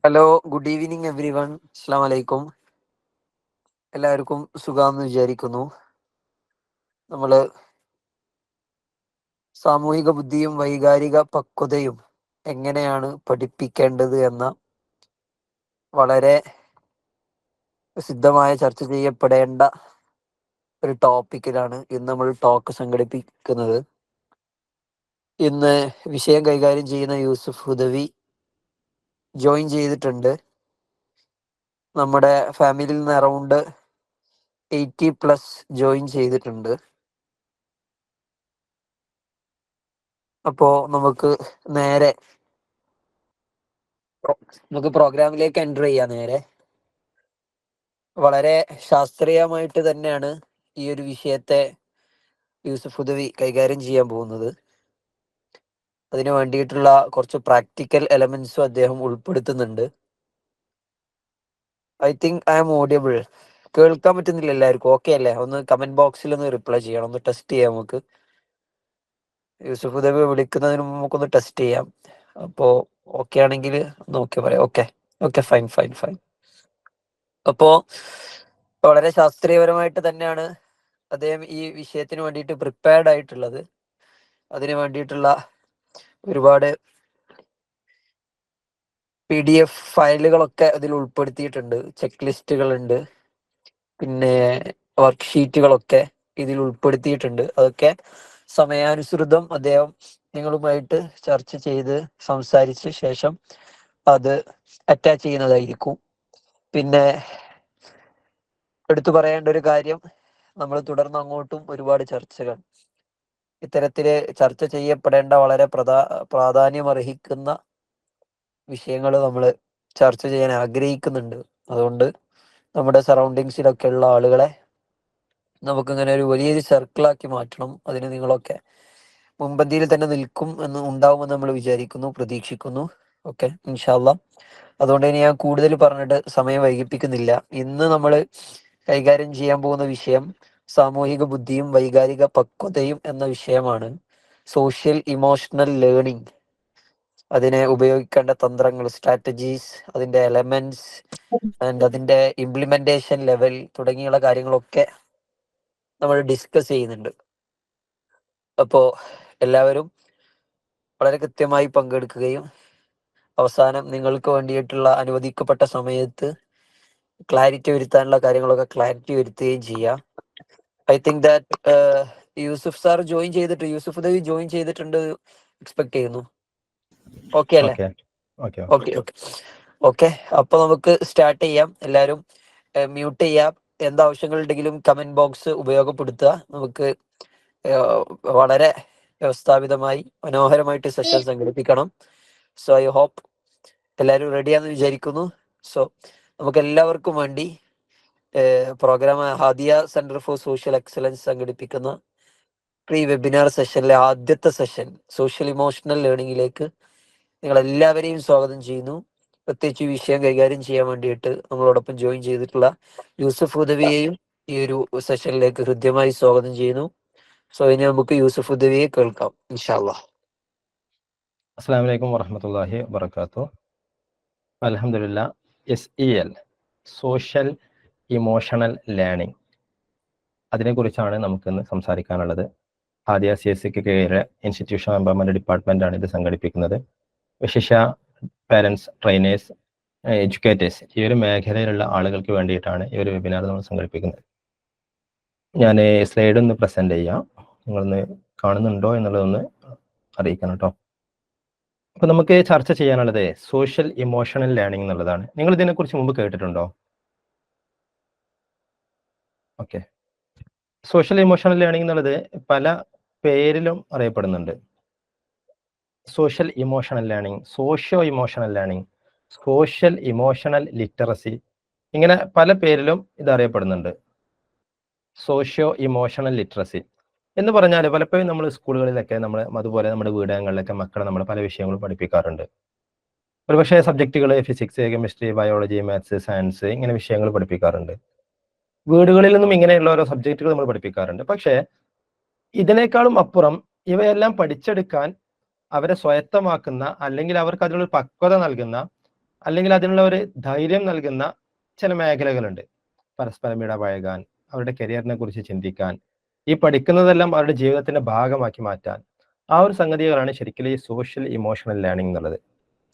Hello, good evening every one. അസ്സാം വലൈക്കും. എല്ലാവർക്കും സുഖാന്ന് വിചാരിക്കുന്നു. നമ്മൾ സാമൂഹിക ബുദ്ധിയും വൈകാരിക പക്വതയും എങ്ങനെയാണ് പഠിപ്പിക്കേണ്ടത് എന്ന വളരെ പ്രസിദ്ധമായ ചർച്ച ചെയ്യപ്പെടേണ്ട ഒരു ടോപ്പിക്കിലാണ് ഇന്ന് നമ്മൾ ടോക്ക് സംഘടിപ്പിക്കുന്നത്. ഇന്ന് വിഷയം കൈകാര്യം ചെയ്യുന്ന യൂസുഫ് ഹുദവി ജോയിൻ ചെയ്തിട്ടുണ്ട്. നമ്മുടെ ഫാമിലിയിൽ നിന്ന് അറൗണ്ട് 80+ ജോയിൻ ചെയ്തിട്ടുണ്ട്. അപ്പോൾ നമുക്ക് പ്രോഗ്രാമിലേക്ക് എൻ്റർ ചെയ്യാം. നേരെ വളരെ ശാസ്ത്രീയമായിട്ട് തന്നെയാണ് ഈ ഒരു വിഷയത്തെ യൂസുഫ് ഹുദവി കൈകാര്യം ചെയ്യാൻ പോകുന്നത്. അതിന് വേണ്ടിയിട്ടുള്ള കുറച്ച് പ്രാക്ടിക്കൽ എലമെന്റ്സും അദ്ദേഹം ഉൾപ്പെടുത്തുന്നുണ്ട്. I think I am audible. കേൾക്കാൻ പറ്റുന്നില്ല എല്ലാവർക്കും? ഓക്കെ അല്ലേ? ഒന്ന് കമന്റ് ബോക്സിൽ ഒന്ന് റിപ്ലൈ ചെയ്യണം. ഒന്ന് ടെസ്റ്റ് ചെയ്യാം. നമുക്ക് യൂസുഫ് ഹുദവി വിളിക്കുന്നതിന് മുമ്പ് നമുക്കൊന്ന് ടെസ്റ്റ് ചെയ്യാം. അപ്പോൾ ഓക്കെ ആണെങ്കിൽ ഒന്ന് ഓക്കെ പറയാം. Okay okay, fine fine fine. അപ്പോൾ വളരെ ശാസ്ത്രീയപരമായിട്ട് തന്നെയാണ് അദ്ദേഹം ഈ വിഷയത്തിന് വേണ്ടിയിട്ട് പ്രിപ്പയർഡ് ആയിട്ടുള്ളത്. അതിന് വേണ്ടിയിട്ടുള്ള ഒരുപാട് PDF ഫയലുകളൊക്കെ അതിൽ ഉൾപ്പെടുത്തിയിട്ടുണ്ട്. ചെക്ക് ലിസ്റ്റുകളുണ്ട്, പിന്നെ വർക്ക്ഷീറ്റുകളൊക്കെ ഇതിൽ ഉൾപ്പെടുത്തിയിട്ടുണ്ട്. അതൊക്കെ സമയാനുസൃതം അദ്ദേഹം നിങ്ങളുമായിട്ട് ചർച്ച ചെയ്ത് സംസാരിച്ച ശേഷം അത് അറ്റാച്ച് ചെയ്യുന്നതായിരിക്കും. പിന്നെ എടുത്തു പറയേണ്ട ഒരു കാര്യം, നമ്മൾ തുടർന്ന് അങ്ങോട്ടും ഒരുപാട് ചർച്ചകൾ ഇത്തരത്തില് ചർച്ച ചെയ്യപ്പെടേണ്ട വളരെ പ്രാധാന്യമർഹിക്കുന്ന വിഷയങ്ങൾ നമ്മൾ ചർച്ച ചെയ്യാൻ ആഗ്രഹിക്കുന്നുണ്ട്. അതുകൊണ്ട് നമ്മുടെ സറൗണ്ടിങ്സിലൊക്കെ ഉള്ള ആളുകളെ നമുക്കിങ്ങനെ ഒരു വലിയൊരു സർക്കിളാക്കി മാറ്റണം. അതിന് നിങ്ങളൊക്കെ മുൻപന്തിയിൽ തന്നെ ഉണ്ടാവുമെന്ന് നമ്മൾ വിചാരിക്കുന്നു, പ്രതീക്ഷിക്കുന്നു. ഓക്കെ, ഇൻഷാ അല്ലാ. അതുകൊണ്ട് ഇനി ഞാൻ കൂടുതൽ പറഞ്ഞിട്ട് സമയം വൈകിപ്പിക്കുന്നില്ല. ഇന്ന് നമ്മൾ കൈകാര്യം ചെയ്യാൻ പോകുന്ന വിഷയം സാമൂഹിക ബുദ്ധിയും വൈകാരിക പക്വതയും എന്ന വിഷയമാണ്. സോഷ്യൽ ഇമോഷണൽ ലേണിംഗ്, അതിനെ ഉപയോഗിക്കേണ്ട തന്ത്രങ്ങൾ, സ്ട്രാറ്റജീസ്, അതിന്റെ എലമെന്റ്സ് ആൻഡ് അതിന്റെ ഇംപ്ലിമെന്റേഷൻ ലെവൽ തുടങ്ങിയുള്ള കാര്യങ്ങളൊക്കെ നമ്മൾ ഡിസ്കസ് ചെയ്യുന്നുണ്ട്. അപ്പോൾ എല്ലാവരും വളരെ കൃത്യമായി പങ്കെടുക്കുകയും അവസാനം നിങ്ങൾക്ക് വേണ്ടിയിട്ടുള്ള അനുവദിക്കപ്പെട്ട സമയത്ത് ക്ലാരിറ്റി വരുത്താനുള്ള കാര്യങ്ങളൊക്കെ ക്ലാരിറ്റി വരുത്തുകയും ചെയ്യാം. I think that Yusuf Udavi join ചെയ്തിട്ടുണ്ട് എക്സ്പെക്ട് ചെയ്യുന്നു. ഓക്കെ അല്ലേ? Okay okay okay okay okay. അപ്പൊ നമുക്ക് സ്റ്റാർട്ട് ചെയ്യാം. എല്ലാവരും മ്യൂട്ട് ചെയ്യാം. എന്താവശ്യങ്ങളുണ്ടെങ്കിലും കമന്റ് ബോക്സ് ഉപയോഗപ്പെടുത്തുക. നമുക്ക് വളരെ വ്യവസ്ഥാപിതമായി മനോഹരമായിട്ട് സെഷൻ സംഘടിപ്പിക്കണം. സോ ഐ ഹോപ്പ് എല്ലാവരും റെഡിയാന്ന് വിചാരിക്കുന്നു. സോ നമുക്ക് എല്ലാവർക്കും വേണ്ടി program Hadiya centre for social excellence സംഘടിപ്പിക്കുന്ന പ്രീ വെബിനാർ സെഷനിലെ ആദ്യത്തെ സെഷൻ സോഷ്യൽ ഇമോഷണൽ ലേണിംഗിലേക്ക് നിങ്ങൾ എല്ലാവരെയും സ്വാഗതം ചെയ്യുന്നു. പ്രത്യേകിച്ച് ഈ വിഷയം കൈകാര്യം ചെയ്യാൻ വേണ്ടിയിട്ട് നമ്മളോടൊപ്പം ജോയിൻ ചെയ്തിട്ടുള്ള യൂസുഫ് ഹുദവിയെയും ഈ ഒരു സെഷനിലേക്ക് ഹൃദ്യമായി സ്വാഗതം ചെയ്യുന്നു. സോ ഇനി നമുക്ക് യൂസുഫ് ഹുദവിയെ കേൾക്കാം, ഇൻഷാ അല്ലാഹ്. അസ്സലാമു അലൈക്കും വറഹ്മത്തുള്ളാഹി വബറകാതുഹു. അൽഹംദുലില്ലാ. SEL, സോഷ്യൽ ഇമോഷണൽ ലേണിംഗ്, അതിനെക്കുറിച്ചാണ് നമുക്കിന്ന് സംസാരിക്കാനുള്ളത്. ഹാദിയ CSEക്ക് കീഴിലെ ഇൻസ്റ്റിറ്റ്യൂഷൻ എംപവർമെന്റ് ഡിപ്പാർട്ട്മെന്റ് ആണ് ഇത് സംഘടിപ്പിക്കുന്നത്. വിശിഷ്ട പാരൻസ്, ട്രെയിനേഴ്സ്, എഡ്യൂക്കേറ്റേഴ്സ്, ഈ ഒരു മേഖലയിലുള്ള ആളുകൾക്ക് വേണ്ടിയിട്ടാണ് ഈ ഒരു വെബിനാർ നമ്മൾ സംഘടിപ്പിക്കുന്നത്. ഞാൻ സ്ലൈഡ് ഒന്ന് പ്രസന്റ് ചെയ്യാം. നിങ്ങളൊന്ന് കാണുന്നുണ്ടോ എന്നുള്ളതൊന്ന് അറിയിക്കണം കേട്ടോ. അപ്പൊ നമുക്ക് ചർച്ച ചെയ്യാനുള്ളത് സോഷ്യൽ ഇമോഷണൽ ലേണിംഗ് എന്നുള്ളതാണ്. നിങ്ങൾ ഇതിനെക്കുറിച്ച് മുമ്പ് കേട്ടിട്ടുണ്ടോ? ഓക്കെ. സോഷ്യൽ ഇമോഷണൽ ലേണിംഗ് എന്നുള്ളത് പല പേരിലും അറിയപ്പെടുന്നുണ്ട്. Social emotional learning, socio emotional learning, social emotional literacy, ഇങ്ങനെ പല പേരിലും ഇത് അറിയപ്പെടുന്നുണ്ട്. സോഷ്യോ ഇമോഷണൽ ലിറ്ററസി എന്ന് പറഞ്ഞാൽ പലപ്പോഴും നമ്മൾ സ്കൂളുകളിലൊക്കെ അതുപോലെ നമ്മുടെ വീടകങ്ങളിലൊക്കെ മക്കളെ നമ്മൾ പല വിഷയങ്ങളും പഠിപ്പിക്കാറുണ്ട്. ഒരുപക്ഷെ സബ്ജക്റ്റുകൾ physics, chemistry, biology, maths, science, ഇങ്ങനെ വിഷയങ്ങൾ പഠിപ്പിക്കാറുണ്ട്. വീടുകളിൽ നിന്നും ഇങ്ങനെയുള്ള ഓരോ സബ്ജക്റ്റുകൾ നമ്മൾ പഠിപ്പിക്കാറുണ്ട്. പക്ഷേ ഇതിനേക്കാളും അപ്പുറം ഇവയെല്ലാം പഠിച്ചെടുക്കാൻ അവരെ സ്വായത്തമാക്കുന്ന, അല്ലെങ്കിൽ അവർക്ക് അതിനുള്ള പക്വത നൽകുന്ന അല്ലെങ്കിൽ അതിനുള്ള ഒരു ധൈര്യം നൽകുന്ന ചില മേഖലകളുണ്ട്. പരസ്പരം ഇടപഴകാൻ, അവരുടെ കരിയറിനെ കുറിച്ച് ചിന്തിക്കാൻ, ഈ പഠിക്കുന്നതെല്ലാം അവരുടെ ജീവിതത്തിന്റെ ഭാഗമാക്കി മാറ്റാൻ. ആ ഒരു സംഗതികളാണ് ശരിക്കും ഈ സോഷ്യൽ ഇമോഷണൽ ലേണിംഗ് എന്നുള്ളത്.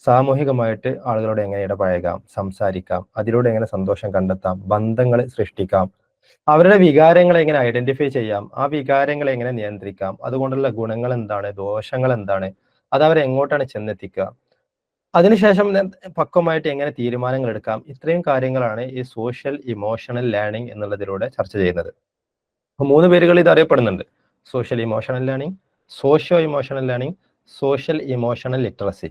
സാമൂഹികമായിട്ട് ആളുകളോട് എങ്ങനെ ഇടപഴകാം, സംസാരിക്കാം, അതിലൂടെ എങ്ങനെ സന്തോഷം കണ്ടെത്താം, ബന്ധങ്ങൾ സൃഷ്ടിക്കാം, അവരുടെ വികാരങ്ങളെ എങ്ങനെ ഐഡന്റിഫൈ ചെയ്യാം, ആ വികാരങ്ങളെ എങ്ങനെ നിയന്ത്രിക്കാം, അതുകൊണ്ടുള്ള ഗുണങ്ങൾ എന്താണ്, ദോഷങ്ങൾ എന്താണ്, അത് അവരെ എങ്ങോട്ടാണ് ചെന്നെത്തിക്കുക, അതിനുശേഷം പക്വമായിട്ട് എങ്ങനെ തീരുമാനങ്ങൾ എടുക്കാം. ഇത്രയും കാര്യങ്ങളാണ് ഈ സോഷ്യൽ ഇമോഷണൽ ലേണിംഗ് എന്നുള്ളതിലൂടെ ചർച്ച ചെയ്യുന്നത്. അപ്പൊ 3 പേരുകൾ ഇത് അറിയപ്പെടുന്നുണ്ട്: social emotional learning, socio emotional learning, social emotional literacy.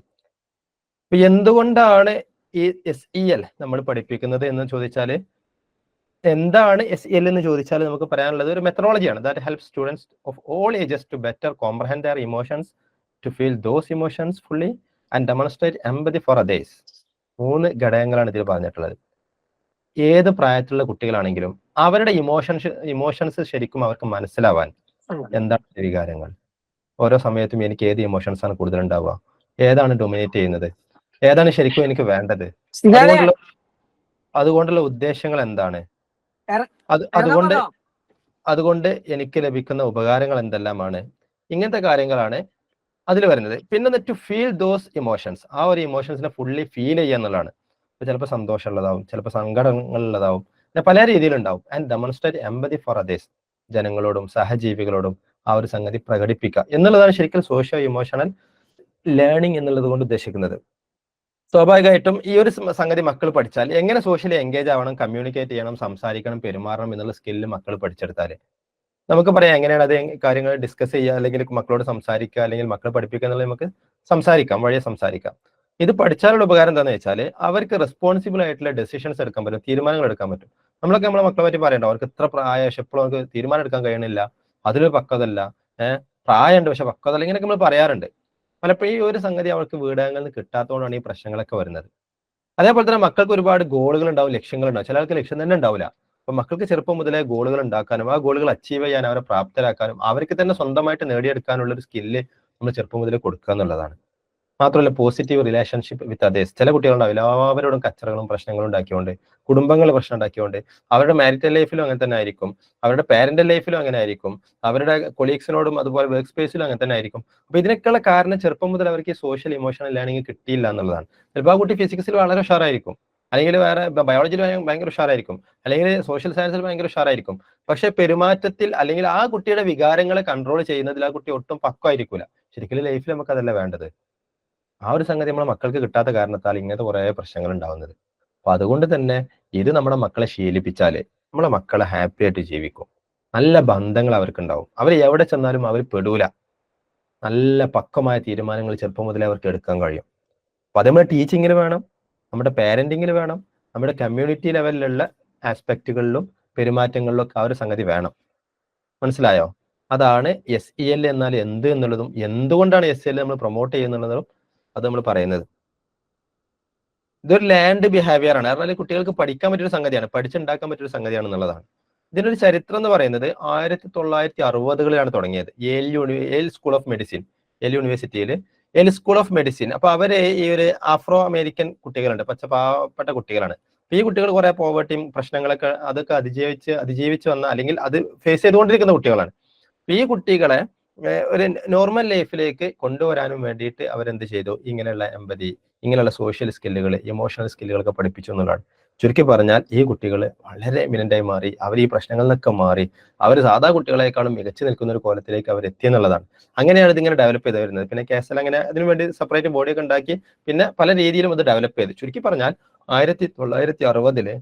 അപ്പൊ എന്തുകൊണ്ടാണ് ഈ SEL നമ്മൾ പഠിപ്പിക്കുന്നത് എന്ന് ചോദിച്ചാൽ, എന്താണ് SEL എന്ന് ചോദിച്ചാൽ നമുക്ക് പറയാനുള്ളത് ഒരു മെത്തഡോളജിയാണ്. That help students of all ages to better comprehend their emotions, to feel those emotions fully and demonstrate empathy for others. 3 ഘടകങ്ങളാണ് ഇതിൽ പറഞ്ഞിട്ടുള്ളത്. ഏത് പ്രായത്തിലുള്ള കുട്ടികളാണെങ്കിലും അവരുടെ ഇമോഷൻസ് ശരിക്കും അവർക്ക് മനസ്സിലാവാൻ, എന്താണ് വികാരങ്ങൾ, ഓരോ സമയത്തും എനിക്ക് ഏത് ഇമോഷൻസ് ആണ് കൂടുതൽ ഉണ്ടാവുക, ഏതാണ് ഡൊമിനേറ്റ് ചെയ്യുന്നത്, ഏതാണ് ശരിക്കും എനിക്ക് വേണ്ടത്, അതുകൊണ്ടുള്ള ഉദ്ദേശങ്ങൾ എന്താണ്, അതുകൊണ്ട് എനിക്ക് ലഭിക്കുന്ന ഉപകാരങ്ങൾ എന്തെല്ലാമാണ്, ഇങ്ങനത്തെ കാര്യങ്ങളാണ് അതിൽ വരുന്നത്. പിന്നെ ടു ഫീൽ ദോസ് ഇമോഷൻസ്, ആ ഒരു ഇമോഷൻസിനെ ഫുള്ളി ഫീൽ ചെയ്യുക എന്നുള്ളതാണ്. ചിലപ്പോൾ സന്തോഷമുള്ളതാവും, ചിലപ്പോൾ സങ്കടങ്ങളുള്ളതാവും, പല രീതിയിലുണ്ടാവും. And demonstrate empathy for others, ജനങ്ങളോടും സഹജീവികളോടും ആ ഒരു സംഗതി പ്രകടിപ്പിക്കുക എന്നുള്ളതാണ് ശരിക്കും സോഷ്യോ ഇമോഷണൽ ലേണിംഗ് എന്നുള്ളത് കൊണ്ട് ഉദ്ദേശിക്കുന്നത്. സ്വാഭാവികമായിട്ടും ഈ ഒരു സംഗതി മക്കൾ പഠിച്ചാൽ എങ്ങനെ സോഷ്യലി എൻഗേജ് ആവണം, കമ്മ്യൂണിക്കേറ്റ് ചെയ്യണം, സംസാരിക്കണം, പെരുമാറണം എന്നുള്ള സ്കില്ല് മക്കൾ പഠിച്ചെടുത്താൽ നമുക്ക് പറയാം എങ്ങനെയാണ് അത് കാര്യങ്ങൾ ഡിസ്കസ് ചെയ്യുക, അല്ലെങ്കിൽ മക്കളോട് സംസാരിക്കുക, അല്ലെങ്കിൽ മക്കളെ പഠിപ്പിക്കുക എന്നുള്ളത് നമുക്ക് സംസാരിക്കാം, വഴിയെ സംസാരിക്കാം. ഇത് പഠിച്ചാലുള്ള ഉപകാരം എന്താണെന്ന് വെച്ചാൽ അവർക്ക് റെസ്പോൺസിബിൾ ആയിട്ടുള്ള ഡെസിഷൻസ് എടുക്കാൻ പറ്റും, തീരുമാനങ്ങൾ എടുക്കാൻ പറ്റും. നമ്മളൊക്കെ നമ്മളെ മക്കളെ പറ്റി പറയണ്ട, അവർക്ക് ഇത്ര പ്രായം പക്ഷെ എപ്പോഴും അവർക്ക് തീരുമാനം എടുക്കാൻ കഴിയണില്ല, അതിലൊരു പക്വതല്ല, പ്രായമുണ്ട് പക്ഷെ പക്വതല്ല, ഇങ്ങനെയൊക്കെ നമ്മൾ പറയാറുണ്ട്. പലപ്പോഴും ഈ ഒരു സംഗതി അവർക്ക് വീടകങ്ങളിൽ നിന്ന് കിട്ടാത്തതുകൊണ്ടാണ് ഈ പ്രശ്നങ്ങളൊക്കെ വരുന്നത്. അതേപോലെ തന്നെ മക്കൾക്ക് ഒരുപാട് ഗോളുകൾ ഉണ്ടാവും, ലക്ഷ്യങ്ങൾ ഉണ്ടാവും. ചിലർക്ക് ലക്ഷ്യം തന്നെ ഉണ്ടാവില്ല. അപ്പൊ മക്കൾക്ക് ചെറുപ്പം മുതലേ ഗോളുകൾ ഉണ്ടാക്കാനും ആ ഗോളുകൾ അച്ചീവ് ചെയ്യാൻ അവരെ പ്രാപ്തരാക്കാനും അവർക്ക് തന്നെ സ്വന്തമായിട്ട് നേടിയെടുക്കാനുള്ള ഒരു സ്കില്ല് നമ്മൾ ചെറുപ്പം മുതലേ കൊടുക്കുക എന്നുള്ളതാണ്. മാത്രമല്ല പോസിറ്റീവ് റിലേഷൻഷിപ്പ് വിത്ത് അതേഴ്സ്. ചില കുട്ടികളുണ്ടാവും എല്ലാവരോടും കച്ചറകളും പ്രശ്നങ്ങളും ഉണ്ടാക്കിക്കൊണ്ട്, കുടുംബങ്ങൾ പ്രശ്നം ഉണ്ടാക്കിക്കൊണ്ട്, അവരുടെ മാരിറ്റൽ ലൈഫിലും അങ്ങനെ തന്നെ ആയിരിക്കും, അവരുടെ പാരന്റൽ ലൈഫിലും അങ്ങനെ ആയിരിക്കും, അവരുടെ കൊളീഗ്സിനോടും അതുപോലെ വർക്ക് സ്പേസിലും അങ്ങനെ തന്നെ ആയിരിക്കും. അപ്പൊ ഇതിനൊക്കെയുള്ള കാരണം ചെറുപ്പം മുതൽ അവർക്ക് സോഷ്യൽ ഇമോഷണൽ ലേണിംഗ് കിട്ടിയില്ല എന്നുള്ളതാണ്. ചിലപ്പോൾ ആ കുട്ടി ഫിസിക്സിൽ വളരെ ഉഷാറായിരിക്കും, അല്ലെങ്കിൽ വേറെ ബയോളജിയിൽ ഭയങ്കര ഉഷാറായിരിക്കും, അല്ലെങ്കിൽ സോഷ്യൽ സയൻസിൽ ഭയങ്കര ഉഷാറായിരിക്കും. പക്ഷെ പെരുമാറ്റത്തിൽ അല്ലെങ്കിൽ ആ കുട്ടിയുടെ വികാരങ്ങളെ കൺട്രോൾ ചെയ്യുന്നതിൽ ആ കുട്ടി ഒട്ടും പക്വമായിരിക്കൂല. ശരിക്കും ലൈഫിൽ നമുക്ക് അതല്ല വേണ്ടത്. ആ ഒരു സംഗതി നമ്മളെ മക്കൾക്ക് കിട്ടാത്ത കാരണത്താൽ ഇങ്ങനത്തെ കുറെ പ്രശ്നങ്ങൾ ഉണ്ടാവുന്നത്. അപ്പൊ അതുകൊണ്ട് തന്നെ ഇത് നമ്മുടെ മക്കളെ ശീലിപ്പിച്ചാല് നമ്മളെ മക്കളെ ഹാപ്പി ആയിട്ട് ജീവിക്കും, നല്ല ബന്ധങ്ങൾ അവർക്ക് ഉണ്ടാവും, അവർ എവിടെ ചെന്നാലും അവർ പെടൂല, നല്ല പക്വമായ തീരുമാനങ്ങൾ ചെറുപ്പം മുതലേ അവർക്ക് എടുക്കാൻ കഴിയും. അപ്പൊ അത് നമ്മുടെ ടീച്ചിങ്ങിൽ വേണം, നമ്മുടെ പാരന്റിങ്ങിൽ വേണം, നമ്മുടെ കമ്മ്യൂണിറ്റി ലെവലിലുള്ള ആസ്പെക്റ്റുകളിലും പെരുമാറ്റങ്ങളിലും ഒക്കെ ആ ഒരു സംഗതി വേണം. മനസ്സിലായോ? അതാണ് SEL എന്നാൽ എന്ത് എന്നുള്ളതും എന്തുകൊണ്ടാണ് SEL നമ്മൾ പ്രൊമോട്ട് ചെയ്യുന്നുള്ളതും അത് നമ്മൾ പറയുന്നത്. ഇതൊരു ലേൺഡ് ബിഹേവിയർ ആണ്. കാരണം കുട്ടികൾക്ക് പഠിക്കാൻ പറ്റിയൊരു സംഗതിയാണ്, പഠിച്ചുണ്ടാക്കാൻ പറ്റിയൊരു സംഗതിയാണ് എന്നുള്ളതാണ്. ഇതിനൊരു ചരിത്രം എന്ന് പറയുന്നത് 1960കളിലാണ് തുടങ്ങിയത്. Yale school of medicine, Yale യൂണിവേഴ്സിറ്റിയിൽ യേൽ സ്കൂൾ ഓഫ് മെഡിസിൻ. അപ്പൊ അവര് ഈ ഒരു ആഫ്രോ അമേരിക്കൻ കുട്ടികളുണ്ട്, പാവപ്പെട്ട കുട്ടികളാണ്. ഈ കുട്ടികൾ കുറെ പോവർട്ടിയും പ്രശ്നങ്ങളൊക്കെ അതൊക്കെ അതിജീവിച്ച് വന്ന, അല്ലെങ്കിൽ അത് ഫേസ് ചെയ്തുകൊണ്ടിരിക്കുന്ന കുട്ടികളാണ്. ഈ കുട്ടികളെ ഒരു നോർമൽ ലൈഫിലേക്ക് കൊണ്ടുവരാനും വേണ്ടിയിട്ട് അവരെന്ത് ചെയ്തു, ഇങ്ങനെയുള്ള എമ്പതി, ഇങ്ങനെയുള്ള സോഷ്യൽ സ്കില്ലുകൾ, ഇമോഷണൽ സ്കില്ലുകളൊക്കെ പഠിപ്പിച്ചു എന്നുള്ളതാണ്. ചുരുക്കി പറഞ്ഞാൽ ഈ കുട്ടികൾ വളരെ എമിനന്റായി മാറി, അവർ ഈ പ്രശ്നങ്ങളിൽ നിന്നൊക്കെ മാറി, അവർ സാധാ കുട്ടികളെക്കാളും മികച്ചു നിൽക്കുന്ന ഒരു കോലത്തിലേക്ക് അവർ എത്തിയെന്നുള്ളതാണ്. അങ്ങനെയാണ് ഇതിങ്ങനെ ഡെവലപ്പ് ചെയ്ത് വരുന്നത്. പിന്നെ കേസൽ അങ്ങനെ അതിനു വേണ്ടി സെപ്പറേറ്റ് ബോഡിയൊക്കെ ഉണ്ടാക്കി പിന്നെ പല രീതിയിലും അത് ഡെവലപ്പ് ചെയ്ത്. ചുരുക്കി പറഞ്ഞാൽ 1960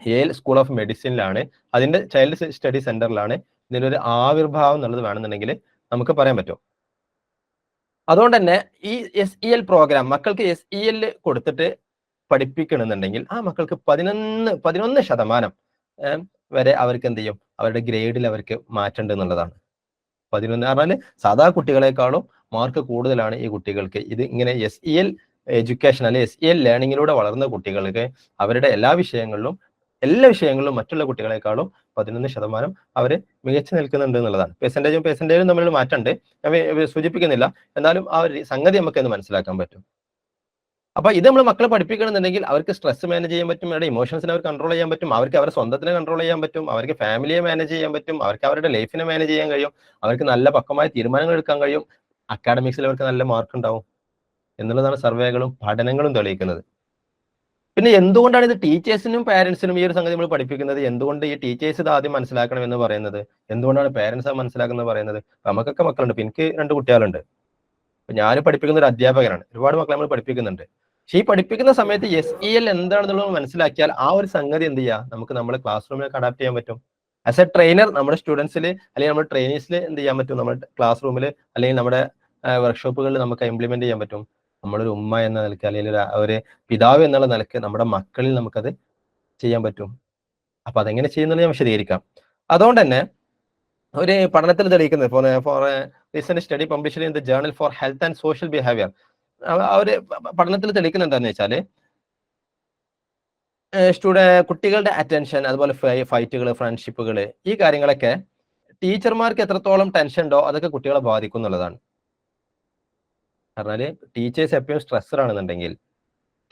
യേൽ സ്കൂൾ ഓഫ് മെഡിസിനിലാണ്, അതിന്റെ ചൈൽഡ് സ്റ്റഡി സെന്ററിലാണ് ഇതിനൊരു ആവിർഭാവം എന്നുള്ളത് വേണമെന്നുണ്ടെങ്കിൽ നമുക്ക് പറയാൻ പറ്റും. അതുകൊണ്ട് തന്നെ ഈ SEL പ്രോഗ്രാം മക്കൾക്ക് SEL കൊടുത്തിട്ട് പഠിപ്പിക്കണമെന്നുണ്ടെങ്കിൽ ആ മക്കൾക്ക് 11% വരെ അവർക്ക് എന്ത് ചെയ്യും, അവരുടെ ഗ്രേഡിൽ അവർക്ക് മാറ്റേണ്ടത് എന്നുള്ളതാണ്. 11 പറഞ്ഞാൽ സാധാ കുട്ടികളെക്കാളും മാർക്ക് കൂടുതലാണ് ഈ കുട്ടികൾക്ക്. ഇത് ഇങ്ങനെ SEL എഡ്യൂക്കേഷൻ അല്ലെങ്കിൽ SEL ലേണിങ്ങിലൂടെ വളർന്ന കുട്ടികൾക്ക് അവരുടെ എല്ലാ വിഷയങ്ങളിലും മറ്റുള്ള കുട്ടികളെക്കാളും 11% അവര് മികച്ചു നിൽക്കുന്നുണ്ട് എന്നുള്ളതാണ്. പെർസെന്റേജും തമ്മിൽ മാറ്റമുണ്ട്, ഞാൻ സൂചിപ്പിക്കുന്നില്ല, എന്നാലും ആ ഒരു സംഗതി നമുക്ക് എന്ന് മനസ്സിലാക്കാൻ പറ്റും. അപ്പൊ ഇത് നമ്മൾ മക്കളെ പഠിപ്പിക്കണമെന്നുണ്ടെങ്കിൽ അവർക്ക് സ്ട്രെസ് മാനേജ് ചെയ്യാൻ പറ്റും, അവരുടെ ഇമോഷൻസിനെ അവർ കൺട്രോൾ ചെയ്യാൻ പറ്റും, അവർക്ക് അവരുടെ സ്വന്തത്തിനെ കൺട്രോൾ ചെയ്യാൻ പറ്റും, അവർക്ക് ഫാമിലിയെ മാനേജ് ചെയ്യാൻ പറ്റും, അവർക്ക് അവരുടെ ലൈഫിനെ മാനേജ് ചെയ്യാൻ കഴിയും, അവർക്ക് നല്ല പക്വമായ തീരുമാനങ്ങൾ എടുക്കാൻ കഴിയും, അക്കാഡമിക്സിൽ അവർക്ക് നല്ല മാർക്ക് ഉണ്ടാവും എന്നുള്ളതാണ് സർവേകളും പഠനങ്ങളും തെളിയിക്കുന്നത്. പിന്നെ എന്തുകൊണ്ടാണ് ഇത് ടീച്ചേഴ്സിനും പാരന്റ്സിനും ഈ ഒരു സംഗതി നമ്മൾ പഠിപ്പിക്കുന്നത്? എന്തുകൊണ്ട് ഈ ടീച്ചേഴ്സ് ഇത് ആദ്യം മനസ്സിലാക്കണം എന്ന് പറയുന്നത്? എന്തുകൊണ്ടാണ് പാരന്റ്സ് അത് മനസ്സിലാക്കുന്നത് പറയുന്നത്? നമുക്കൊക്കെ മക്കളുണ്ട്. ഇപ്പൊ എനിക്ക് 2 കുട്ടികളുണ്ട്. ഞാൻ പഠിപ്പിക്കുന്ന ഒരു അധ്യാപകനാണ്. ഒരുപാട് മക്കളെ നമ്മൾ പഠിപ്പിക്കുന്നുണ്ട്. പക്ഷെ ഈ പഠിപ്പിക്കുന്ന സമയത്ത് SEL എന്താണെന്നുള്ളത് മനസ്സിലാക്കിയാൽ ആ ഒരു സംഗതി എന്ത് ചെയ്യുക, നമുക്ക് നമ്മുടെ ക്ലാസ് റൂമിലേക്ക് അഡാപ്റ്റ് ചെയ്യാൻ പറ്റും. ആസ് എ ട്രെയിനർ നമ്മുടെ സ്റ്റുഡൻസിൽ അല്ലെങ്കിൽ നമ്മുടെ ട്രെയിനീസിൽ എന്ത് ചെയ്യാൻ പറ്റും, നമ്മുടെ ക്ലാസ് റൂമിൽ അല്ലെങ്കിൽ നമ്മുടെ വർക്ക്ഷോപ്പുകളിൽ നമുക്ക് ഇംപ്ലിമെന്റ് ചെയ്യാൻ പറ്റും. നമ്മളൊരു ഉമ്മ എന്ന നിലയ്ക്ക് അല്ലെങ്കിൽ ഒരു പിതാവ് എന്നുള്ള നിലയ്ക്ക് നമ്മുടെ മക്കളിൽ നമുക്കത് ചെയ്യാൻ പറ്റും. അപ്പൊ അതെങ്ങനെ ചെയ്യുന്നത് ഞാൻ വിശദീകരിക്കാം. അതുകൊണ്ട് തന്നെ ഒരു പഠനത്തിൽ തെളിയിക്കുന്നത് for recent study published in the journal for health and social behaviour, ആ ഒരു പഠനത്തിൽ തെളിയിക്കുന്നത് എന്താണെന്ന് വെച്ചാൽ കുട്ടികളുടെ അറ്റൻഷൻ, അതുപോലെ ഫൈറ്റുകൾ, ഫ്രണ്ട്ഷിപ്പുകൾ, ഈ കാര്യങ്ങളൊക്കെ ടീച്ചർമാർക്ക് എത്രത്തോളം ടെൻഷൻ ഉണ്ടോ അതൊക്കെ കുട്ടികളെ ബാധിക്കും എന്നുള്ളതാണ്. പറഞ്ഞാല് ടീച്ചേഴ്സ് എപ്പോഴും സ്ട്രെസ്ഡ് ആണെന്നുണ്ടെങ്കിൽ,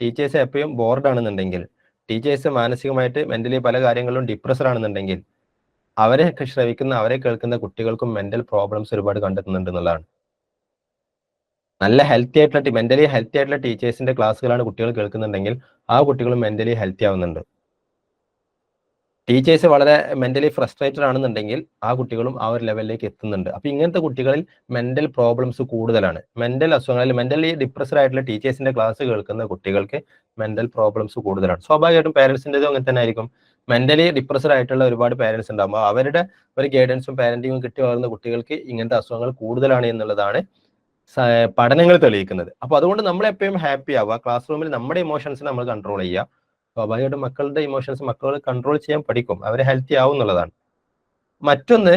ടീച്ചേഴ്സ് എപ്പോഴും ബോർഡ് ആണെന്നുണ്ടെങ്കിൽ, ടീച്ചേഴ്സ് മാനസികമായിട്ട് മെന്റലി പല കാര്യങ്ങളിലും ഡിപ്രസ്ഡ് ആണെന്നുണ്ടെങ്കിൽ അവരെ ശ്രവിക്കുന്ന, അവരെ കേൾക്കുന്ന കുട്ടികൾക്കും മെന്റൽ പ്രോബ്ലംസ് ഒരുപാട് കണ്ടെത്തുന്നുണ്ട് എന്നുള്ളതാണ്. നല്ല ഹെൽത്തി ആയിട്ടുള്ള മെന്റലി ഹെൽത്തി ആയിട്ടുള്ള ടീച്ചേഴ്സിന്റെ ക്ലാസ്സുകളാണ് കുട്ടികൾ കേൾക്കുന്നുണ്ടെങ്കിൽ ആ കുട്ടികളും മെന്റലി ഹെൽത്തി ആവുന്നുണ്ട്. ടീച്ചേഴ്സ് വളരെ മെന്റലി ഫ്രസ്ട്രേറ്റഡ് ആണെന്നുണ്ടെങ്കിൽ ആ കുട്ടികളും ആ ഒരു ലെവലിലേക്ക് എത്തുന്നുണ്ട്. അപ്പൊ ഇങ്ങനത്തെ കുട്ടികളിൽ മെന്റൽ പ്രോബ്ലംസ് കൂടുതലാണ്. മെന്റൽ അസുഖങ്ങളിൽ മെന്റലി ഡിപ്രസ്ഡ് ആയിട്ടുള്ള ടീച്ചേഴ്സിന്റെ ക്ലാസ് കേൾക്കുന്ന കുട്ടികൾക്ക് മെന്റൽ പ്രോബ്ലംസ് കൂടുതലാണ്. സ്വാഭാവികമായിട്ടും പാരന്റ്സിൻ്റെതും അങ്ങനെ തന്നെ ആയിരിക്കും. മെന്റലി ഡിപ്രസ്ഡ് ആയിട്ടുള്ള ഒരുപാട് പാരന്റ്സ് ഉണ്ടാകുമ്പോൾ അവരുടെ ഒരു ഗൈഡൻസും പാരന്റിങ്ങും കിട്ടി വളർന്ന കുട്ടികൾക്ക് ഇങ്ങനത്തെ അസുഖങ്ങൾ കൂടുതലാണ് എന്നുള്ളതാണ് പഠനങ്ങൾ തെളിയിക്കുന്നത്. അപ്പൊ അതുകൊണ്ട് നമ്മൾ എപ്പോഴും ഹാപ്പി ആവുക, ക്ലാസ് റൂമിൽ നമ്മുടെ ഇമോഷൻസ് നമ്മൾ കൺട്രോൾ ചെയ്യുക. സ്വാഭാവികമായിട്ടും മക്കളുടെ ഇമോഷൻസ് മക്കൾ കൺട്രോൾ ചെയ്യാൻ പഠിക്കും, അവരെ ഹെൽത്തി ആവും എന്നുള്ളതാണ്. മറ്റൊന്ന്,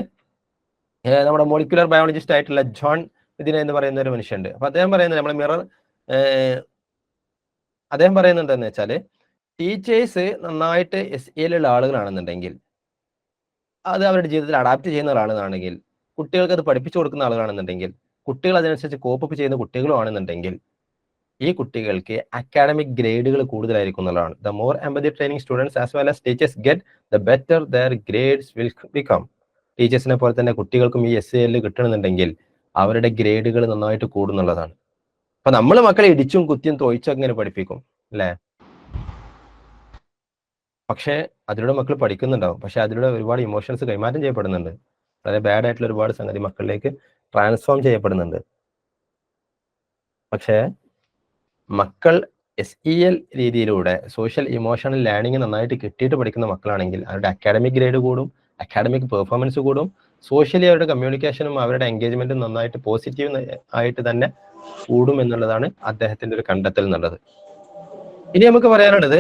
നമ്മുടെ മോളിക്കുലർ ബയോളജിസ്റ്റ് ആയിട്ടുള്ള ജോൺ ഇതിനെ എന്ന് പറയുന്ന ഒരു മനുഷ്യനുണ്ട്. അപ്പൊ അദ്ദേഹം പറയുന്നത് നമ്മുടെ മിറർ അദ്ദേഹം പറയുന്നത് എന്താണെന്ന് വെച്ചാല് ടീച്ചേഴ്സ് നന്നായിട്ട് SEL ഉള്ള ആളുകളാണെന്നുണ്ടെങ്കിൽ, അത് അവരുടെ ജീവിതത്തിൽ അഡാപ്റ്റ് ചെയ്യുന്ന ഒരാളാണെങ്കിൽ, കുട്ടികൾക്ക് അത് പഠിപ്പിച്ചു കൊടുക്കുന്ന ആളുകളാണെന്നുണ്ടെങ്കിൽ, കുട്ടികൾ അതിനനുസരിച്ച് കോപ്പ് ചെയ്യുന്ന കുട്ടികളും ആണെന്നുണ്ടെങ്കിൽ ഈ കുട്ടികൾക്ക് അക്കാഡമിക് ഗ്രേഡുകൾ കൂടുതലായിരിക്കും എന്നുള്ളതാണ്. The more empathy training students as well as teachers get the better their grades will become. ടീച്ചേഴ്സിനെ പോലെ തന്നെ കുട്ടികൾക്കും ഈ SEL കിട്ടണമെന്നുണ്ടെങ്കിൽ അവരുടെ ഗ്രേഡുകൾ നന്നായിട്ട് കൂടുന്നുള്ളതാണ്. അപ്പൊ നമ്മൾ മക്കളെ ഇടിച്ചും കുത്തിയും തോയിച്ചും അങ്ങനെ പഠിപ്പിക്കും അല്ലെ, പക്ഷെ അതിലൂടെ മക്കൾ പഠിക്കുന്നുണ്ടാവും. പക്ഷെ അതിലൂടെ ഒരുപാട് ഇമോഷൻസ് കൈമാറ്റം ചെയ്യപ്പെടുന്നുണ്ട്. വളരെ ബാഡ് ആയിട്ടുള്ള ഒരുപാട് സംഗതി മക്കളിലേക്ക് ട്രാൻസ്ഫോം ചെയ്യപ്പെടുന്നുണ്ട്. പക്ഷേ മക്കൾ SEL രീതിയിലൂടെ സോഷ്യൽ ഇമോഷണൽ ലേണിംഗ് നന്നായിട്ട് കിട്ടിയിട്ട് പഠിക്കുന്ന മക്കളാണെങ്കിൽ അവരുടെ അക്കാഡമിക് ഗ്രേഡ് കൂടും, അക്കാഡമിക് പെർഫോമൻസ് കൂടും, സോഷ്യലി അവരുടെ കമ്മ്യൂണിക്കേഷനും അവരുടെ എൻഗേജ്മെന്റും നന്നായിട്ട് പോസിറ്റീവ് ആയിട്ട് തന്നെ കൂടും എന്നുള്ളതാണ് അദ്ദേഹത്തിന്റെ ഒരു കണ്ടെത്തൽ എന്നുള്ളത്. ഇനി നമുക്ക് പറയാനുള്ളത്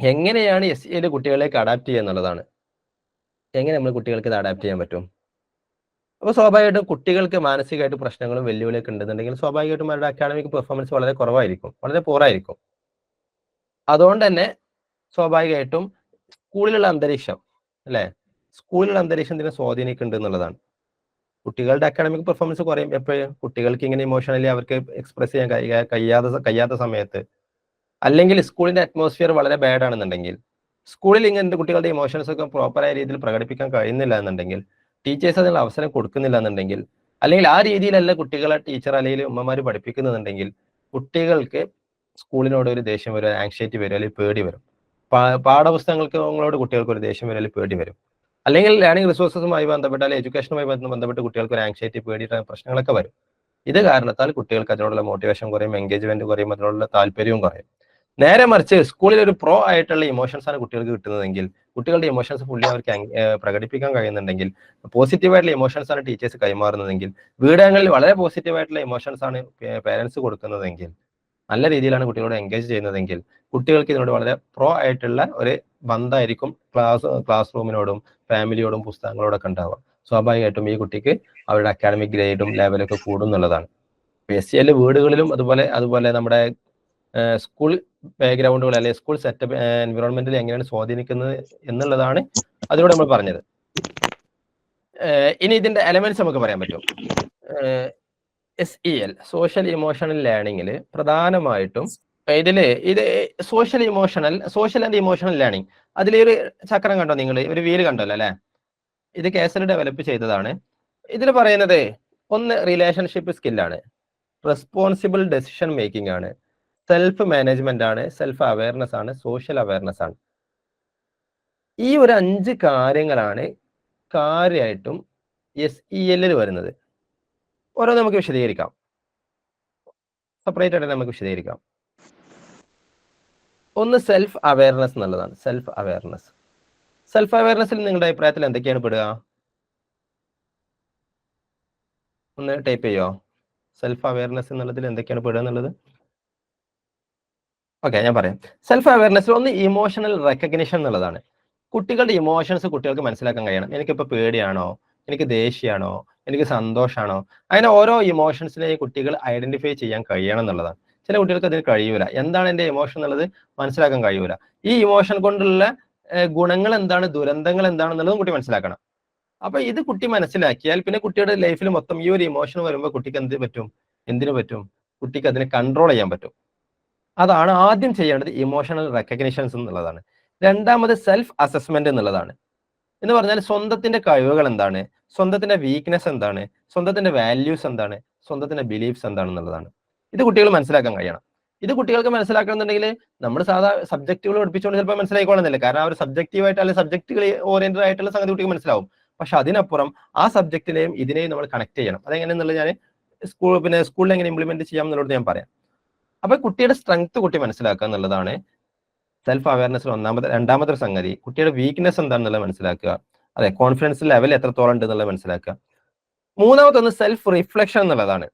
എങ്ങനെയാണ് SEL കുട്ടികളിലേക്ക് അഡാപ്റ്റ് ചെയ്യുക എന്നുള്ളതാണ്. എങ്ങനെ നമ്മൾ കുട്ടികൾക്ക് ഇത് അഡാപ്റ്റ് ചെയ്യാൻ പറ്റും? അപ്പൊ സ്വാഭാവികമായിട്ടും കുട്ടികൾക്ക് മാനസികമായിട്ട് പ്രശ്നങ്ങളും വെല്ലുവിളിയൊക്കെ ഉണ്ടെന്നുണ്ടെങ്കിൽ സ്വാഭാവികമായിട്ടും അവരുടെ അക്കാഡമിക് പെർഫോമൻസ് വളരെ കുറവായിരിക്കും, വളരെ പോറായിരിക്കും. അതുകൊണ്ട് തന്നെ സ്വാഭാവികമായിട്ടും സ്കൂളിലുള്ള അന്തരീക്ഷം അല്ലെ, സ്കൂളിലുള്ള അന്തരീക്ഷം ഇതിനെ സ്വാധീനിക്കുന്നുണ്ട് എന്നുള്ളതാണ്. കുട്ടികളുടെ അക്കാഡമിക് പെർഫോമൻസ് കുറയും എപ്പോഴും, കുട്ടികൾക്ക് ഇങ്ങനെ ഇമോഷണലി അവർക്ക് എക്സ്പ്രസ് ചെയ്യാൻ കഴിയാത്ത സമയത്ത്, അല്ലെങ്കിൽ സ്കൂളിന്റെ അറ്റ്മോസ്ഫിയർ വളരെ ബാഡ് ആണെന്നുണ്ടെങ്കിൽ, സ്കൂളിൽ ഇങ്ങനത്തെ കുട്ടികളുടെ ഇമോഷൻസ് ഒക്കെ പ്രോപ്പറായ രീതിയിൽ പ്രകടിപ്പിക്കാൻ കഴിയുന്നില്ല എന്നുണ്ടെങ്കിൽ, ടീച്ചേഴ്സ് അതിനുള്ള അവസരം കൊടുക്കുന്നില്ല എന്നുണ്ടെങ്കിൽ, അല്ലെങ്കിൽ ആ രീതിയിലല്ല കുട്ടികളെ ടീച്ചർ അല്ലെങ്കിൽ ഉമ്മമാർ പഠിപ്പിക്കുന്നുണ്ടെങ്കിൽ കുട്ടികൾക്ക് സ്കൂളിനോട് ഒരു ദേഷ്യം വരും, ആങ്സൈറ്റി വരും, അല്ലെങ്കിൽ പേടി വരും. പാഠപുസ്തകങ്ങളോട് കുട്ടികൾക്ക് ഒരു ദേഷ്യം വരും, അല്ലെങ്കിൽ പേടി വരും. അല്ലെങ്കിൽ ലേണിംഗ് റിസോഴ്സസുമായി ബന്ധപ്പെട്ട അല്ലെങ്കിൽ എഡ്യൂക്കേഷനുമായി ബന്ധപ്പെട്ട് കുട്ടികൾക്ക് ഒരു ആങ്സൈറ്റി, പേടി പ്രശ്നങ്ങളൊക്കെ വരും. ഇത് കാരണത്താൽ കുട്ടികൾക്ക് അതിനോടുള്ള മോട്ടിവേഷൻ കുറയും, എൻഗേജ്മെന്റ് കുറയും, അതിനോടുള്ള താല്പര്യവും കുറയും. നേരെ മറിച്ച് സ്കൂളിൽ ഒരു പ്രോ ആയിട്ടുള്ള ഇമോഷൻസ് ആണ് കുട്ടികൾക്ക് കിട്ടുന്നതെങ്കിൽ, കുട്ടികളുടെ ഇമോഷൻസ് ഫുള്ളി അവർക്ക് പ്രകടിപ്പിക്കാൻ കഴിയുന്നുണ്ടെങ്കിൽ, പോസിറ്റീവായിട്ടുള്ള ഇമോഷൻസ് ആണ് ടീച്ചേഴ്സ് കൈമാറുന്നതെങ്കിൽ, വീടങ്ങളിൽ വളരെ പോസിറ്റീവായിട്ടുള്ള ഇമോഷൻസ് ആണ് പേരൻസ് കൊടുക്കുന്നതെങ്കിൽ, നല്ല രീതിയിലാണ് കുട്ടികളോട് എൻഗേജ് ചെയ്യുന്നതെങ്കിൽ, കുട്ടികൾക്ക് ഇതിനോട് വളരെ പ്രോ ആയിട്ടുള്ള ഒരു ബന്ധമായിരിക്കും ക്ലാസ് റൂമിനോടും ഫാമിലിയോടും പുസ്തകങ്ങളോടൊക്കെ ഉണ്ടാവുക. സ്വാഭാവികമായിട്ടും ഈ കുട്ടിക്ക് അവരുടെ അക്കാഡമിക് ഗ്രേഡും ലെവലൊക്കെ കൂടും എന്നുള്ളതാണ്. SEL വീടുകളിലും അതുപോലെ നമ്മുടെ സ്കൂൾ ബാക്ക്ഗ്രൗണ്ടുകൾ അല്ലെങ്കിൽ സ്കൂൾ സെറ്റപ്പ് എൻവിറോൺമെന്റിൽ എങ്ങനെയാണ് സ്വാധീനിക്കുന്നത് എന്നുള്ളതാണ് അതിലൂടെ നമ്മൾ പറഞ്ഞത്. ഇനി ഇതിന്റെ എലമെന്റ്സ് നമുക്ക് പറയാൻ പറ്റും. SEL സോഷ്യൽ ഇമോഷണൽ ലേണിംഗിൽ പ്രധാനമായിട്ടും ഇതില് ഇത് സോഷ്യൽ ആൻഡ് ഇമോഷണൽ ലേണിംഗ്, അതിലൊരു ചക്രം കണ്ടോ നിങ്ങൾ, ഒരു വീല് കണ്ടല്ലോ അല്ലെ? ഇത് കേസർ ഡെവലപ്പ് ചെയ്തതാണ്. ഇതിൽ പറയുന്നത് ഒന്ന് റിലേഷൻഷിപ്പ് സ്കില്ലാണ്, റെസ്പോൺസിബിൾ ഡെസിഷൻ മേക്കിംഗ് ആണ്, സെൽഫ് മാനേജ്മെന്റ് ആണ്, സെൽഫ് അവയർനെസ് ആണ്, സോഷ്യൽ അവയർനെസ് ആണ്. ഈ ഒരു 5 കാര്യങ്ങളാണ് കാര്യമായിട്ടും SEL വരുന്നത്. ഓരോ നമുക്ക് വിശദീകരിക്കാം, സെപ്പറേറ്റ് ആയിട്ട് നമുക്ക് വിശദീകരിക്കാം. ഒന്ന് സെൽഫ് അവയർനെസ് എന്നുള്ളതാണ്. സെൽഫ് അവയർനെസ്സിൽ നിങ്ങളുടെ അഭിപ്രായത്തിൽ എന്തൊക്കെയാണ് പെടുക? ഒന്ന് ടൈപ്പ് ചെയ്യോ? സെൽഫ് അവയർനെസ് എന്നുള്ളതിൽ എന്തൊക്കെയാണ് പെടുക എന്നുള്ളത്. ഓക്കെ, ഞാൻ പറയാം. സെൽഫ് അവയർനെസ്സിൽ ഒന്ന് ഇമോഷണൽ റെക്കഗ്നിഷൻ എന്നുള്ളതാണ്. കുട്ടികളുടെ ഇമോഷൻസ് കുട്ടികൾക്ക് മനസ്സിലാക്കാൻ കഴിയണം. എനിക്കിപ്പോൾ പേടിയാണോ, എനിക്ക് ദേഷ്യമാണോ, എനിക്ക് സന്തോഷമാണോ, അങ്ങനെ ഓരോ ഇമോഷൻസിനെയും കുട്ടികൾ ഐഡന്റിഫൈ ചെയ്യാൻ കഴിയണം എന്നുള്ളതാണ്. ചില കുട്ടികൾക്ക് അതിന് കഴിയൂല. എന്താണ് എൻ്റെ ഇമോഷൻ എന്നുള്ളത് മനസ്സിലാക്കാൻ കഴിയൂല. ഈ ഇമോഷൻ കൊണ്ടുള്ള ഗുണങ്ങൾ എന്താണ്, ദുരന്തങ്ങൾ എന്താണെന്നുള്ളതും കുട്ടി മനസ്സിലാക്കണം. അപ്പൊ ഇത് കുട്ടി മനസ്സിലാക്കിയാൽ പിന്നെ കുട്ടിയുടെ ലൈഫിൽ മൊത്തം ഈ ഒരു ഇമോഷൻ വരുമ്പോൾ കുട്ടിക്ക് എന്തിനു പറ്റും? കുട്ടിക്ക് അതിനെ കൺട്രോൾ ചെയ്യാൻ പറ്റും. അതാണ് ആദ്യം ചെയ്യേണ്ടത്, ഇമോഷണൽ റെക്കഗ്നിഷൻസ് എന്നുള്ളതാണ്. രണ്ടാമത് സെൽഫ് അസസ്മെന്റ് എന്നുള്ളതാണ്. എന്ന് പറഞ്ഞാൽ സ്വന്തത്തിന്റെ കഴിവുകൾ എന്താണ്, സ്വന്തത്തിന്റെ വീക്ക്നെസ് എന്താണ്, സ്വന്തത്തിന്റെ വാല്യൂസ് എന്താണ്, സ്വന്തത്തിന്റെ ബിലീഫ്സ് എന്താണെന്നുള്ളതാണ്. ഇത് കുട്ടികൾ മനസ്സിലാക്കാൻ കഴിയണം. ഇത് കുട്ടികൾക്ക് മനസ്സിലാക്കണമെന്നുണ്ടെങ്കിൽ നമ്മൾ സാധാ സബ്ജക്റ്റുകൾ പഠിപ്പിച്ചുകൊണ്ട് ചിലപ്പോൾ മനസ്സിലായിക്കോളുന്നില്ല. കാരണം ആ ഒരു സബ്ജക്റ്റീവായിട്ട് അല്ലെങ്കിൽ സബ്ജക്റ്റുകൾ ഓറിയന്റഡ് ആയിട്ടുള്ള സംഗതി കുട്ടിക്ക് മനസ്സിലാവും. പക്ഷെ അതിനപ്പുറം ആ സബ്ജക്റ്റിനെയും ഇതിനെയും നമ്മൾ കണക്ട് ചെയ്യണം. അതെങ്ങനെയെന്നുള്ളത് ഞാൻ സ്കൂളിൽ എങ്ങനെ ഇംപ്ലിമെന്റ് ചെയ്യാം എന്നുള്ളത് ഞാൻ പറയാം. അപ്പൊ കുട്ടിയുടെ സ്ട്രെങ്ത് കുട്ടി മനസ്സിലാക്കുക എന്നുള്ളതാണ് സെൽഫ് അവയർനെസ്സിൽ രണ്ടാമതൊരു സംഗതി. കുട്ടിയുടെ വീക്ക്നെസ് എന്താണെന്നുള്ളത് മനസ്സിലാക്കുക. അതെ, കോൺഫിഡൻസ് ലെവൽ എത്രത്തോളം ഉണ്ട് എന്നുള്ളത് മനസ്സിലാക്കുക. മൂന്നാമതൊന്ന് സെൽഫ് റിഫ്ലക്ഷൻ എന്നുള്ളതാണ്.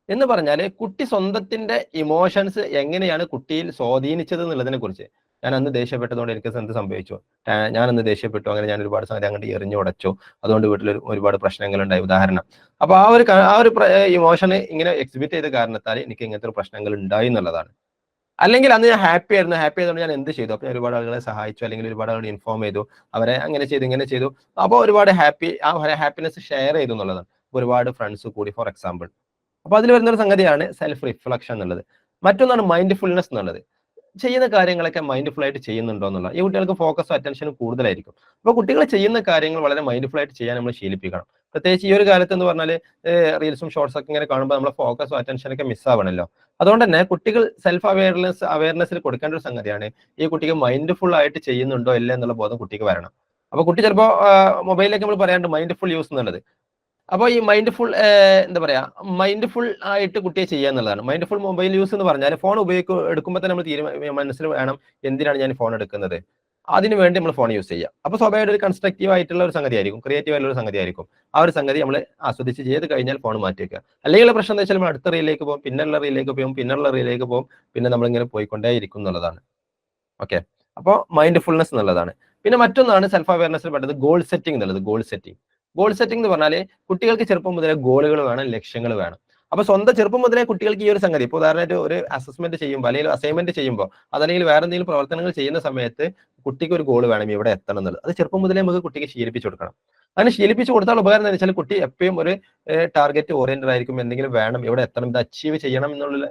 എന്ന് പറഞ്ഞാൽ കുട്ടി സ്വന്തത്തിന്റെ ഇമോഷൻസ് എങ്ങനെയാണ് കുട്ടിയിൽ സ്വാധീനിച്ചത് എന്നുള്ളതിനെ കുറിച്ച്. ഞാൻ അന്ന് ദേഷ്യപ്പെട്ടതുകൊണ്ട് എനിക്ക് എന്ത് സംഭവിച്ചു, ഞാൻ അന്ന് ദേഷ്യപ്പെട്ടു, അങ്ങനെ ഞാൻ ഒരുപാട് സംഗതി അങ്ങോട്ട് എറിഞ്ഞുടച്ചു, അതുകൊണ്ട് വീട്ടിൽ ഒരുപാട് പ്രശ്നങ്ങൾ ഉണ്ടായി, ഉദാഹരണം. അപ്പൊ ആ ഒരു ഇമോഷന് ഇങ്ങനെ എക്സിബിറ്റ് ചെയ്ത കാരണത്താൽ എനിക്ക് ഇങ്ങനത്തെ പ്രശ്നങ്ങൾ ഉണ്ടായി എന്നുള്ളതാണ്. അല്ലെങ്കിൽ അന്ന് ഞാൻ ഹാപ്പി ആയതുകൊണ്ട് ഞാൻ എന്ത് ചെയ്തു? അപ്പൊ ഞാൻ ഒരുപാട് ആളുകളെ സഹായിച്ചു, അല്ലെങ്കിൽ ഒരുപാട് ആളുകൾ ഇൻഫോം ചെയ്തു, അവരെ അങ്ങനെ ചെയ്തു ഇങ്ങനെ ചെയ്തു. അപ്പോൾ ഒരുപാട് ഹാപ്പിനെസ് ഷെയർ ചെയ്തു എന്നുള്ളതാണ്. ഒരുപാട് ഫ്രണ്ട്സ് കൂടി, ഫോർ എക്സാമ്പിൾ. അപ്പൊ അതിൽ വരുന്നൊരു സംഗതിയാണ് സെൽഫ് റിഫ്ലക്ഷൻ എന്നുള്ളത്. മറ്റൊന്നാണ് മൈൻഡ്ഫുൾനെസ് എന്നുള്ളത്. ചെയ്യുന്ന കാര്യങ്ങളൊക്കെ മൈൻഡ്ഫുൾ ആയിട്ട് ചെയ്യുന്നുണ്ടോ എന്നുള്ള. ഈ കുട്ടികൾക്ക് ഫോക്കസും അറ്റൻഷനും കൂടുതലായിരിക്കും. അപ്പൊ കുട്ടികൾ ചെയ്യുന്ന കാര്യങ്ങൾ വളരെ മൈൻഡ്ഫുൾ ആയിട്ട് ചെയ്യാൻ നമ്മൾ ശീലിപ്പിക്കണം. പ്രത്യേകിച്ച് ഈ ഒരു കാലത്ത് എന്ന് പറഞ്ഞാൽ റീൽസും ഷോർട്സ് ഒക്കെ ഇങ്ങനെ കാണുമ്പോൾ നമ്മളെ ഫോക്കസും അറ്റൻഷനൊക്കെ മിസ്സാവണല്ലോ. അതുകൊണ്ട് തന്നെ കുട്ടികൾ സെൽഫ് അവയർനെസ്സിൽ കൊടുക്കേണ്ട ഒരു സംഗതിയാണ് ഈ കുട്ടിക്ക് മൈൻഡ്ഫുൾ ആയിട്ട് ചെയ്യുന്നുണ്ടോ ഇല്ല എന്നുള്ള ബോധം കുട്ടിക്ക് വരണം. അപ്പൊ കുട്ടി ചിലപ്പോൾ മൊബൈലിലേക്ക് നമ്മൾ പറയാണ്ട് മൈൻഡ്ഫുൾ യൂസ് എന്നുള്ളത്. അപ്പോൾ ഈ മൈൻഡ്ഫുൾ ആയിട്ട് കുട്ടിയെ ചെയ്യുക എന്നുള്ളതാണ്. മൈൻഡ്ഫുൾ മൊബൈൽ യൂസ് എന്ന് പറഞ്ഞാൽ ഫോൺ എടുക്കുമ്പോൾ തന്നെ നമ്മൾ മനസ്സിൽ വേണം എന്തിനാണ് ഞാൻ ഫോൺ എടുക്കുന്നത്, അതിനു വേണ്ടി നമ്മൾ ഫോൺ യൂസ് ചെയ്യുക. അപ്പൊ സ്വാഭാവികമായിട്ട് ഒരു കൺസ്ട്രക്റ്റീവ് ആയിട്ടുള്ള ഒരു സംഗതി ആയിരിക്കും, ക്രിയേറ്റീവ് ആയിട്ടുള്ള ഒരു സംഗതി ആയിരിക്കും. ആ ഒരു സംഗതി നമ്മൾ ആസ്വദിച്ച് ചെയ്ത് കഴിഞ്ഞാൽ ഫോൺ മാറ്റി വെക്കുക. അല്ലെങ്കിൽ പ്രശ്നം എന്താ വെച്ചാൽ നമ്മൾ അടുത്ത റീലിലേക്ക് പോകും, പിന്നുള്ള റീലിലേക്ക് പോകും, പിന്നെ നമ്മളിങ്ങനെ പോയിക്കൊണ്ടേ ഇരിക്കും എന്നുള്ളതാണ്. ഓക്കെ, അപ്പോൾ മൈൻഡ്ഫുൾനെസ് എന്നുള്ളതാണ്. പിന്നെ മറ്റൊന്നാണ് സെൽഫ് അവയർനെസ്സിൽ പെട്ടത് ഗോൾ സെറ്റിംഗ് എന്നുള്ളത്. ഗോൾ സെറ്റിംഗ് എന്ന് പറഞ്ഞാൽ കുട്ടികൾക്ക് ചെറുപ്പം മുതലേ ഗോളുകൾ വേണം, ലക്ഷ്യങ്ങൾ വേണം. അപ്പൊ സ്വന്തം ചെറുപ്പം മുതലേ കുട്ടികൾക്ക് ഈ ഒരു സംഗതി, ഇപ്പോൾ ഉദാഹരണമായിട്ട് ഒരു അസസ്മെന്റ് ചെയ്യുമ്പോൾ അല്ലെങ്കിൽ അസൈൻമെന്റ് ചെയ്യുമ്പോൾ അതല്ലെങ്കിൽ വേറെ എന്തെങ്കിലും പ്രവർത്തനങ്ങൾ ചെയ്യുന്ന സമയത്ത് കുട്ടിക്ക് ഒരു ഗോൾ വേണം, ഇവിടെ എത്തണം എന്നുള്ളത്. അത് ചെറുപ്പം മുതലേ നമുക്ക് കുട്ടിക്ക് ശീലിപ്പിച്ചു കൊടുക്കണം. അങ്ങനെ ശീലിപ്പിച്ചു കൊടുത്താൽ ഉപകാരം എന്താ വെച്ചാൽ കുട്ടി എപ്പോഴും ഒരു ടാർഗറ്റ് ഓറിയന്റഡ് ആയിരിക്കും, എന്തെങ്കിലും വേണം, ഇവിടെ എത്തണം, ഇത് അച്ചീവ് ചെയ്യണം എന്നുള്ള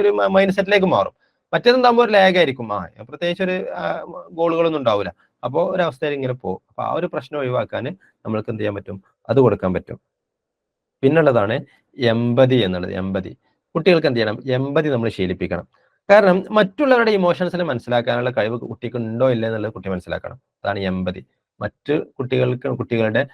ഒരു മൈൻഡ് സെറ്റിലേക്ക് മാറും. മറ്റേതുണ്ടാകുമ്പോൾ ഒരു ലാഗ് ആയിരിക്കും, പ്രത്യേകിച്ച് ഒരു ഗോളുകളൊന്നും ഉണ്ടാവില്ല. അപ്പോൾ ഒരു അവസ്ഥയിൽ ഇങ്ങനെ പോകും. അപ്പൊ ആ ഒരു പ്രശ്നം ഒഴിവാക്കാൻ നമ്മൾക്ക് എന്ത് ചെയ്യാൻ പറ്റും? അത് കൊടുക്കാൻ പറ്റും. പിന്നുള്ളതാണ് എമ്പതി എന്നുള്ളത്. കുട്ടികൾക്ക് എന്ത് ചെയ്യണം? എമ്പതി നമ്മൾ ശീലിപ്പിക്കണം. കാരണം മറ്റുള്ളവരുടെ ഇമോഷൻസിനെ മനസ്സിലാക്കാനുള്ള കഴിവ് കുട്ടിക്ക് ഉണ്ടോ ഇല്ല എന്നുള്ളത് കുട്ടി മനസ്സിലാക്കണം. അതാണ് എമ്പതി. മറ്റു കുട്ടികളുടെ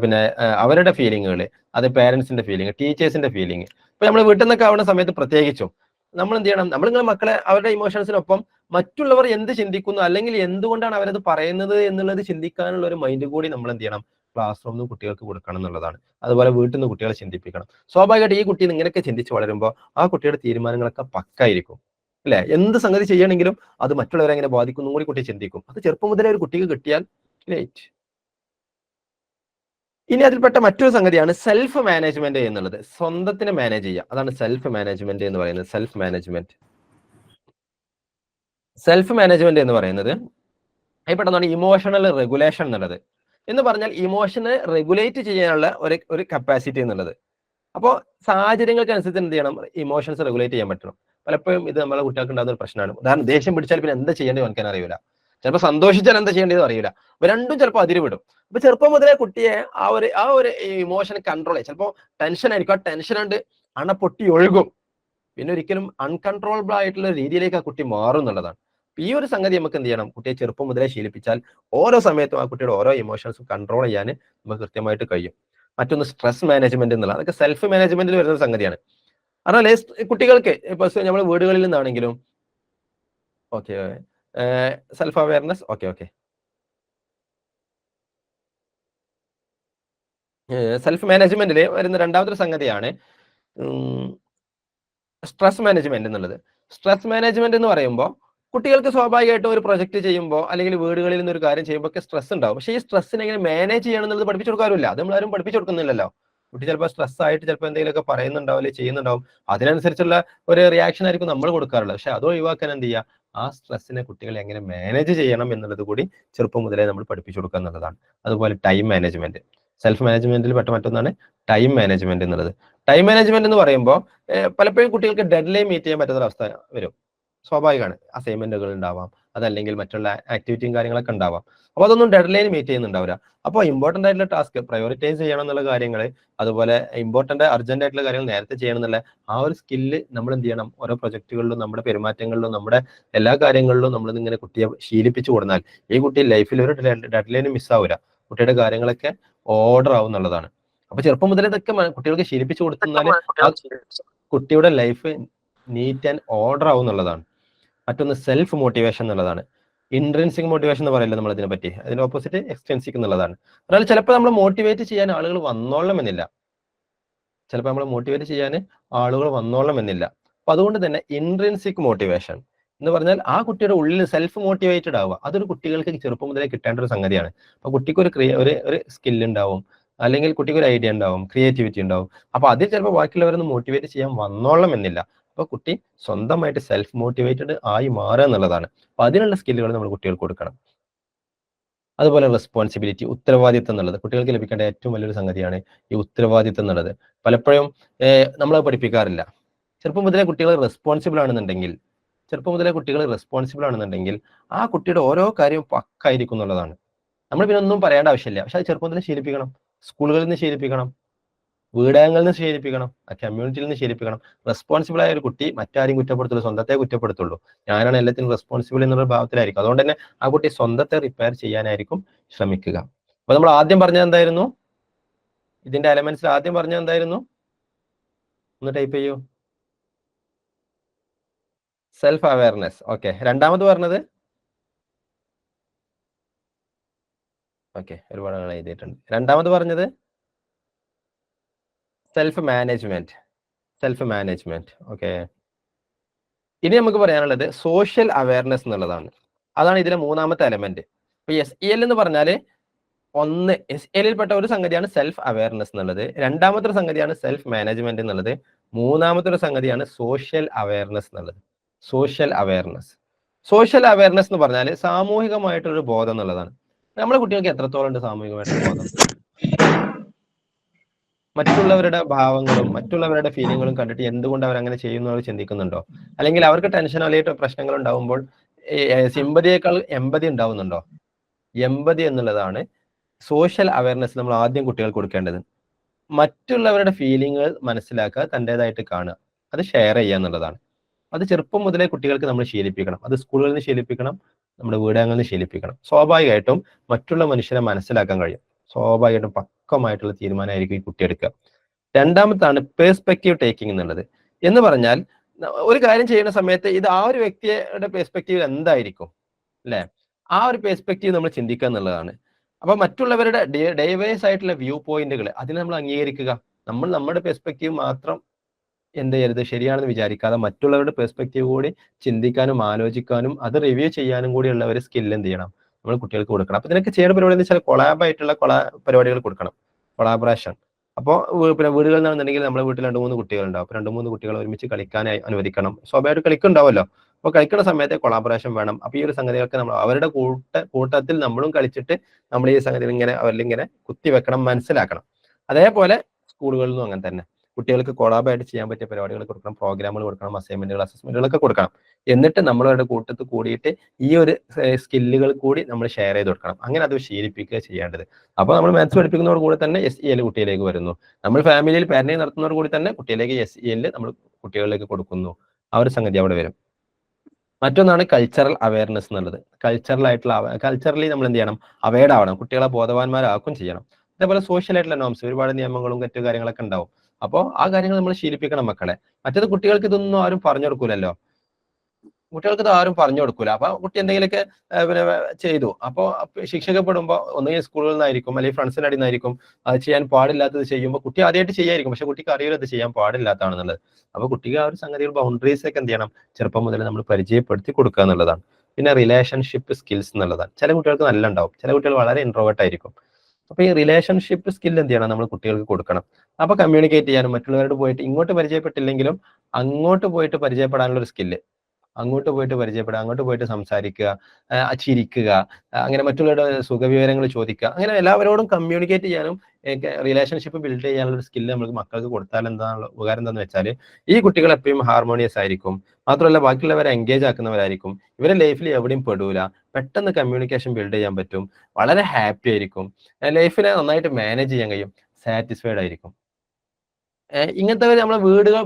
പിന്നെ അവരുടെ ഫീലിങ്ങുകൾ, അത് പേരൻസിന്റെ ഫീലിംഗ്, ടീച്ചേഴ്സിന്റെ ഫീലിംഗ്. ഇപ്പൊ നമ്മൾ വീട്ടിൽ നിന്നൊക്കെ ആവുന്ന സമയത്ത് പ്രത്യേകിച്ചും നമ്മൾ എന്ത് ചെയ്യണം? നമ്മളിങ്ങനെ മക്കളെ അവരുടെ ഇമോഷൻസിനൊപ്പം മറ്റുള്ളവർ എന്ത് ചിന്തിക്കുന്നു, അല്ലെങ്കിൽ എന്തുകൊണ്ടാണ് അവരത് പറയുന്നത് എന്നുള്ളത് ചിന്തിക്കാനുള്ള ഒരു മൈൻഡ് കൂടി നമ്മൾ എന്ത് ചെയ്യണം? ക്ലാസ് റൂമിൽ നിന്ന് കുട്ടികൾക്ക് കൊടുക്കണം എന്നുള്ളതാണ്. അതുപോലെ വീട്ടിൽ നിന്ന് കുട്ടികളെ ചിന്തിപ്പിക്കണം. സ്വാഭാവികമായിട്ട് ഈ കുട്ടി ഇങ്ങനെയൊക്കെ ചിന്തിച്ച് വളരുമ്പോൾ ആ കുട്ടിയുടെ തീരുമാനങ്ങളൊക്കെ പക്കായിരിക്കും, അല്ലെ? എന്ത് സംഗതി ചെയ്യണമെങ്കിലും അത് മറ്റുള്ളവരെ എങ്ങനെ ബാധിക്കുന്നു കൂടി കുട്ടി ചിന്തിക്കും. അത് ചെറുപ്പം മുതലേ ഒരു കുട്ടിക്ക് കിട്ടിയാൽ ഗ്രേറ്റ്. ഇനി അതിൽപ്പെട്ട മറ്റൊരു സംഗതിയാണ് സെൽഫ് മാനേജ്മെന്റ് എന്നുള്ളത്. സ്വന്തത്തിനെ മാനേജ് ചെയ്യുക, അതാണ് സെൽഫ് മാനേജ്മെന്റ് എന്ന് പറയുന്നത്. സെൽഫ് മാനേജ്മെന്റ് എന്ന് പറയുന്നത് പെട്ടെന്നാണ് ഇമോഷണൽ റെഗുലേഷൻ എന്നുള്ളത്. എന്ന് പറഞ്ഞാൽ ഇമോഷനെ റെഗുലേറ്റ് ചെയ്യാനുള്ള ഒരു കപ്പാസിറ്റി എന്നുള്ളത്. അപ്പോൾ സാഹചര്യങ്ങൾക്ക് അനുസരിച്ച് എന്ത് ചെയ്യണം? ഇമോഷൻസ് റെഗുലേറ്റ് ചെയ്യാൻ പറ്റണം. പലപ്പോഴും ഇത് നമ്മളെ കുട്ടികൾക്ക് ഉണ്ടാകുന്ന ഒരു പ്രശ്നമാണ്. ഉദാഹരണം, ദേഷ്യം പിടിച്ചാൽ പിന്നെ എന്താ ചെയ്യേണ്ടത് എനിക്ക് അറിയില്ല, ചിലപ്പോൾ സന്തോഷിച്ചാൽ എന്താ ചെയ്യേണ്ടത് അറിയില്ല, അപ്പൊ രണ്ടും ചിലപ്പോൾ അതിരുവിടും. അപ്പൊ ചെറുപ്പം മുതലേ കുട്ടിയെ ആ ഒരു ഇമോഷൻ കൺട്രോൾ ചെയ്യും. ചിലപ്പോൾ ടെൻഷൻ ആയിരിക്കും, ആ ടെൻഷൻ കൊണ്ട് അണ പൊട്ടി ഒഴുകും, പിന്നെ ഒരിക്കലും അൺകൺട്രോളബിൾ ആയിട്ടുള്ള രീതിയിലേക്ക് ആ കുട്ടി മാറും എന്നുള്ളതാണ്. ഈ ഒരു സംഗതി നമുക്ക് എന്ത് ചെയ്യണം, കുട്ടിയെ ചെറുപ്പം മുതലേ ശീലിപ്പിച്ചാൽ ഓരോ സമയത്തും ആ കുട്ടിയുടെ ഓരോ ഇമോഷൻസും കൺട്രോൾ ചെയ്യാൻ നമുക്ക് കൃത്യമായിട്ട് കഴിയും. മറ്റൊന്ന് സ്ട്രെസ് മാനേജ്മെന്റ് എന്നുള്ള, അതൊക്കെ സെൽഫ് മാനേജ്മെന്റിൽ വരുന്ന സംഗതിയാണ്. പറഞ്ഞാൽ കുട്ടികൾക്ക് ഇപ്പൊ നമ്മൾ വീടുകളിൽ നിന്നാണെങ്കിലും okay, self awareness okay self മാനേജ്മെന്റിൽ വരുന്ന രണ്ടാമത്തെ സംഗതിയാണ് സ്ട്രെസ് മാനേജ്മെന്റ് എന്നുള്ളത്. സ്ട്രെസ് മാനേജ്മെന്റ് എന്ന് പറയുമ്പോൾ കുട്ടികൾക്ക് സ്വാഭാവികമായിട്ടും ഒരു പ്രൊജക്ട് ചെയ്യുമ്പോൾ അല്ലെങ്കിൽ വീടുകളിൽ നിന്ന് ഒരു കാര്യം ചെയ്യുമ്പോൾ ഒക്കെ സ്ട്രെസ് ഉണ്ടാവും. പക്ഷേ ഈ സ്ട്രെസ്സിനെ എങ്ങനെ മാനേജ് ചെയ്യണം എന്നുള്ളത് പഠിപ്പിച്ചു കൊടുക്കാറില്ല. അത് നമ്മളാരും പഠിപ്പിച്ചു കൊടുക്കുന്നില്ലല്ലോ. കുട്ടി ചിലപ്പോൾ സ്ട്രെസ് ആയിട്ട് ചിലപ്പോൾ എന്തെങ്കിലുമൊക്കെ പറയുന്നുണ്ടാവും അല്ലെങ്കിൽ ചെയ്യുന്നുണ്ടാവും, അതിനനുസരിച്ചുള്ള ഒരു റിയാക്ഷൻ ആയിരിക്കും നമ്മൾ കൊടുക്കാറുള്ളത്. പക്ഷെ അത് ഒഴിവാക്കാൻ എന്ത് ചെയ്യുക, ആ സ്ട്രെസ്സിനെ കുട്ടികളെ എങ്ങനെ മാനേജ് ചെയ്യണം എന്നുള്ളത് കൂടി ചെറുപ്പം മുതലേ നമ്മൾ പഠിപ്പിച്ചു കൊടുക്കുക എന്നുള്ളതാണ്. അതുപോലെ ടൈം മാനേജ്മെന്റ്, സെൽഫ് മാനേജ്മെന്റിൽ പെട്ട മറ്റൊന്നാണ് ടൈം മാനേജ്മെന്റ് എന്നുള്ളത്. ടൈം മാനേജ്മെന്റ് എന്ന് പറയുമ്പോൾ പലപ്പോഴും കുട്ടികൾക്ക് ഡെഡ് ലൈൻ മീറ്റ് ചെയ്യാൻ പറ്റുന്ന അവസ്ഥ വരും. സ്വാഭാവികമാണ്, അസൈൻമെന്റുകൾ ഉണ്ടാവാം, അതല്ലെങ്കിൽ മറ്റുള്ള ആക്ടിവിറ്റിയും കാര്യങ്ങളൊക്കെ ഉണ്ടാവാം. അപ്പോൾ അതൊന്നും ഡെഡ് ലൈൻ മീറ്റ് ചെയ്യുന്നുണ്ടാവില്ല. അപ്പോൾ ഇമ്പോർട്ടന്റ് ആയിട്ടുള്ള ടാസ്ക് പ്രയോറിറ്റൈസ് ചെയ്യണം എന്നുള്ള കാര്യങ്ങൾ, അതുപോലെ ഇമ്പോർട്ടന്റ് അർജന്റ് ആയിട്ടുള്ള കാര്യങ്ങൾ നേരത്തെ ചെയ്യണം എന്നുള്ള ആ ഒരു സ്കില്ല് നമ്മൾ എന്ത് ചെയ്യണം, ഓരോ പ്രൊജക്ടുകളിലും നമ്മുടെ പെരുമാറ്റങ്ങളിലും നമ്മുടെ എല്ലാ കാര്യങ്ങളിലും നമ്മൾ ഇങ്ങനെ കുട്ടിയെ ശീലിപ്പിച്ചു കൊടുത്താൽ ഈ കുട്ടി ലൈഫിൽ ഒരു ഡെഡ് ലൈൻ മിസ്സാവില്ല, കുട്ടിയുടെ കാര്യങ്ങളൊക്കെ ഓർഡർ ആവും എന്നുള്ളതാണ്. അപ്പൊ ചെറുപ്പം മുതലേ ഇതൊക്കെ കുട്ടികൾക്ക് ശീലിപ്പിച്ചു കൊടുത്താൽ ആ കുട്ടിയുടെ ലൈഫ് നീറ്റ് ആൻഡ് ഓർഡർ ആവും എന്നുള്ളതാണ്. മറ്റൊന്ന് സെൽഫ് മോട്ടിവേഷൻ എന്നുള്ളതാണ്. ഇൻട്രൻസിക് മോട്ടിവേഷൻ എന്ന് പറയില്ല നമ്മൾ ഇതിനെ പറ്റി, അതിന്റെ ഓപ്പോസിറ്റ് എക്സ്ട്രിൻസിക് എന്നുള്ളതാണ്. എന്നാൽ ചിലപ്പോൾ നമ്മൾ മോട്ടിവേറ്റ് ചെയ്യാൻ ആളുകൾ വന്നോളണം എന്നില്ല, ചിലപ്പോൾ നമ്മൾ മോട്ടിവേറ്റ് ചെയ്യാൻ ആളുകൾ വന്നോളണം എന്നില്ല. അപ്പൊ അതുകൊണ്ട് തന്നെ ഇൻട്രൻസിക് മോട്ടിവേഷൻ എന്ന് പറഞ്ഞാൽ ആ കുട്ടിയുടെ ഉള്ളിൽ സെൽഫ് മോട്ടിവേറ്റഡ് ആവുക, അതൊരു കുട്ടികൾക്ക് ചെറുപ്പം മുതലേ കിട്ടേണ്ട ഒരു സംഗതിയാണ്. അപ്പൊ കുട്ടിക്ക് ഒരു സ്കില്ല് ഉണ്ടാവും, അല്ലെങ്കിൽ കുട്ടിക്ക് ഒരു ഐഡിയ ഉണ്ടാവും, ക്രിയേറ്റിവിറ്റി ഉണ്ടാവും. അപ്പൊ അതിൽ ചിലപ്പോൾ ബാക്കിയുള്ളവരൊന്നും മോട്ടിവേറ്റ് ചെയ്യാൻ വന്നോളണം എന്നില്ല. അപ്പൊ കുട്ടി സ്വന്തമായിട്ട് സെൽഫ് മോട്ടിവേറ്റഡ് ആയി മാറുക എന്നുള്ളതാണ്. അപ്പൊ അതിനുള്ള സ്കില്ലുകൾ നമ്മൾ കുട്ടികൾക്ക് കൊടുക്കണം. അതുപോലെ റെസ്പോൺസിബിലിറ്റി, ഉത്തരവാദിത്തം എന്നുള്ളത് കുട്ടികൾക്ക് ലഭിക്കേണ്ട ഏറ്റവും വലിയൊരു സംഗതിയാണ് ഈ ഉത്തരവാദിത്തം എന്നുള്ളത്. പലപ്പോഴും നമ്മൾ പഠിപ്പിക്കാറില്ല. ചെറുപ്പം മുതലേ കുട്ടികൾ റെസ്പോൺസിബിൾ ആണെന്നുണ്ടെങ്കിൽ ആ കുട്ടിയുടെ ഓരോ കാര്യവും പക്കായിരിക്കും എന്നുള്ളതാണ്. നമ്മൾ പിന്നെ ഒന്നും പറയേണ്ട ആവശ്യമില്ല. പക്ഷെ അത് ചെറുപ്പം മുതലേ ശീലിപ്പിക്കണം, സ്കൂളുകളിൽ നിന്ന് ശീലിപ്പിക്കണം, വീടകങ്ങളിൽ നിന്ന് ശീലിപ്പിക്കണം, കമ്മ്യൂണിറ്റിയിൽ നിന്ന് ശീലിപ്പിക്കണം. റെസ്പോൺസിബിൾ ആയ ഒരു കുട്ടി മറ്റാരും കുറ്റപ്പെടുത്തുള്ളൂ, സ്വന്തത്തെ കുറ്റപ്പെടുത്തുള്ളൂ. ഞാനാണ് എല്ലാത്തിനും റെസ്പോൺസിബിൾ എന്നുള്ള ഭാവത്തിലായിരിക്കും. അതുകൊണ്ട് തന്നെ ആ കുട്ടി സ്വന്തത്തെ റിപ്പയർ ചെയ്യാനായിരിക്കും ശ്രമിക്കുക. അപ്പൊ നമ്മൾ ആദ്യം പറഞ്ഞത് എന്തായിരുന്നു, ഇതിന്റെ എലമെന്റ്സിൽ ആദ്യം പറഞ്ഞത് എന്തായിരുന്നു, ഒന്ന് ടൈപ്പ് ചെയ്യൂ. Self awareness. ഓക്കെ, രണ്ടാമത് പറഞ്ഞത് ഓക്കെ, ഒരുപാട് ആളുകൾ എഴുതിയിട്ടുണ്ട്. രണ്ടാമത് പറഞ്ഞത് സെൽഫ് മാനേജ്മെന്റ്. ഓക്കെ, ഇനി നമുക്ക് പറയാനുള്ളത് സോഷ്യൽ അവയർനെസ് എന്നുള്ളതാണ്. അതാണ് ഇതിലെ മൂന്നാമത്തെ എലമെന്റ്. ഇപ്പൊ SEL എന്ന് പറഞ്ഞാല് ഒന്ന് SEL പെട്ട ഒരു സംഗതിയാണ് സെൽഫ് അവയർനെസ് എന്നുള്ളത്, രണ്ടാമത്തെ ഒരു സംഗതിയാണ് സെൽഫ് മാനേജ്മെന്റ് എന്നുള്ളത്, മൂന്നാമത്തെ ഒരു സംഗതിയാണ് സോഷ്യൽ അവയർനെസ് എന്നുള്ളത്. സോഷ്യൽ അവയർനെസ് എന്ന് പറഞ്ഞാൽ സാമൂഹികമായിട്ടൊരു ബോധം എന്നുള്ളതാണ്. നമ്മുടെ കുട്ടികൾക്ക് എത്രത്തോളം ഉണ്ട് സാമൂഹികമായിട്ടുള്ള ബോധം? മറ്റുള്ളവരുടെ ഭാവങ്ങളും മറ്റുള്ളവരുടെ ഫീലിങ്ങുകളും കണ്ടിട്ട് എന്തുകൊണ്ട് അവർ അങ്ങനെ ചെയ്യുന്നു അവർ ചിന്തിക്കുന്നുണ്ടോ? അല്ലെങ്കിൽ അവർക്ക് ടെൻഷൻ അല്ലെങ്കിൽ പ്രശ്നങ്ങൾ ഉണ്ടാവുമ്പോൾ സിമ്പതിയേക്കാൾ എമ്പതി ഉണ്ടാവുന്നുണ്ടോ? എമ്പതി എന്നുള്ളതാണ് സോഷ്യൽ അവയർനെസ് നമ്മൾ ആദ്യം കുട്ടികൾക്ക് കൊടുക്കേണ്ടത്. മറ്റുള്ളവരുടെ ഫീലിങ്ങുകൾ മനസ്സിലാക്കുക, തൻ്റെതായിട്ട് കാണുക, അത് ഷെയർ ചെയ്യുക എന്നുള്ളതാണ്. അത് ചെറുപ്പം മുതലേ കുട്ടികൾക്ക് നമ്മൾ ശീലിപ്പിക്കണം. അത് സ്കൂളുകളിൽ നിന്ന് ശീലിപ്പിക്കണം, നമ്മുടെ വീടങ്ങളിൽ നിന്ന് ശീലിപ്പിക്കണം. സ്വാഭാവികമായിട്ടും മറ്റുള്ള മനുഷ്യരെ മനസ്സിലാക്കാൻ കഴിയും. സ്വാഭാവികമായിട്ടും പക്വമായിട്ടുള്ള തീരുമാനമായിരിക്കും ഈ കുട്ടി എടുക്കുക. രണ്ടാമത്താണ് പേഴ്സ്പെക്റ്റീവ് ടേക്കിംഗ് എന്നുള്ളത്. എന്ന് പറഞ്ഞാൽ ഒരു കാര്യം ചെയ്യുന്ന സമയത്ത് ഇത് ആ ഒരു വ്യക്തിയുടെ പേഴ്സ്പെക്റ്റീവ് എന്തായിരിക്കും, അല്ലെ? ആ ഒരു പേഴ്സ്പെക്റ്റീവ് നമ്മൾ ചിന്തിക്കുക എന്നുള്ളതാണ്. അപ്പൊ മറ്റുള്ളവരുടെ ഡൈവേഴ്സ് ആയിട്ടുള്ള വ്യൂ പോയിന്റുകൾ അതിനെ നമ്മൾ അംഗീകരിക്കുക. നമ്മൾ നമ്മുടെ പെർസ്പെക്റ്റീവ് മാത്രം എന്ത് ചെയ്യരുത്, ശരിയാണെന്ന് വിചാരിക്കാതെ മറ്റുള്ളവരുടെ പെർസ്പെക്റ്റീവ് കൂടി ചിന്തിക്കാനും ആലോചിക്കാനും അത് റിവ്യൂ ചെയ്യാനും കൂടിയുള്ള ഒരു സ്കിൽ എന്ത് ചെയ്യണം, നമ്മൾ കുട്ടികൾക്ക് കൊടുക്കണം. അപ്പൊ ഇതിനൊക്കെ ചെയ്യേണ്ട പരിപാടി എന്ന് വെച്ചാൽ കൊളാബായിട്ടുള്ള പരിപാടികൾ കൊടുക്കണം, കൊളാബറേഷൻ. അപ്പോൾ പിന്നെ വീടുകളിൽ നിന്നാണെന്നുണ്ടെങ്കിൽ നമ്മുടെ വീട്ടിൽ 2-3 കുട്ടികളുണ്ടാവും. അപ്പോൾ 2-3 കുട്ടികൾ ഒരുമിച്ച് കളിക്കാനായി അനുവദിക്കണം. സ്വാഭാവികമായിട്ട് കളിക്കുണ്ടാവുമല്ലോ. അപ്പോൾ കളിക്കുന്ന സമയത്ത് കൊളാബറേഷൻ വേണം. അപ്പൊ ഈ ഒരു സംഗതികളൊക്കെ നമ്മൾ അവരുടെ കൂട്ടത്തിൽ നമ്മളും കളിച്ചിട്ട് നമ്മൾ ഈ സംഗതികൾ ഇങ്ങനെ അവരിലിങ്ങനെ കുത്തിവെക്കണം, മനസ്സിലാക്കണം. അതേപോലെ സ്കൂളുകളിലും അങ്ങനെ തന്നെ. കുട്ടികൾക്ക് കൊളാബായിട്ട് ചെയ്യാൻ പറ്റിയ പരിപാടികൾ കൊടുക്കണം, പ്രോഗ്രാമുകൾ കൊടുക്കണം, അസൈൻമെന്റുകൾ, അസസ്മെന്റുകളൊക്കെ കൊടുക്കണം. എന്നിട്ട് നമ്മളുടെ കൂട്ടത്തിൽ കൂടിയിട്ട് ഈ ഒരു സ്കില്ലുകൾ കൂടി നമ്മൾ ഷെയർ ചെയ്ത് കൊടുക്കണം. അങ്ങനെ അത് ശീലിപ്പിക്കുക ചെയ്യേണ്ടത്. അപ്പോൾ നമ്മൾ മാത്സ് പഠിപ്പിക്കുന്നതോട് കൂടി തന്നെ SEL കുട്ടിയിലേക്ക് വരുന്നു. നമ്മൾ ഫാമിലിയിൽ പാരന്റിങ് നടത്തുന്നതോട് കൂടി തന്നെ കുട്ടിയിലേക്ക് SEL നമ്മൾ കുട്ടികളിലേക്ക് കൊടുക്കുന്നു. ആ ഒരു സംഗതി അവിടെ വരും. മറ്റൊന്നാണ് കൾച്ചറൽ അവയർനെസ് എന്നുള്ളത്. കൾച്ചറലി നമ്മൾ എന്ത് ചെയ്യണം, അവയർഡ് ആവണം, കുട്ടികളെ ബോധവാന്മാരാക്കും ചെയ്യണം. അതേപോലെ സോഷ്യൽ ആയിട്ടുള്ള നോംസ്, ഒരുപാട് നിയമങ്ങളും മറ്റു കാര്യങ്ങളൊക്കെ ഉണ്ടാവും. അപ്പോൾ ആ കാര്യങ്ങൾ നമ്മൾ ശീലിപ്പിക്കണം മക്കളെ. മറ്റേത് കുട്ടികൾക്ക് ഇതൊന്നും ആരും പറഞ്ഞു കൊടുക്കൂലല്ലോ, കുട്ടികൾക്ക് ഇത് ആരും പറഞ്ഞു കൊടുക്കൂല. അപ്പൊ കുട്ടി എന്തെങ്കിലുമൊക്കെ പിന്നെ ചെയ്തു, അപ്പോൾ ശിക്ഷിക്കപ്പെടുമ്പോൾ ഒന്നുകിൽ സ്കൂളിൽ നിന്നായിരിക്കും, അല്ലെങ്കിൽ ഫ്രണ്ട്സിന്റെ അടിയിൽ നിന്നായിരിക്കും. അത് ചെയ്യാൻ പാടില്ലാത്തത് ചെയ്യുമ്പോൾ കുട്ടി ആദ്യമായിട്ട് ചെയ്യായിരിക്കും, പക്ഷെ കുട്ടിക്ക് അറിയില്ല അത് ചെയ്യാൻ പാടില്ലാത്തതാണെന്നുള്ളത്. അപ്പൊ കുട്ടിക്ക് ആ ഒരു സംഗതികൾ, ബൗണ്ടറീസ് ഒക്കെ എന്ത് ചെയ്യണം, ചെറുപ്പം മുതൽ നമ്മൾ പരിചയപ്പെടുത്തി കൊടുക്കുക എന്നുള്ളതാണ്. പിന്നെ റിലേഷൻഷിപ്പ് സ്കിൽസ് എന്നുള്ളതാണ്. ചില കുട്ടികൾക്ക് നല്ല ഉണ്ടാവും, ചില കുട്ടികൾ വളരെ ഇൻട്രോവേർട്ട് ആയിരിക്കും. അപ്പൊ ഈ റിലേഷൻഷിപ്പ് സ്കിൽ എന്ത് ചെയ്യണം, നമ്മൾ കുട്ടികൾക്ക് കൊടുക്കണം. അപ്പൊ കമ്മ്യൂണിക്കേറ്റ് ചെയ്യാനും മറ്റുള്ളവരോട് പോയിട്ട് ഇങ്ങോട്ട് പരിചയപ്പെട്ടില്ലെങ്കിലും അങ്ങോട്ട് പോയിട്ട് പരിചയപ്പെടാനുള്ള ഒരു സ്കില്ല്, അങ്ങോട്ട് പോയിട്ട് പരിചയപ്പെടുക, അങ്ങോട്ട് പോയിട്ട് സംസാരിക്കുക, ചിരിക്കുക, അങ്ങനെ മറ്റുള്ളവരുടെ സുഖവിവരങ്ങൾ ചോദിക്കുക, അങ്ങനെ എല്ലാവരോടും കമ്മ്യൂണിക്കേറ്റ് ചെയ്യാനും റിലേഷൻഷിപ്പ് ബിൽഡ് ചെയ്യാനുള്ള ഒരു സ്കില്ല് നമുക്ക് മക്കൾക്ക് കൊടുത്താൽ എന്താണ് ഉപകാരം എന്താണെന്ന് വെച്ചാൽ, ഈ കുട്ടികൾ എപ്പോഴും ഹാർമോണിയസ് ആയിരിക്കും. മാത്രമല്ല ബാക്കിയുള്ളവരെ എൻഗേജ് ആക്കുന്നവരായിരിക്കും. ഇവരെ ലൈഫിൽ എവിടെയും പെടൂല, പെട്ടെന്ന് കമ്മ്യൂണിക്കേഷൻ ബിൽഡ് ചെയ്യാൻ പറ്റും, വളരെ ഹാപ്പി ആയിരിക്കും, ലൈഫിനെ നന്നായിട്ട് മാനേജ് ചെയ്യാൻ കഴിയും, സാറ്റിസ്ഫൈഡ് ആയിരിക്കും. ഇങ്ങനത്തെ നമ്മളെ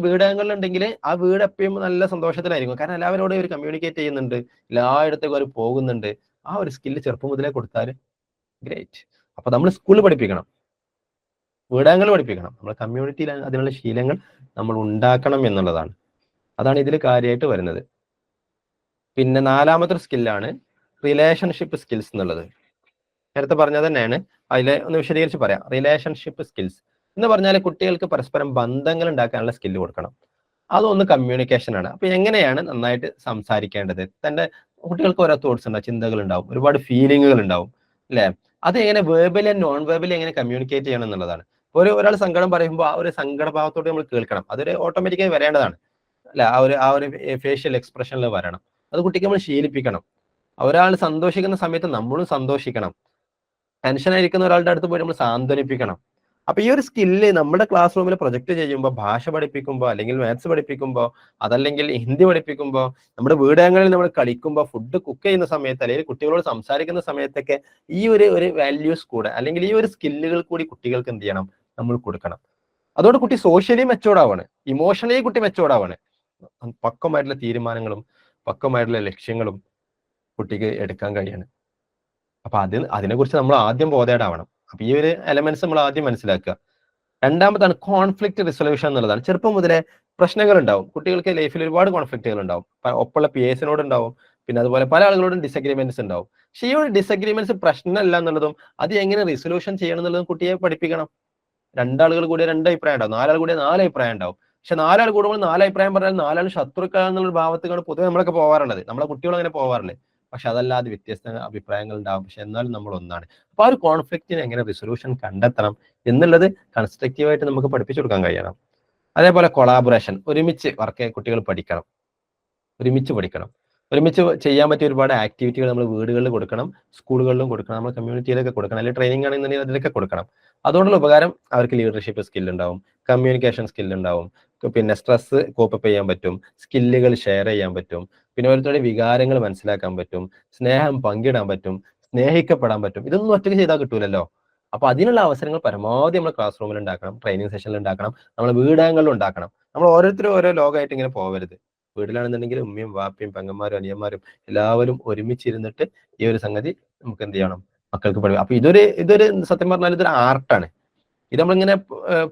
വീടകങ്ങളിലുണ്ടെങ്കിൽ ആ വീട് എപ്പോഴും നല്ല സന്തോഷത്തിലായിരിക്കും. കാരണം എല്ലാവരോടും അവർ കമ്മ്യൂണിക്കേറ്റ് ചെയ്യുന്നുണ്ട്, എല്ലായിടത്തും അവർ പോകുന്നുണ്ട്. ആ ഒരു സ്കില്ല് ചെറുപ്പം മുതലേ കൊടുത്താൽ ഗ്രേറ്റ്. അപ്പൊ നമ്മൾ സ്കൂളിൽ പഠിപ്പിക്കണം, വീടകങ്ങൾ പഠിപ്പിക്കണം, നമ്മൾ കമ്മ്യൂണിറ്റിയിൽ അതിനുള്ള ശീലങ്ങൾ നമ്മൾ ഉണ്ടാക്കണം എന്നുള്ളതാണ്. അതാണ് ഇതിൽ കാര്യമായിട്ട് വരുന്നത്. പിന്നെ നാലാമത്തെ സ്കില്ലാണ് റിലേഷൻഷിപ്പ് സ്കിൽസ് എന്നുള്ളത്. നേരത്തെ പറഞ്ഞത് തന്നെയാണ്, അതിലെ ഒന്ന് വിശദീകരിച്ച് പറയാം. റിലേഷൻഷിപ്പ് സ്കിൽസ് എന്ന് പറഞ്ഞാൽ കുട്ടികൾക്ക് പരസ്പരം ബന്ധങ്ങൾ ഉണ്ടാക്കാനുള്ള സ്കില്ല് കൊടുക്കണം. അതൊന്ന് കമ്മ്യൂണിക്കേഷൻ ആണ്. അപ്പൊ എങ്ങനെയാണ് നന്നായിട്ട് സംസാരിക്കേണ്ടത്, തന്റെ കുട്ടികൾക്ക് ഓരോ തോട്ട്സ് ഉണ്ടാവും, ചിന്തകൾ ഉണ്ടാവും, ഒരുപാട് ഫീലിങ്ങുകൾ ഉണ്ടാവും, അല്ലെ? അത് എങ്ങനെ വേർബലി ആൻഡ് നോൺ വേർബലി എങ്ങനെ കമ്മ്യൂണിക്കേറ്റ് ചെയ്യണം എന്നുള്ളതാണ്. ഒരാൾ സങ്കടം പറയുമ്പോൾ ആ ഒരു സങ്കടഭാവത്തോടെ നമ്മൾ കേൾക്കണം. അതൊരു ഓട്ടോമാറ്റിക്കായി വരേണ്ടതാണ്, അല്ല? ആ ഒരു ഫേഷ്യൽ എക്സ്പ്രഷനിൽ വരണം. അത് കുട്ടിക്ക് നമ്മൾ ശീലിപ്പിക്കണം. ഒരാൾ സന്തോഷിക്കുന്ന സമയത്ത് നമ്മളും സന്തോഷിക്കണം. ടെൻഷൻ ആയിരിക്കുന്ന ഒരാളുടെ അടുത്ത് പോയി നമ്മൾ സാന്ത്വനിപ്പിക്കണം. അപ്പൊ ഈ ഒരു സ്കില്ല് നമ്മുടെ ക്ലാസ് റൂമിൽ പ്രൊജക്ട് ചെയ്യുമ്പോൾ, ഭാഷ പഠിപ്പിക്കുമ്പോൾ, അല്ലെങ്കിൽ മാത്സ് പഠിപ്പിക്കുമ്പോൾ, അതല്ലെങ്കിൽ ഹിന്ദി പഠിപ്പിക്കുമ്പോൾ, നമ്മുടെ വീടങ്ങളിൽ നമ്മൾ കളിക്കുമ്പോൾ, ഫുഡ് കുക്ക് ചെയ്യുന്ന സമയത്ത്, അല്ലെങ്കിൽ കുട്ടികളോട് സംസാരിക്കുന്ന സമയത്തൊക്കെ ഈ ഒരു വാല്യൂസ് കൂടെ, അല്ലെങ്കിൽ ഈ ഒരു സ്കില്ലുകൾ കൂടി കുട്ടികൾക്ക് എന്ത് ചെയ്യണം, നമ്മൾ കൊടുക്കണം. അതോടെ കുട്ടി സോഷ്യലി മെച്ചോർഡ് ആവാണ്, ഇമോഷണലി കുട്ടി മെച്ചോർഡ് ആവാണ്. പക്വമായിട്ടുള്ള തീരുമാനങ്ങളും പക്വമായിട്ടുള്ള ലക്ഷ്യങ്ങളും കുട്ടിക്ക് എടുക്കാൻ കഴിയാണ്. അപ്പൊ അതിനെക്കുറിച്ച് നമ്മൾ ആദ്യം ബോധേഡാവണം. അപ്പൊ ഈ ഒരു എലമെന്റ്സ് നമ്മൾ ആദ്യം മനസ്സിലാക്കുക. രണ്ടാമതാണ് കോൺഫ്ലിക്റ്റ് റിസൊല്യൂഷൻ എന്നുള്ളതാണ്. ചെറുപ്പം മുതലേ പ്രശ്നങ്ങൾ ഉണ്ടാവും, കുട്ടികൾക്ക് ലൈഫിൽ ഒരുപാട് കോൺഫ്ലിക്റ്റുകൾ ഉണ്ടാവും, ഒപ്പമുള്ള പിയേഴ്സിനോട് ഉണ്ടാവും, പിന്നെ അതുപോലെ പല ആളുകളോടും ഡിസഗ്രിമെന്റ്സ് ഉണ്ടാവും. പക്ഷെ ഈ ഒരു ഡിസഗ്രിമെന്റ്സ് പ്രശ്നമല്ല എന്നുള്ളതും അത് എങ്ങനെ റിസൊല്യൂഷൻ ചെയ്യണം എന്നുള്ളതും കുട്ടിയെ പഠിപ്പിക്കണം. രണ്ടാളുകൾ കൂടി രണ്ട് അഭിപ്രായം ഉണ്ടാവും, നാലാൾ കൂടി നാല് അഭിപ്രായം ഉണ്ടാവും. പക്ഷെ നാലാൾ കൂടുമ്പോൾ നാല് അഭിപ്രായം പറഞ്ഞാൽ നാലാൾ ശത്രുക്കൾ എന്നുള്ള ഭാവത്തേക്കാണ് പൊതുവെ നമ്മളൊക്കെ പോകാറുള്ളത്, നമ്മളെ കുട്ടികൾ അങ്ങനെ പോകാറുള്ളത്. പക്ഷെ അതല്ലാതെ വ്യത്യസ്ത അഭിപ്രായങ്ങൾ ഉണ്ടാവും, പക്ഷെ എന്നാലും നമ്മൾ ഒന്നാണ്. അപ്പൊ ആ ഒരു കോൺഫ്ലിക്റ്റിന് എങ്ങനെ റിസൊല്യൂഷൻ കണ്ടെത്തണം എന്നുള്ളത് കൺസ്ട്രക്റ്റീവായിട്ട് നമുക്ക് പഠിപ്പിച്ചു കൊടുക്കാൻ കഴിയണം. അതേപോലെ കൊളാബറേഷൻ, ഒരുമിച്ച് കുട്ടികൾ പഠിക്കണം, ഒരുമിച്ച് പഠിക്കണം, ഒരുമിച്ച് ചെയ്യാൻ പറ്റിയ ഒരുപാട് ആക്ടിവിറ്റികൾ നമ്മൾ വീടുകളിൽ കൊടുക്കണം, സ്കൂളുകളിലും കൊടുക്കണം, നമ്മൾ കമ്മ്യൂണിറ്റിയിലൊക്കെ കൊടുക്കണം, അല്ലെങ്കിൽ ട്രെയിനിങ് ആണെന്നുണ്ടെങ്കിൽ അതിലൊക്കെ കൊടുക്കണം. അതുകൊണ്ടുള്ള ഉപകാരം അവർക്ക് ലീഡർഷിപ്പ് സ്കിൽ ഉണ്ടാവും, കമ്മ്യൂണിക്കേഷൻ സ്കിൽ ഉണ്ടാവും, പിന്നെ സ്ട്രെസ് കോപ്പ് ചെയ്യാൻ പറ്റും, സ്കില്ലുകൾ ഷെയർ ചെയ്യാൻ പറ്റും, പിന്നെ ഓരോരുത്തരുടെ വികാരങ്ങൾ മനസ്സിലാക്കാൻ പറ്റും, സ്നേഹം പങ്കിടാൻ പറ്റും, സ്നേഹിക്കപ്പെടാൻ പറ്റും. ഇതൊന്നും ഒറ്റയ്ക്ക് ചെയ്താൽ കിട്ടൂലല്ലോ. അപ്പൊ അതിനുള്ള അവസരങ്ങൾ പരമാവധി നമ്മൾ ക്ലാസ് റൂമിൽ ഉണ്ടാക്കണം, ട്രെയിനിങ് സെഷനിൽ ഉണ്ടാക്കണം, നമ്മൾ വീടകങ്ങളിൽ ഉണ്ടാക്കണം. നമ്മൾ ഓരോരുത്തരും ഓരോ ലോകമായിട്ട് ഇങ്ങനെ പോകരുത്. വീട്ടിലാണെന്നുണ്ടെങ്കിൽ ഉമ്മയും വാപ്പയും പെങ്ങന്മാരും അനിയന്മാരും എല്ലാവരും ഒരുമിച്ചിരുന്നിട്ട് ഈ ഒരു സംഗതി നമുക്ക് എന്ത് ചെയ്യണം, മക്കൾക്ക് പഠിക്കും. അപ്പൊ ഇതൊരു സത്യം പറഞ്ഞാൽ ഇതൊരു ആർട്ടാണ്. ഇത് നമ്മളിങ്ങനെ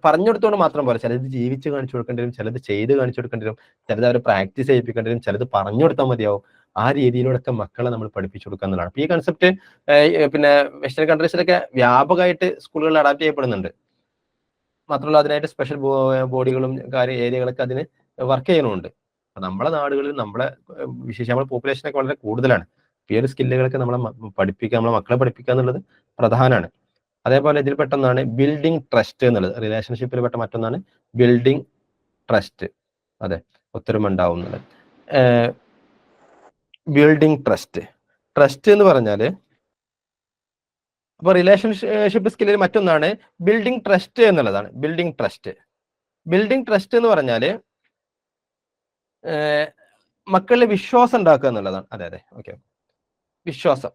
പറഞ്ഞു കൊടുത്തോണ്ട് മാത്രം പോലെ, ചിലത് ജീവിച്ച് കാണിച്ചു കൊടുക്കേണ്ടി വരും, ചിലത് ചെയ്ത് കാണിച്ചു കൊടുക്കേണ്ടി വരും, ചിലത് അവർ പ്രാക്ടീസ് ചെയ്യിപ്പിക്കേണ്ടി വരും, ചിലത് പറഞ്ഞു കൊടുത്താൽ മതിയാവും. ആ രീതിയിലൂടെയൊക്കെ മക്കളെ നമ്മൾ പഠിപ്പിച്ചു കൊടുക്കുക എന്നുള്ളതാണ്. അപ്പൊ ഈ കൺസെപ്റ്റ് പിന്നെ വെസ്റ്റേൺ കൺട്രീസിലൊക്കെ വ്യാപകമായിട്ട് സ്കൂളുകളിൽ അഡാപ്റ്റ് ചെയ്യപ്പെടുന്നുണ്ട്. മാത്രമല്ല അതിനായിട്ട് സ്പെഷ്യൽ ബോഡികളും ഏരിയകളൊക്കെ അതിന് വർക്ക് ചെയ്യണമുണ്ട്. അപ്പൊ നമ്മളെ നാടുകളിൽ നമ്മളെ വിശേഷം നമ്മുടെ പോപ്പുലേഷനൊക്കെ വളരെ കൂടുതലാണ്. ഈ ഒരു സ്കില്ലുകളൊക്കെ നമ്മളെ പഠിപ്പിക്കുക, നമ്മളെ മക്കളെ പഠിപ്പിക്കുക എന്നുള്ളത് പ്രധാനമാണ്. അതേപോലെ ഇതിൽ പെട്ടെന്നാണ് ബിൽഡിംഗ് ട്രസ്റ്റ് എന്നുള്ളത്. റിലേഷൻഷിപ്പിൽ പെട്ട മറ്റൊന്നാണ് ബിൽഡിംഗ് ട്രസ്റ്റ്. അതെ, ഒത്തൊരുമ ഉണ്ടാവുന്നത്. ബിൽഡിംഗ് ട്രസ്റ്റ് എന്ന് പറഞ്ഞാല്, അപ്പൊ റിലേഷൻഷിപ്പ് സ്കില്ലിൽ മറ്റൊന്നാണ് ബിൽഡിംഗ് ട്രസ്റ്റ് എന്നുള്ളതാണ്. ബിൽഡിംഗ് ട്രസ്റ്റ് ബിൽഡിംഗ് ട്രസ്റ്റ് എന്ന് പറഞ്ഞാൽ മക്കളിൽ വിശ്വാസം ഉണ്ടാക്കുക എന്നുള്ളതാണ്. അതെ അതെ, ഓക്കെ. വിശ്വാസം,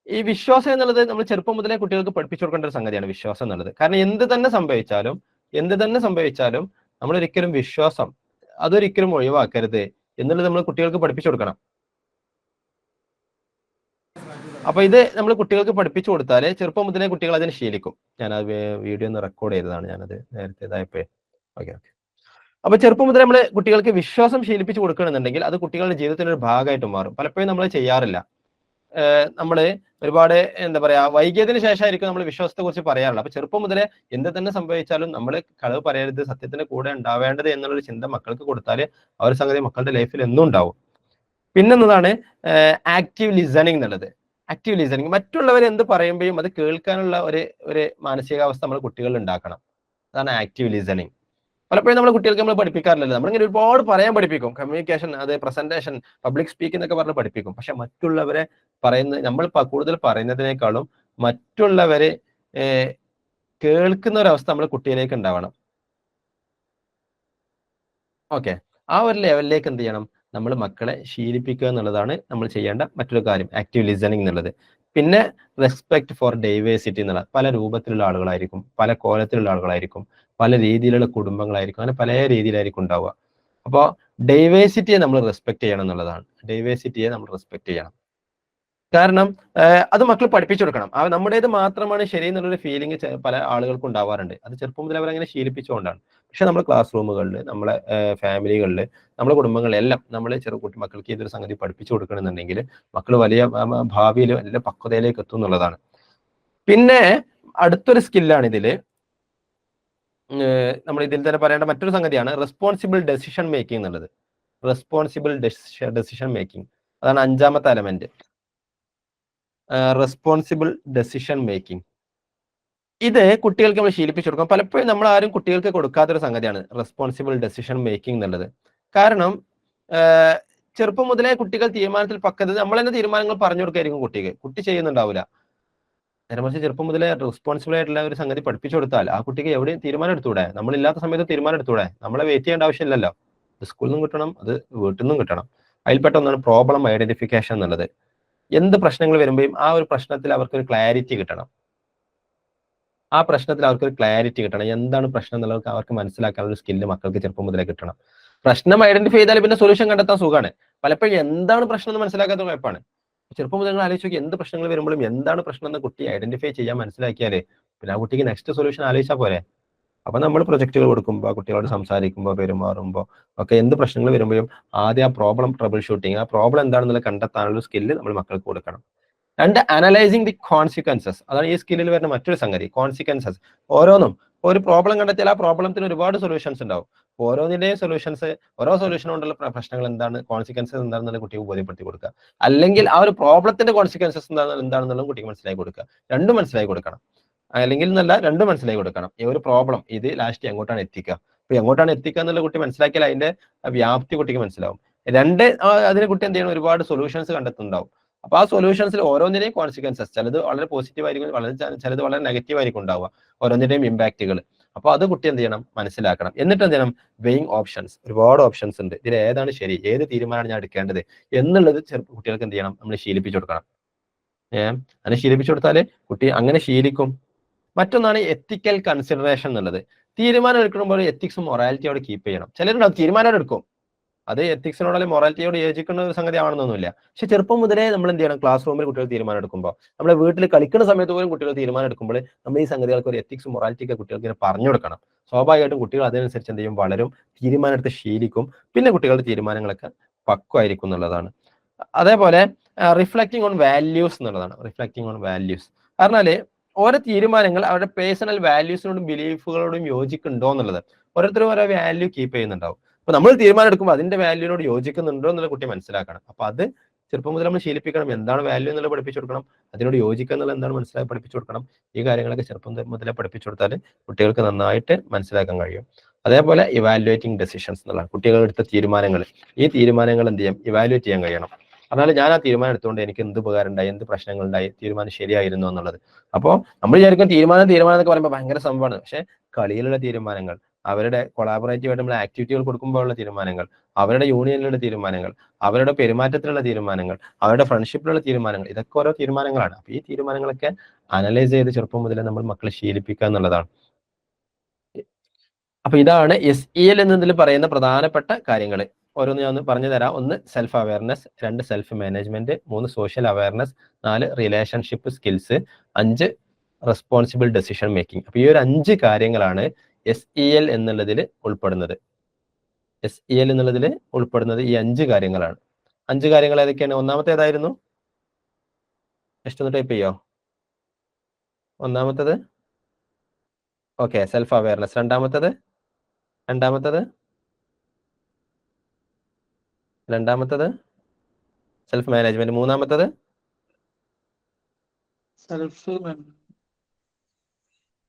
ഈ വിശ്വാസം എന്നുള്ളത് നമ്മൾ ചെറുപ്പം മുതലേ കുട്ടികൾക്ക് പഠിപ്പിച്ചു കൊടുക്കേണ്ട ഒരു സംഗതിയാണ് വിശ്വാസം എന്നുള്ളത്. കാരണം എന്ത് തന്നെ സംഭവിച്ചാലും നമ്മൾ ഒരിക്കലും വിശ്വാസം അതൊരിക്കലും ഒഴിവാക്കരുത് എന്നുള്ളത് നമ്മൾ കുട്ടികൾക്ക് പഠിപ്പിച്ചു കൊടുക്കണം. അപ്പൊ ഇത് നമ്മൾ കുട്ടികൾക്ക് പഠിപ്പിച്ചു കൊടുത്താൽ ചെറുപ്പം മുതലേ കുട്ടികൾ അതിന് ശീലിക്കും. ഞാനത് വീഡിയോ ഒന്ന് റെക്കോർഡ് ചെയ്തതാണ്, ഞാനത് നേരത്തെ ഇതായപ്പോ. ഓക്കെ. അപ്പൊ ചെറുപ്പം മുതലേ നമ്മൾ കുട്ടികൾക്ക് വിശ്വാസം ശീലിപ്പിച്ചു കൊടുക്കണമെന്നുണ്ടെങ്കിൽ അത് കുട്ടികളുടെ ജീവിതത്തിന്റെ ഒരു ഭാഗമായിട്ട് മാറും. പലപ്പോഴും നമ്മൾ ചെയ്യാറില്ല. നമ്മള് ഒരുപാട് എന്താ പറയാ വൈകിയതിനു ശേഷമായിരിക്കും നമ്മൾ വിശ്വാസത്തെ കുറിച്ച് പറയാറുള്ളത്. അപ്പൊ ചെറുപ്പം മുതലേ എന്ത് തന്നെ സംഭവിച്ചാലും നമ്മൾ കളവ് പറയരുത്, സത്യത്തിന്റെ കൂടെ ഉണ്ടാവേണ്ടത് എന്നുള്ളൊരു ചിന്ത മക്കൾക്ക് കൊടുത്താൽ ആ ഒരു സംഗതി മക്കളുടെ ലൈഫിൽ എന്നും ഉണ്ടാവും. പിന്നൊന്നതാണ് ആക്റ്റീവ് ലിസണിങ് എന്നുള്ളത്. ആക്റ്റീവ് ലിസണിങ്, മറ്റുള്ളവർ എന്ത് പറയുമ്പോഴും അത് കേൾക്കാനുള്ള ഒരു മാനസികാവസ്ഥ നമ്മൾ കുട്ടികളിൽ ഉണ്ടാക്കണം. അതാണ് ആക്റ്റീവ് ലിസണിങ്. പലപ്പോഴും നമ്മൾ കുട്ടികൾക്ക് നമ്മൾ പഠിപ്പിക്കാറില്ലല്ലോ. നമ്മളിങ്ങനെ ഒരുപാട് പറയാൻ പഠിപ്പിക്കും, കമ്മ്യൂണിക്കേഷൻ, അത് പ്രസന്റേഷൻ, പബ്ലിക് സ്പീക്കിംഗ് എന്നൊക്കെ പറഞ്ഞ് പഠിപ്പിക്കും. പക്ഷെ മറ്റുള്ളവരെ നമ്മൾ കൂടുതൽ പറയുന്നതിനേക്കാളും മറ്റുള്ളവരെ കേൾക്കുന്ന ഒരവസ്ഥ നമ്മൾ കുട്ടിയിലേക്ക് ഉണ്ടാവണം. ഓക്കെ, ആ ഒരു ലെവലിലേക്ക് എന്ത് ചെയ്യണം, നമ്മൾ മക്കളെ ശീലിപ്പിക്കുക എന്നുള്ളതാണ് നമ്മൾ ചെയ്യേണ്ട മറ്റൊരു കാര്യം, ആക്റ്റീവ് ലിസണിങ് എന്നുള്ളത്. പിന്നെ റെസ്പെക്ട് ഫോർ ഡൈവേഴ്സിറ്റി എന്നുള്ള, പല രൂപത്തിലുള്ള ആളുകളായിരിക്കും, പല കോലത്തിലുള്ള ആളുകളായിരിക്കും, പല രീതിയിലുള്ള കുടുംബങ്ങളായിരിക്കും, അങ്ങനെ പല രീതിയിലായിരിക്കും ഉണ്ടാവുക. അപ്പോൾ ഡൈവേഴ്സിറ്റിയെ നമ്മൾ റെസ്പെക്ട് ചെയ്യണം എന്നുള്ളതാണ്. ഡൈവേഴ്സിറ്റിയെ നമ്മൾ റെസ്പെക്ട് ചെയ്യണം. കാരണം അത് മക്കൾ പഠിപ്പിച്ചു കൊടുക്കണം. നമ്മുടേത് മാത്രമാണ് ശരി എന്നുള്ളൊരു ഫീലിംഗ് പല ആളുകൾക്കും ഉണ്ടാവാറുണ്ട്. അത് ചെറുപ്പം മുതൽ അവരങ്ങനെ ശീലിപ്പിച്ചുകൊണ്ടാണ്. പക്ഷെ നമ്മുടെ ക്ലാസ് റൂമുകളിൽ, നമ്മളെ ഫാമിലികളിൽ, നമ്മുടെ കുടുംബങ്ങളിലെല്ലാം നമ്മൾ ചെറുകുട്ടി മക്കൾക്ക് ഇതൊരു സംഗതി പഠിപ്പിച്ചു കൊടുക്കണമെന്നുണ്ടെങ്കിൽ മക്കൾ വലിയ ഭാവിയിൽ വലിയ പക്വതയിലേക്ക് എത്തും എന്നുള്ളതാണ്. പിന്നെ അടുത്തൊരു സ്കില്ലാണ് നമ്മൾ ഇതിൽ തന്നെ പറയേണ്ട മറ്റൊരു സംഗതിയാണ് റെസ്പോൺസിബിൾ ഡെസിഷൻ മേക്കിംഗ് എന്നുള്ളത്. റെസ്പോൺസിബിൾ ഡെസിഷൻ മേക്കിംഗ്, അതാണ് 5ാമത്തെ എലമെന്റ്. റെസ്പോൺസിബിൾ ഡെസിഷൻ മേക്കിംഗ്, ഇത് കുട്ടികൾക്ക് നമ്മൾ ശീലിപ്പിച്ചു കൊടുക്കാം. പലപ്പോഴും നമ്മൾ ആരും കുട്ടികൾക്ക് കൊടുക്കാത്തൊരു സംഗതിയാണ് റെസ്പോൺസിബിൾ ഡെസിഷൻ മേക്കിംഗ് എന്നുള്ളത്. കാരണം ചെറുപ്പം മുതലേ കുട്ടികൾ തീരുമാനത്തിൽ പക്കത് നമ്മൾ തന്നെ തീരുമാനങ്ങൾ പറഞ്ഞു കൊടുക്കായിരിക്കും കുട്ടി ചെയ്യുന്നുണ്ടാവില്ല. നേരെ മറിച്ച് ചെറുപ്പം മുതലേ റെസ്പോൺസിബിൾ ആയിട്ടുള്ള ഒരു സംഗതി പഠിപ്പിച്ചു കൊടുത്താൽ ആ കുട്ടിക്ക് എവിടെയും തീരുമാനം എടുത്തൂടെ, നമ്മളില്ലാത്ത സമയത്ത് തീരുമാനം എടുത്തൂടെ, നമ്മളെ വെയിറ്റ് ചെയ്യേണ്ട ആവശ്യമില്ലല്ലോ. അത് സ്കൂളിൽ നിന്നും കിട്ടണം, അത് വീട്ടിൽ നിന്നും കിട്ടണം. അതിൽപ്പെട്ട ഒന്നാണ് പ്രോബ്ലം ഐഡന്റിഫിക്കേഷൻ എന്നുള്ളത്. എന്ത് പ്രശ്നങ്ങൾ വരുമ്പോഴും ആ ഒരു പ്രശ്നത്തിൽ അവർക്കൊരു ക്ലാരിറ്റി കിട്ടണം. എന്താണ് പ്രശ്നം എന്നുള്ളത് അവർക്ക് മനസ്സിലാക്കാനുള്ള സ്കില്ല് മക്കൾക്ക് ചെറുപ്പം മുതലേ കിട്ടണം. പ്രശ്നം ഐഡന്റിഫൈ ചെയ്താൽ പിന്നെ സൊല്യൂഷൻ കണ്ടെത്താൻ സുഖമാണ്. പലപ്പോഴും എന്താണ് പ്രശ്നം എന്ന് മനസ്സിലാക്കാത്ത കുഴപ്പമാണ്. ചെറുപ്പം മുതൽ ആലോചിച്ച് നോക്കി, എന്ത് പ്രശ്നങ്ങൾ വരുമ്പോഴും എന്താണ് പ്രശ്നം എന്ന് കുട്ടി ഐഡന്റിഫൈ ചെയ്യാൻ മനസ്സിലാക്കിയാലേ പിന്നെ ആ കുട്ടിക്ക് നെക്സ്റ്റ് സൊല്യൂഷൻ ആലോചിച്ചാൽ പോരെ. അപ്പൊ നമ്മൾ പ്രൊജക്ടുകൾ കൊടുക്കുമ്പോൾ, കുട്ടികളോട് സംസാരിക്കുമ്പോൾ, പെരുമാറുമ്പോൾ ഒക്കെ എന്ത് പ്രശ്നങ്ങൾ വരുമ്പോഴും ആദ്യം ആ പ്രോബ്ലം ട്രബിൾ ഷൂട്ടിങ്, ആ പ്രോബ്ലം എന്താണെന്നുള്ള കണ്ടെത്താനുള്ള സ്കില്ല് നമ്മൾ മക്കൾക്ക് കൊടുക്കണം. 2, അനലൈസിങ് ദി കോൺസിക്വൻസസ്, അതാണ് ഈ സ്കില്ലിൽ വരുന്ന മറ്റൊരു സംഗതി. കോൺസിക്വൻസസ്, ഓരോന്നും ഒരു പ്രോബ്ലം കണ്ടെത്തിയാൽ ആ പ്രോബ്ലത്തിന് ഒരുപാട് സൊല്യൂഷൻസ് ഉണ്ടാവും. ഓരോന്നിന്റെയും ഓരോ സൊല്യൂഷൻ കൊണ്ടുള്ള പ്രശ്നങ്ങൾ എന്താണ്, കോൺസിക്വൻസസ് എന്താണെന്നുള്ള കുട്ടിക്ക് ബോധ്യപ്പെടുത്തി കൊടുക്കുക. അല്ലെങ്കിൽ ആ ഒരു പ്രോബ്ലത്തിന്റെ കോൺസിക്വൻസസ് എന്താണെന്നുള്ള കുട്ടിക്ക് മനസ്സിലാക്കി കൊടുക്കുക. രണ്ടും മനസ്സിലാക്കി കൊടുക്കണം. അല്ലെങ്കിൽ രണ്ടും മനസ്സിലാക്കി കൊടുക്കണം. ഈ ഒരു പ്രോബ്ലം ഇത് ലാസ്റ്റ് എങ്ങോട്ടാണ് എത്തിക്കുക, അപ്പൊ എങ്ങോട്ടാണ് എത്തിക്കുക എന്നുള്ള കുട്ടി മനസ്സിലാക്കിയാൽ അതിന്റെ വ്യാപ്തി കുട്ടിക്ക് മനസ്സിലാവും. അതിന് കുട്ടി എന്ത് ചെയ്യണം, ഒരുപാട് സൊല്യൂഷൻസ് കണ്ടെത്തുന്നുണ്ടാവും. അപ്പൊ ആ സൊല്യൂഷൻസിൽ ഓരോന്നിന്റെയും കോൺസിക്വൻസസ്, ചിലത് വളരെ പോസിറ്റീവ് ആയിരിക്കും, ചിലത് വളരെ നെഗറ്റീവ് ആയിരിക്കും ഉണ്ടാവുക, ഓരോന്നിന്റെയും ഇമ്പാക്റ്റുകൾ. അപ്പൊ അത് കുട്ടി എന്ത് ചെയ്യണം, മനസ്സിലാക്കണം. എന്നിട്ട് എന്ത് ചെയ്യണം, വെയിങ് ഓപ്ഷൻസ്, ഒരുപാട് ഓപ്ഷൻസ് ഉണ്ട്, ഇതിൽ ഏതാണ് ശരി, ഏത് തീരുമാനമാണ് ഞാൻ എടുക്കേണ്ടത് എന്നുള്ളത് കുട്ടികൾക്ക് എന്ത് ചെയ്യണം, നമ്മൾ ശീലിപ്പിച്ചു കൊടുക്കണം. അങ്ങനെ ശീലിപ്പിച്ചു കൊടുത്താല് കുട്ടി അങ്ങനെ ശീലിക്കും. മറ്റൊന്നാണ് എത്തിക്കൽ കൺസിഡറേഷൻ എന്നുള്ളത്. തീരുമാനം എടുക്കുമ്പോൾ എത്തിക്സും മൊറാലിറ്റിയോട് കീപ്പ് ചെയ്യണം. ചിലരുണ്ടാവും തീരുമാനം എടുക്കും, അത് എത്തിക്സിനോട് അല്ലെങ്കിൽ മൊറാലിറ്റിയോട് യോജിക്കുന്ന ഒരു സംഗതി ആണെന്നൊന്നുമില്ല. പക്ഷെ ചെറുപ്പം മുതലേ നമ്മൾ എന്ത് ചെയ്യണം, ക്ലാസ് റൂമിൽ കുട്ടികൾ തീരുമാനം എടുക്കുമ്പോൾ, നമ്മുടെ വീട്ടിൽ കളിക്കുന്ന സമയത്ത് പോലും കുട്ടികൾ തീരുമാനം എടുക്കുമ്പോൾ നമ്മൾ ഈ സംഗതികൾക്ക് ഒരു എത്തിക്സും മൊറാലിറ്റിയൊക്കെ കുട്ടികൾക്ക് ഇങ്ങനെ പറഞ്ഞു കൊടുക്കണം. സ്വാഭാവികമായിട്ടും കുട്ടികൾ അതിനനുസരിച്ച് എന്ത് ചെയ്യും, വളരും, തീരുമാനം എടുത്ത് ശീലിക്കും. പിന്നെ കുട്ടികളുടെ തീരുമാനങ്ങളൊക്കെ പക്വമായിരിക്കും എന്നുള്ളതാണ്. അതേപോലെ റിഫ്ലക്റ്റിംഗ് ഓൺ വാല്യൂസ് എന്നുള്ളതാണ്. റിഫ്ലക്റ്റിംഗ് ഓൺ വാല്യൂസ് പറഞ്ഞാല് ഓരോ തീരുമാനങ്ങൾ അവരുടെ പേഴ്സണൽ വാല്യൂസിനോടും ബിലീഫുകളോടും യോജിക്കുന്നുണ്ടോ എന്നുള്ളത്. ഓരോരുത്തരും ഓരോ വാല്യൂ കീപ്പ് ചെയ്യുന്നുണ്ടാവും. അപ്പൊ നമ്മൾ തീരുമാനം എടുക്കുമ്പോൾ അതിന്റെ വാല്യൂനോട് യോജിക്കുന്നുണ്ടോ എന്നുള്ള കുട്ടി മനസ്സിലാക്കണം. അപ്പൊ അത് ചെറുപ്പം മുതൽ നമ്മൾ ശീലിപ്പിക്കണം. എന്താണ് വാല്യൂ എന്നുള്ളത് പഠിപ്പിച്ചു കൊടുക്കണം, അതിനോട് യോജിക്കുക എന്നുള്ളത് എന്താണ് മനസ്സിലാക്കി പഠിപ്പിച്ചു കൊടുക്കണം. ഈ കാര്യങ്ങളൊക്കെ ചെറുപ്പം മുതലേ പഠിപ്പിച്ചു കൊടുത്താൽ കുട്ടികൾക്ക് നന്നായിട്ട് മനസ്സിലാക്കാൻ കഴിയും. അതേപോലെ ഇവാലുവേറ്റിംഗ് ഡെസിഷൻസ് എന്നുള്ള, കുട്ടികൾ എടുത്ത തീരുമാനങ്ങൾ, ഈ തീരുമാനങ്ങൾ എന്ത് ചെയ്യാം, ഇവാലുവേറ്റ് ചെയ്യാൻ കഴിയണം. അതിനാൽ ഞാൻ ആ തീരുമാനം എടുത്തുകൊണ്ട് എനിക്ക് എന്ത് ഉപകാരം ഉണ്ടായി, എന്ത് പ്രശ്നങ്ങൾ ഉണ്ടായി, തീരുമാനം ശരിയായിരുന്നു എന്നുള്ളത്. അപ്പോൾ നമ്മൾ വിചാരിക്കും തീരുമാനം എന്നൊക്കെ പറയുമ്പോൾ ഭയങ്കര സംഭവമാണ്. പക്ഷെ കളിയിലുള്ള തീരുമാനങ്ങൾ, അവരുടെ കൊളാബറേറ്റീവായിട്ട് നമ്മൾ ആക്ടിവിറ്റികൾ കൊടുക്കുമ്പോഴുള്ള തീരുമാനങ്ങൾ, അവരുടെ യൂണിയനിലുള്ള തീരുമാനങ്ങൾ, അവരുടെ പെരുമാറ്റത്തിലുള്ള തീരുമാനങ്ങൾ, അവരുടെ ഫ്രണ്ട്ഷിപ്പിലുള്ള തീരുമാനങ്ങൾ, ഇതൊക്കെ ഓരോ തീരുമാനങ്ങളാണ്. അപ്പൊ ഈ തീരുമാനങ്ങളൊക്കെ അനലൈസ് ചെയ്ത് ചെറുപ്പം മുതലേ നമ്മൾ മക്കളെ ശീലിപ്പിക്കുക എന്നുള്ളതാണ്. അപ്പൊ ഇതാണ് SEL എന്നതിൽ പറയുന്ന പ്രധാനപ്പെട്ട കാര്യങ്ങൾ. ഓരോന്ന് ഞാൻ ഒന്ന് പറഞ്ഞു തരാം. 1 self awareness, 2 self management, 3 social awareness, 4 relationship skills, 5 responsible decision making. അപ്പൊ ഈ ഒരു 5 കാര്യങ്ങളാണ് SEL എന്നുള്ളതിൽ ഉൾപ്പെടുന്നത്. SEL എന്നുള്ളതിൽ ഉൾപ്പെടുന്നത് ഈ 5 കാര്യങ്ങളാണ്. 5 കാര്യങ്ങൾ ഏതൊക്കെയാണ്? ഒന്നാമത്തെ ഏതായിരുന്നു? ജസ്റ്റ് ഒന്ന് ടൈപ്പ് ചെയ്യോ? ഒന്നാമത്തത് ഓക്കെ, സെൽഫ് അവയർനെസ്. രണ്ടാമത്തത് സെൽഫ് മാനേജ്മെന്റ്. മൂന്നാമത്തത്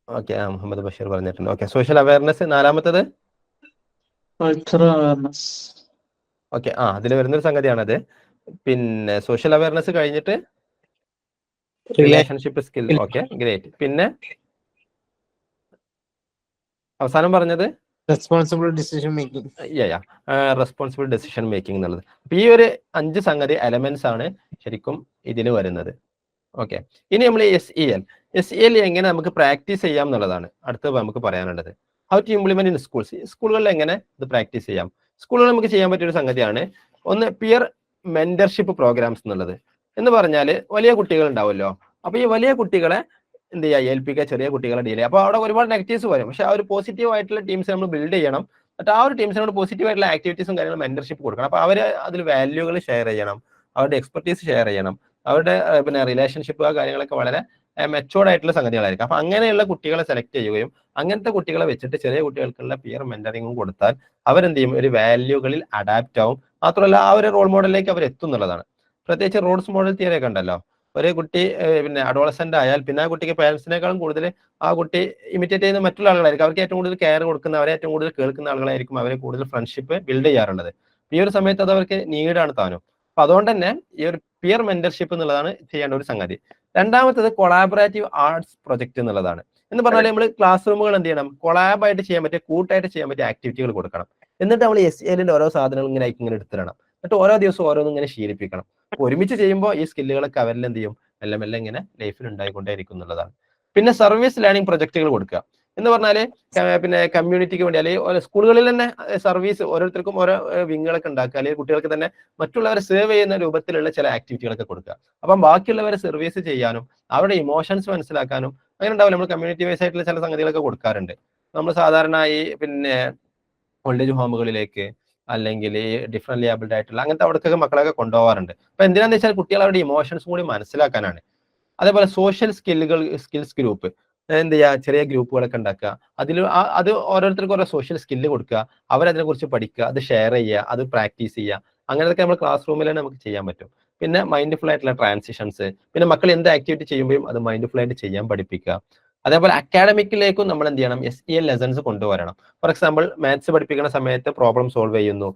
ഓക്കെ, മുഹമ്മദ് ബഷീർ പറഞ്ഞിട്ടുണ്ട്. Okay, social awareness. നാലാമത്തത് കൾച്ചറൽ അവയർനെസ്. ഓക്കെ, അതിൽ വരുന്നൊരു സംഗതിയാണത്. പിന്നെ സോഷ്യൽ അവയർനെസ് കഴിഞ്ഞിട്ട് റിലേഷൻഷിപ്പ് സ്കിൽ. Okay, great. പിന്നെ അവസാനം പറഞ്ഞത് responsible decision making. Responsible decision making എന്നുള്ളത്. അപ്പൊ ഈ ഒരു 5 സംഗതി എലമെന്റ്സ് ആണ് ശരിക്കും ഇതിൽ വരുന്നത്. ഓക്കെ, ഇനി നമ്മൾ SEL എങ്ങനെ നമുക്ക് പ്രാക്ടീസ് ചെയ്യാം എന്നുള്ളതാണ് അടുത്ത നമുക്ക് പറയാനുള്ളത്. How to implement in schools. സ്കൂളുകളിൽ എങ്ങനെ ഇത് പ്രാക്ടീസ് ചെയ്യാം? സ്കൂളുകളിൽ നമുക്ക് ചെയ്യാൻ പറ്റിയ ഒരു സംഗതിയാണ് ഒന്ന് പിയർ മെന്റർഷിപ്പ് പ്രോഗ്രാംസ് എന്നുള്ളത്. എന്ന് പറഞ്ഞാൽ വലിയ കുട്ടികൾ ഉണ്ടാവുമല്ലോ. അപ്പൊ ഈ വലിയ കുട്ടികളെ എന്ത് ചെയ്യുക, ഏൽപ്പിക്കുക, ചെറിയ കുട്ടികളെ ഡീൽ ചെയ്യുക. അപ്പൊ അവിടെ ഒരുപാട് നെഗറ്റീവ്സ് വരും. പക്ഷെ ആ ഒരു പോസിറ്റീവ് ആയിട്ടുള്ള ടീംസ് നമ്മൾ ബിൽഡ് ചെയ്യണം. എന്നിട്ട് ആ ഒരു ടീംസിനോട് പോസിറ്റീവ് ആയിട്ടുള്ള ആക്ടിവിറ്റീസും കാര്യങ്ങളും മെന്റർഷിപ്പ് കൊടുക്കണം. അപ്പൊ അവർ അതിൽ വാല്യൂകൾ ഷെയർ ചെയ്യണം, അവരുടെ എക്സ്പെർട്ടീസ് ഷെയർ ചെയ്യണം, അവരുടെ പിന്നെ റിലേഷൻഷിപ്പ് ആ കാര്യങ്ങളൊക്കെ വളരെ മെച്ചോർഡ് ആയിട്ടുള്ള സംഗതികളായിരിക്കും. അപ്പൊ അങ്ങനെയുള്ള കുട്ടികളെ സെലക്ട് ചെയ്യുകയും അങ്ങനത്തെ കുട്ടികളെ വെച്ചിട്ട് ചെറിയ കുട്ടികൾക്കുള്ള പിയർ മെന്ററിങ്ങും കൊടുത്താൽ അവരെന്ത് ചെയ്യും, ഒരു വാല്യൂകളിൽ അഡാപ്റ്റ് ആവും. മാത്രമല്ല ആ ഒരു റോൾ മോഡലിലേക്ക് അവർ എത്തും എന്നുള്ളതാണ്. പ്രത്യേകിച്ച് റോൾസ് മോഡൽ തിയറി ഒക്കെ ഉണ്ടല്ലോ. ഒരു കുട്ടി പിന്നെ അഡോളസെന്റ് ആയാൽ പിന്നെ ആ കുട്ടിക്ക് പേരൻസിനേക്കാളും കൂടുതൽ ആ കുട്ടി ഇമിറ്റേറ്റ് ചെയ്യുന്ന മറ്റുള്ള ആളുകളായിരിക്കും. അവർക്ക് ഏറ്റവും കൂടുതൽ കെയർ കൊടുക്കുന്ന, അവരെ ഏറ്റവും കൂടുതൽ കേൾക്കുന്ന ആളുകളായിരിക്കും അവരെ കൂടുതൽ ഫ്രണ്ട്ഷിപ്പ് ബിൽഡ് ചെയ്യാറുള്ളത്. ഈ ഒരു സമയത്ത് അത് അവർക്ക് നീഡാണ് താനും. അപ്പൊ അതുകൊണ്ട് തന്നെ ഈ ഒരു പിയർ മെന്റർഷിപ്പ് എന്നുള്ളതാണ് ചെയ്യേണ്ട ഒരു സംഗതി. രണ്ടാമത്തത് കൊളാബറേറ്റീവ് ആർട്സ് പ്രൊജക്ട് എന്നുള്ളതാണ്. എന്ന് പറഞ്ഞാൽ നമ്മൾ ക്ലാസ് റൂമുകൾ എന്ത് ചെയ്യണം, കൊളാബായിട്ട് ചെയ്യാൻ പറ്റിയ, കൂട്ടായിട്ട് ചെയ്യാൻ പറ്റിയ ആക്ടിവിറ്റികൾ കൊടുക്കണം. എന്നിട്ട് നമ്മൾ SEL ഓരോ സാധനങ്ങൾ ഇങ്ങനെ എടുത്തിടണം. എന്നിട്ട് ഓരോ ദിവസവും ഓരോന്നും ഇങ്ങനെ ശീലിപ്പിക്കണം. ഒരുമിച്ച് ചെയ്യുമ്പോൾ ഈ സ്കില്ലുകളൊക്കെ അവരിൽ എന്ത് ചെയ്യും, മെല്ലെ മെല്ലെ ഇങ്ങനെ ലൈഫിൽ ഉണ്ടായിക്കൊണ്ടേയിരിക്കും എന്നുള്ളതാണ്. പിന്നെ സർവീസ് ലേണിംഗ് പ്രൊജക്ടുകൾ കൊടുക്കുക. എന്ന് പറഞ്ഞാൽ പിന്നെ കമ്മ്യൂണിറ്റിക്ക് വേണ്ടി അല്ലെങ്കിൽ സ്കൂളുകളിൽ തന്നെ സർവീസ് ഓരോരുത്തർക്കും ഓരോ വിങ്ങുകളൊക്കെ ഉണ്ടാക്കുക, അല്ലെങ്കിൽ കുട്ടികൾക്ക് തന്നെ മറ്റുള്ളവരെ സേവ് ചെയ്യുന്ന രൂപത്തിലുള്ള ചില ആക്ടിവിറ്റികളൊക്കെ കൊടുക്കുക. അപ്പം ബാക്കിയുള്ളവരെ സർവീസ് ചെയ്യാനും അവരുടെ ഇമോഷൻസ് മനസ്സിലാക്കാനും അങ്ങനെ ഉണ്ടാവില്ല. നമ്മൾ കമ്മ്യൂണിറ്റി വൈസ് ആയിട്ടുള്ള ചില സംഗതികളൊക്കെ കൊടുക്കാറുണ്ട്. നമ്മൾ സാധാരണ ഈ പിന്നെ ഓൾഡ് ഏജ് ഹോമുകളിലേക്ക് അല്ലെങ്കിൽ ഡിഫറെന്റ് ലേബിൾഡ് ആയിട്ടുള്ള അങ്ങനത്തെ അവിടേക്കൊക്കെ മക്കളൊക്കെ കൊണ്ടുപോകാറുണ്ട്. അപ്പൊ എന്തിനാന്ന് വെച്ചാൽ കുട്ടികൾ അവരുടെ ഇമോഷൻസ് കൂടി മനസ്സിലാക്കാനാണ്. അതേപോലെ സോഷ്യൽ സ്കിൽസ് ഗ്രൂപ്പ് എന്ത് ചെയ്യുക, ചെറിയ ഗ്രൂപ്പുകളൊക്കെ ഉണ്ടാക്കുക. അത് ഓരോരുത്തർക്കും ഓരോ സോഷ്യൽ സ്കില്ല് കൊടുക്കുക, അവരതിനെ കുറിച്ച് പഠിക്കുക, അത് ഷെയർ ചെയ്യുക, അത് പ്രാക്ടീസ് ചെയ്യുക. അങ്ങനെയൊക്കെ നമ്മൾ ക്ലാസ് റൂമിൽ തന്നെ നമുക്ക് ചെയ്യാൻ പറ്റും. പിന്നെ മൈൻഡ്ഫുൾ ആയിട്ടുള്ള ട്രാൻസിഷൻസ്, പിന്നെ മക്കൾ എന്ത് ആക്ടിവിറ്റി ചെയ്യുമ്പോഴും അത് മൈൻഡ്ഫുൾ ആയിട്ട് ചെയ്യാൻ പഠിപ്പിക്കുക. അതേപോലെ അക്കാഡമിക്കിലേക്കും നമ്മൾ എന്ത് ചെയ്യണം, SEL ലെസൺസ് കൊണ്ടുവരണം. ഫോർ എക്സാമ്പിൾ മാത്സ് പഠിപ്പിക്കുന്ന സമയത്ത് പ്രോബ്ലം സോൾവ് ചെയ്യുന്നു,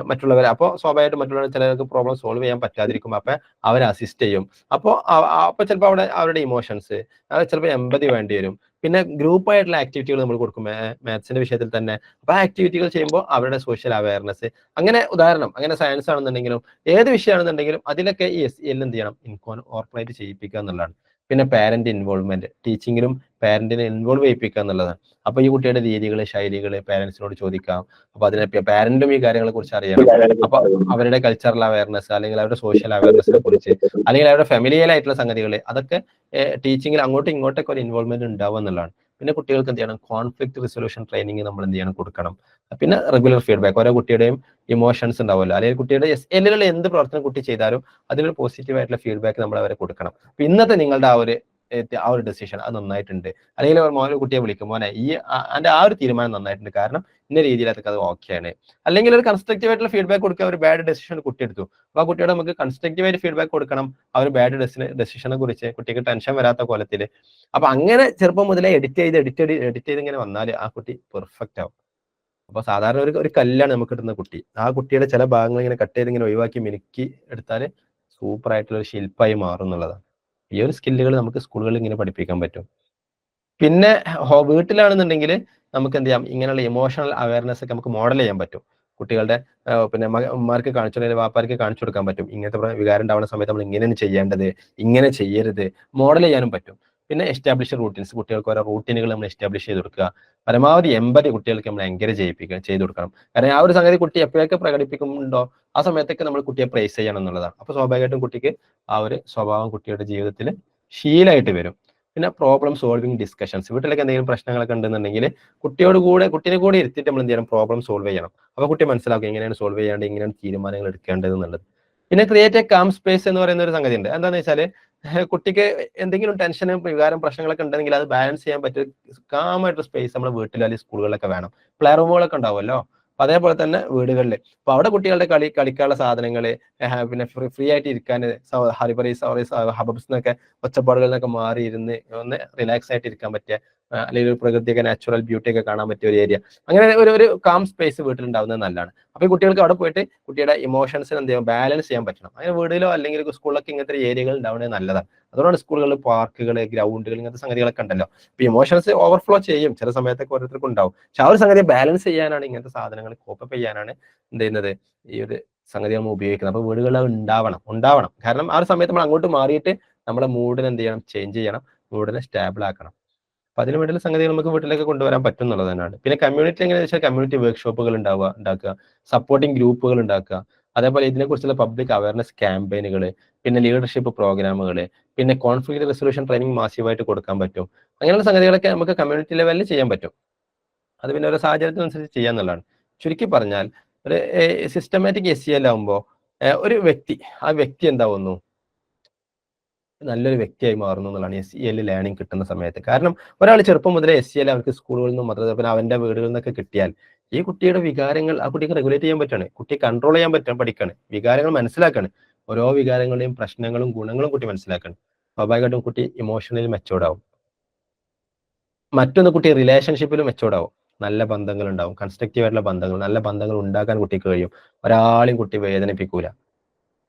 മറ്റുള്ളവർ അപ്പോൾ സ്വാഭാവികമായിട്ടും മറ്റുള്ളവർ ചിലർക്ക് പ്രോബ്ലം സോൾവ് ചെയ്യാൻ പറ്റാതിരിക്കും. അപ്പൊ അവരെ അസിസ്റ്റ് ചെയ്യും. അപ്പോൾ ചിലപ്പോൾ അവിടെ അവരുടെ ഇമോഷൻസ്, ചിലപ്പോൾ എമ്പതി വേണ്ടി വരും. പിന്നെ ഗ്രൂപ്പ് ആയിട്ടുള്ള ആക്ടിവിറ്റികൾ നമ്മൾ കൊടുക്കും മാത്സിന്റെ വിഷയത്തിൽ തന്നെ. അപ്പൊ ആ ആക്ടിവിറ്റികൾ ചെയ്യുമ്പോൾ അവരുടെ സോഷ്യൽ അവയർനെസ്, അങ്ങനെ ഉദാഹരണം അങ്ങനെ സയൻസ് ആണെന്നുണ്ടെങ്കിലും ഏത് വിഷയമാണെന്നുണ്ടെങ്കിലും അതിലൊക്കെ ഈ SEL എന്ത് ചെയ്യണം, ഇൻകോർപ്പറേറ്റ് ചെയ്യിപ്പിക്കുക എന്നുള്ളതാണ്. പിന്നെ പാരന്റ് ഇൻവോൾവ്മെന്റ്, ടീച്ചിങ്ങിലും പാരന്റിനെ ഇൻവോൾവ് ചെയ്യിപ്പിക്കുക എന്നുള്ളതാണ്. അപ്പൊ ഈ കുട്ടിയുടെ രീതികൾ, ശൈലികൾ പാരന്റ്സിനോട് ചോദിക്കാം. അപ്പൊ അതിനെ പാരന്റും ഈ കാര്യങ്ങളെ കുറിച്ച് അറിയണം. അപ്പൊ അവരുടെ കൾച്ചറൽ അവയർനെസ് അല്ലെങ്കിൽ അവരുടെ സോഷ്യൽ അവയർനെസിനെ കുറിച്ച് അല്ലെങ്കിൽ അവരുടെ ഫെമിലിയൽ ആയിട്ടുള്ള സംഗതികൾ അതൊക്കെ ടീച്ചിങ്ങിൽ അങ്ങോട്ടും ഇങ്ങോട്ടൊക്കെ ഒരു ഇൻവോൾവ്മെന്റ് ഉണ്ടാവുക എന്നുള്ളതാണ്. പിന്നെ കുട്ടികൾക്ക് എന്ത് ചെയ്യണം, കോൺഫ്ലിക്ട് റിസൊല്യൂഷൻ ട്രെയിനിങ് നമ്മൾ എന്ത് ചെയ്യണം, കൊടുക്കണം. പിന്നെ റെഗുലർ ഫീഡ്ബാക്ക്, ഓരോ കുട്ടിയുടെയും ഇമോഷൻസ് ഉണ്ടാവുമല്ലോ, അല്ലെങ്കിൽ കുട്ടിയുടെ SEL എന്ത് പ്രവർത്തനം കുട്ടി ചെയ്താലും അതിലൊരു പോസിറ്റീവ് ആയിട്ടുള്ള ഫീഡ്ബാക്ക് നമ്മൾ അവരെ കൊടുക്കണം. അപ്പൊ ഇന്നത്തെ നിങ്ങളുടെ ആ ഒരു ഡെസിഷൻ അത് നന്നായിട്ടുണ്ട്, അല്ലെങ്കിൽ മോനെ കുട്ടിയെ വിളിക്കും, മോനെ അതിന്റെ ആ ഒരു തീരുമാനം നന്നായിട്ടുണ്ട്, കാരണം ഇന്ന രീതിയിൽ അതൊക്കെ അത് ഓക്കെയാണ്. അല്ലെങ്കിൽ ഒരു കൺസ്ട്രക്റ്റീവ് ആയിട്ടുള്ള ഫീഡ്ബാക്ക് കൊടുക്കുക. ഒരു ബാഡ് ഡെസിഷൻ കുട്ടി എടുത്തു, അപ്പൊ ആ കുട്ടിയോട് നമുക്ക് കൺസ്ട്രക്റ്റീവ് ആയിട്ട് ഫീഡ്ബാക്ക് കൊടുക്കണം. ആ ഒരു ബാഡ് ഡെസിഷനെ കുറിച്ച് കുട്ടിക്ക് ടെൻഷൻ വരാത്ത കോലത്തിൽ. അപ്പൊ അങ്ങനെ ചെറുപ്പം മുതലേ എഡിറ്റ് ചെയ്ത് ഇങ്ങനെ വന്നാൽ ആ കുട്ടി പെർഫെക്റ്റ് ആവും. അപ്പൊ സാധാരണ ഒരു കല്ലാണ് നമുക്ക് കിട്ടുന്ന കുട്ടി, ആ കുട്ടിയുടെ ചില ഭാഗങ്ങൾ ഇങ്ങനെ കട്ട് ചെയ്ത് ഇങ്ങനെ ഒഴിവാക്കി മിനുക്കി എടുത്താൽ സൂപ്പർ ആയിട്ടുള്ള ഒരു ശില്പമായി മാറും എന്നുള്ളതാണ്. ഈ ഒരു സ്കില്ലുകൾ നമുക്ക് സ്കൂളുകളിൽ ഇങ്ങനെ പഠിപ്പിക്കാൻ പറ്റും. പിന്നെ വീട്ടിലാണെന്നുണ്ടെങ്കിൽ നമുക്ക് എന്ത് ചെയ്യാം, ഇങ്ങനെയുള്ള ഇമോഷണൽ അവയർനെസ് ഒക്കെ നമുക്ക് മോഡൽ ചെയ്യാൻ പറ്റും. കുട്ടികളുടെ പിന്നെ ഉമ്മാർക്ക് കാണിച്ചു കൊടുക്കാൻ, വാപ്പാർക്ക് കാണിച്ചു കൊടുക്കാൻ പറ്റും. ഇങ്ങനത്തെ വികാരം ഉണ്ടാവുന്ന സമയത്ത് നമ്മൾ ഇങ്ങനെയാണ് ചെയ്യേണ്ടത്, ഇങ്ങനെ ചെയ്യരുത്, മോഡൽ ചെയ്യാനും പറ്റും. പിന്നെ എസ്റ്റാബ്ലിഷ് റൂട്ടീൻസ്, കുട്ടികൾക്ക് ഓരോ റൂട്ടീനുകൾ നമ്മൾ എസ്റ്റാബ്ലിഷ് ചെയ്ത് കൊടുക്കുക. പരമാവധി എമ്പതി കുട്ടികൾക്ക് നമ്മൾ എൻകറേജ് ചെയ്ത് കൊടുക്കണം. കാരണം ആ ഒരു സംഗതി കുട്ടി എപ്പോഴൊക്കെ പ്രകടിപ്പിക്കുന്നുണ്ടോ ആ സമയത്തൊക്കെ നമ്മൾ കുട്ടിയെ പ്രൈസ് ചെയ്യണം എന്നുള്ളതാണ്. അപ്പൊ സ്വാഭാവികമായിട്ടും കുട്ടിക്ക് ആ ഒരു സ്വഭാവം കുട്ടിയുടെ ജീവിതത്തിൽ ശീലമായിട്ട് വരും. പിന്നെ പ്രോബ്ലം സോൾവിങ് ഡിസ്കഷൻസ്, വീട്ടിലൊക്കെ എന്തെങ്കിലും പ്രശ്നങ്ങളൊക്കെ ഉണ്ടെന്നുണ്ടെങ്കിൽ കുട്ടിനെ കൂടെ ഇരുത്തിയിട്ട് നമ്മൾ എന്ത് ചെയ്യണം, പ്രോബ്ലം സോൾവ് ചെയ്യണം. അപ്പൊ കുട്ടി മനസ്സിലാക്കും എങ്ങനെയാണ് സോൾവ് ചെയ്യാണ്ട്, എങ്ങനെയാണ് തീരുമാനങ്ങൾ എടുക്കേണ്ടത് എന്നുള്ളത്. പിന്നെ ക്രിയേറ്റ് എ കാം സ്പേസ് എന്ന് പറയുന്ന ഒരു സംഗതി ഉണ്ട്. എന്താണെന്ന് വെച്ചാല് കുട്ടിക്ക് എന്തെങ്കിലും ടെൻഷനും വികാരം പ്രശ്നങ്ങളൊക്കെ ഉണ്ടെങ്കിൽ അത് ബാലൻസ് ചെയ്യാൻ പറ്റിയ കാമായിട്ടുള്ള സ്പേസ് നമ്മുടെ വീട്ടിൽ അല്ലെങ്കിൽ സ്കൂളുകളിലൊക്കെ വേണം. പ്ലേ റൂമുകളൊക്കെ ഉണ്ടാവുമല്ലോ. അപ്പൊ അതേപോലെ തന്നെ വീടുകളിൽ അപ്പൊ അവിടെ കുട്ടികളുടെ കളിക്കാനുള്ള സാധനങ്ങള്, പിന്നെ ഫ്രീ ആയിട്ട് ഇരിക്കാൻ ഹറിബറീസ് ഹബബ്സ് എന്നൊക്കെ ഒച്ചപ്പാടുകളിൽ നിന്നൊക്കെ മാറി ഇരുന്ന് ഒന്ന് റിലാക്സ് ആയിട്ട് ഇരിക്കാൻ പറ്റിയ, അല്ലെങ്കിൽ ഒരു പ്രകൃതിയൊക്കെ നാച്ചുറൽ ബ്യൂട്ടി ഒക്കെ കാണാൻ പറ്റിയ ഒരു ഏരിയ, അങ്ങനെ ഒരു കാം സ്പേസ് വീട്ടിലുണ്ടാവുന്നത് നല്ലതാണ്. അപ്പൊ ഈ കുട്ടികൾക്ക് അവിടെ പോയിട്ട് കുട്ടിയുടെ ഇമോഷൻസിന് എന്ത് ചെയ്യും, ബാലൻസ് ചെയ്യാൻ പറ്റണം. അങ്ങനെ വീടിലോ അല്ലെങ്കിൽ സ്കൂളിലൊക്കെ ഇങ്ങനത്തെ ഏരിയകൾ ഉണ്ടാവുന്നത് നല്ലതാണ്. അതുകൊണ്ടാണ് സ്കൂളുകളിൽ പാർക്കുകൾ, ഗ്രൗണ്ടുകൾ, ഇങ്ങനത്തെ സംഗതികളൊക്കെ ഉണ്ടല്ലോ. ഇപ്പൊ ഇമോഷൻസ് ഓവർഫ്ലോ ചെയ്യും ചില സമയത്തൊക്കെ ഓരോരുത്തർക്കും ഉണ്ടാവും. പക്ഷെ ആ ഒരു സംഗതി ബാലൻസ് ചെയ്യാനാണ്, ഇങ്ങനത്തെ സാധനങ്ങൾ കോപ്പപ്പ് ചെയ്യാനാണ് എന്ത് ചെയ്യുന്നത്, ഈ ഒരു സംഗതി നമ്മൾ ഉപയോഗിക്കുന്നത്. അപ്പൊ വീടുകളിൽ ഉണ്ടാവണം. കാരണം ആ ഒരു സമയത്ത് നമ്മൾ അങ്ങോട്ട് മാറിയിട്ട് നമ്മുടെ മൂഡിനെ എന്ത് ചെയ്യണം, ചേഞ്ച് ചെയ്യണം, മൂഡിനെ സ്റ്റേബിൾ ആക്കണം. അപ്പൊ അതിന് വേണ്ടിയുള്ള സംഗതികൾ നമുക്ക് വീട്ടിലേക്ക് കൊണ്ടുവരാൻ പറ്റും എന്നുള്ളത് തന്നെയാണ്. പിന്നെ കമ്മ്യൂണിറ്റി എങ്ങനെയാണെന്ന് വെച്ചാൽ കമ്മ്യൂണിറ്റി വർക്ക്ഷോപ്പുകൾ ഉണ്ടാക്കുക, സപ്പോർട്ടിംഗ് ഗ്രൂപ്പുകൾ ഉണ്ടാക്കുക, അതേപോലെ ഇതിനെക്കുറിച്ചുള്ള പബ്ലിക് അവയർനെസ് ക്യാമ്പയിനുകൾ, പിന്നെ ലീഡർഷിപ്പ് പ്രോഗ്രാമുകൾ, പിന്നെ കോൺഫ്ലിക്റ്റ് റെസൊല്യൂഷൻ ട്രെയിനിങ് മാസീവായിട്ട് കൊടുക്കാൻ പറ്റും. അങ്ങനെയുള്ള സംഗതികളൊക്കെ നമുക്ക് കമ്മ്യൂണിറ്റി ലെവലിൽ ചെയ്യാൻ പറ്റും. അത് പിന്നെ ഒരു സാഹചര്യത്തിനനുസരിച്ച് ചെയ്യാന്നുള്ളതാണ്. ചുരുക്കി പറഞ്ഞാൽ ഒരു സിസ്റ്റമാറ്റിക് SEL ആകുമ്പോൾ ഒരു വ്യക്തി, ആ വ്യക്തി എന്താവുന്നു, നല്ലൊരു വ്യക്തിയായി മാറുന്നു എന്നുള്ളതാണ് SEL ലേണിംഗ് കിട്ടുന്ന സമയത്ത്. കാരണം ഒരാൾ ചെറുപ്പം മുതലേ SEL അവർക്ക് സ്കൂളുകളിൽ നിന്നും പിന്നെ അവന്റെ വീടുകളിൽ നിന്നൊക്കെ കിട്ടിയാൽ ഈ കുട്ടിയുടെ വികാരങ്ങൾ ആ കുട്ടിക്ക് റെഗുലേറ്റ് ചെയ്യാൻ പറ്റാണ്, കുട്ടി കൺട്രോൾ ചെയ്യാൻ പഠിക്കാണ്, വികാരങ്ങൾ മനസ്സിലാക്കാണ്, ഓരോ വികാരങ്ങളുടെയും പ്രശ്നങ്ങളും ഗുണങ്ങളും കുട്ടി മനസ്സിലാക്കാണ്. സ്വാഭാവികമായിട്ടും കുട്ടി ഇമോഷണലി മെച്ചോർഡ് ആവും. മറ്റൊന്ന്, കുട്ടി റിലേഷൻഷിപ്പിലും മെച്ചോർഡ് ആവും. നല്ല ബന്ധങ്ങൾ ഉണ്ടാവും, കൺസ്ട്രക്റ്റീവ് ആയിട്ടുള്ള ബന്ധങ്ങൾ, നല്ല ബന്ധങ്ങൾ ഉണ്ടാക്കാൻ കുട്ടിക്ക് കഴിയും. ഒരാളെയും കുട്ടി വേദനിപ്പിക്കൂല,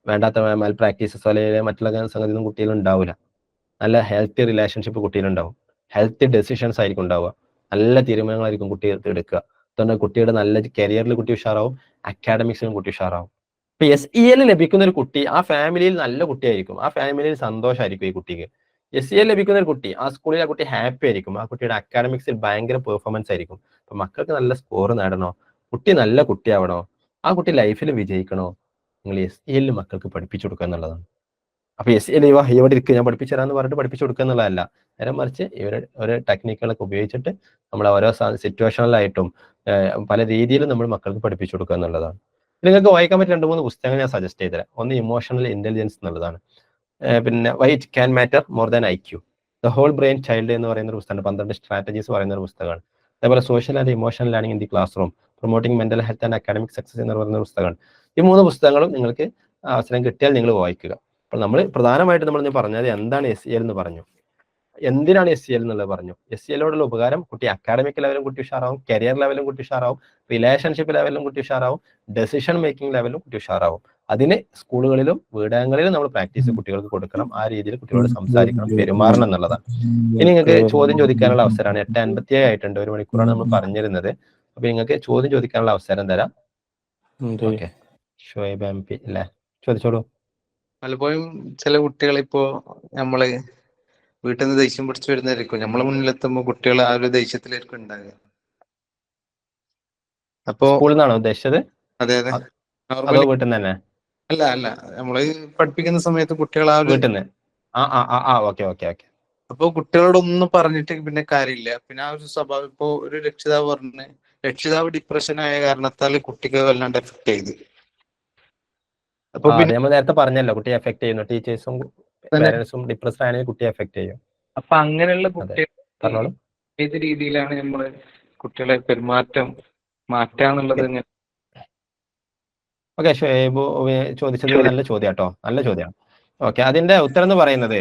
വേണ്ടാത്ത മാൽ പ്രാക്ടീസസ് അല്ലെങ്കിൽ മറ്റുള്ള സംഗതിയൊന്നും കുട്ടികൾ ഉണ്ടാവില്ല. നല്ല ഹെൽത്തി റിലേഷൻഷിപ്പ് കുട്ടിയിലുണ്ടാവും. ഹെൽത്തി ഡെസിഷൻസ് ആയിരിക്കും ഉണ്ടാവുക, നല്ല തീരുമാനങ്ങളായിരിക്കും കുട്ടി എടുക്കുക. അതുകൊണ്ട് കുട്ടിയുടെ നല്ല കരിയറിൽ കുട്ടി ഉഷാറാവും, അക്കാഡമിക്സിലും കുട്ടി ഉഷാറാവും. ഇപ്പൊ SEL ലഭിക്കുന്ന ഒരു കുട്ടി ആ ഫാമിലിയിൽ നല്ല കുട്ടിയായിരിക്കും, ആ ഫാമിലിയിൽ സന്തോഷമായിരിക്കും ഈ കുട്ടിക്ക്. SEL ലഭിക്കുന്ന ഒരു കുട്ടി ആ സ്കൂളിൽ ആ കുട്ടി ഹാപ്പി ആയിരിക്കും, ആ കുട്ടിയുടെ അക്കാഡമിക്സിൽ ഭയങ്കര പെർഫോമൻസ് ആയിരിക്കും. അപ്പൊ മക്കൾക്ക് നല്ല സ്കോർ നേടണോ, കുട്ടി നല്ല കുട്ടിയാവണോ, ആ കുട്ടി ലൈഫിൽ വിജയിക്കണോ, നിങ്ങൾ SEL മക്കൾക്ക് പഠിപ്പിച്ചു കൊടുക്കുക എന്നുള്ളതാണ്. അപ്പൊ SEL ഇവിടെ ഇരിക്കുക ഞാൻ പഠിപ്പിച്ചു തരാന്ന് പറഞ്ഞിട്ട് പഠിപ്പിച്ചു കൊടുക്കുക എന്നുള്ളതല്ല, നേരെ മറിച്ച് ഒരു ടെക്നിക്കുകളൊക്കെ ഉപയോഗിച്ചിട്ട് നമ്മൾ ഓരോ സിറ്റുവേഷനിലായിട്ടും പല രീതിയിലും നമ്മൾ മക്കൾക്ക് പഠിപ്പിച്ചു കൊടുക്കുക എന്നുള്ളതാണ്. നിങ്ങൾക്ക് വായിക്കാൻ പറ്റിയ 2-3 പുസ്തകങ്ങൾ ഞാൻ സജസ്റ്റ് ചെയ്തുതരാം. ഒന്ന് ഇമോഷണൽ ഇന്റലിജൻസ് എന്നുള്ളതാണ്. പിന്നെ why it can matter more than IQ, the whole brain child എന്ന് പറയുന്ന ഒരു പുസ്തകമാണ്. 12 സ്ട്രാറ്റജീസ് പറയുന്ന ഒരു പുസ്തകമാണ്. അതേപോലെ social and emotional learning in the class room, promoting mental health and academic success എന്ന് പറയുന്ന ഒരു പുസ്തകമാണ്. ഈ 3 പുസ്തകങ്ങളും നിങ്ങൾക്ക് അവസരം കിട്ടിയാൽ നിങ്ങൾ വായിക്കുക. അപ്പോൾ നമ്മൾ പ്രധാനമായിട്ട് നമ്മൾ പറഞ്ഞത് എന്താണ് SEL എന്ന് പറഞ്ഞു, എന്തിനാണ് SEL എന്നുള്ളത് പറഞ്ഞു. SELോടുള്ള ഉപകാരം, കുട്ടി അക്കാഡമിക് ലെവലും കുട്ടി ഉഷാറാവും, കരിയർ ലെവലും കുട്ടി ഉഷാറാവും, റിലേഷൻഷിപ്പ് ലെവലും കുട്ടി ഉഷാറാവും, ഡെസിഷൻ മേക്കിംഗ് ലെവലും കുട്ടി ഉഷാറാവും. അതിന് സ്കൂളുകളിലും വീടങ്ങളിലും നമ്മൾ പ്രാക്ടീസ് കുട്ടികൾക്ക് കൊടുക്കണം, ആ രീതിയിൽ കുട്ടികളോട് സംസാരിക്കണം, പെരുമാറണം എന്നുള്ളതാണ്. ഇനി നിങ്ങൾക്ക് ചോദ്യം ചോദിക്കാനുള്ള അവസരമാണ്. 8:57 ആയിട്ടുണ്ട്, 1 മണിക്കൂറാണ് നമ്മൾ പറഞ്ഞിരുന്നത്. അപ്പൊ നിങ്ങൾക്ക് ചോദ്യം ചോദിക്കാനുള്ള അവസരം തരാം. ഓക്കെ, ഷുഹൈബ് MP അല്ലേ, ചോദിച്ചോളൂ. പലപ്പോഴും ചില കുട്ടികൾ ഇപ്പോ നമ്മള് വീട്ടിൽ നിന്ന് ദേഷ്യം പിടിച്ചു വരുന്നതായിരിക്കും, നമ്മളെ മുന്നിലെത്തുമ്പോ കുട്ടികൾ ആ ഒരു ദേഷ്യത്തിലായിരിക്കും ഉണ്ടാകുക. അപ്പോ സ്കൂളിൽ നിന്നാണോ ഉദ്ദേശിച്ചത്? അതെ അതോ നോർമലി വീട്ടിൽ നിന്ന് തന്നെ? അല്ല നമ്മള് പഠിപ്പിക്കുന്ന സമയത്ത് കുട്ടികൾ ആ ഒരു വീട്ടിൽ നിന്ന്. ഓക്കെ. അപ്പൊ കുട്ടികളോടൊന്നും പറഞ്ഞിട്ട് പിന്നെ കാര്യമില്ല. പിന്നെ ആ ഒരു സ്വഭാവം, ഇപ്പോ ഒരു രക്ഷിതാവ് ഡിപ്രഷൻ ആയ കാരണത്താൽ കുട്ടിക്ക് വല്ലാണ്ട് എഫക്ട് ചെയ്ത്. അപ്പൊ അത് പിന്നെ നമ്മൾ നേരത്തെ പറഞ്ഞല്ലോ, കുട്ടിയെ എഫക്ട് ചെയ്യുന്നു, ടീച്ചേഴ്സും പാരന്റ്സും ഡിപ്രസ്ഡ് ആണെങ്കിൽ കുട്ടിയെ എഫക്ട് ചെയ്യും. അപ്പൊ അങ്ങനെയുള്ള അതെ, കുട്ടികൾ പറഞ്ഞോളൂ. ഏത് രീതിയിലാണ് നമ്മള് കുട്ടികളെ പെരുമാറ്റം മാറ്റാന്നുള്ളത്? ഓക്കെ, ഷുഹൈബ് ചോദിച്ചത് നല്ല ചോദ്യം കേട്ടോ, നല്ല ചോദ്യമാണ്. ഓക്കെ, അതിന്റെ ഉത്തരം എന്ന് പറയുന്നത്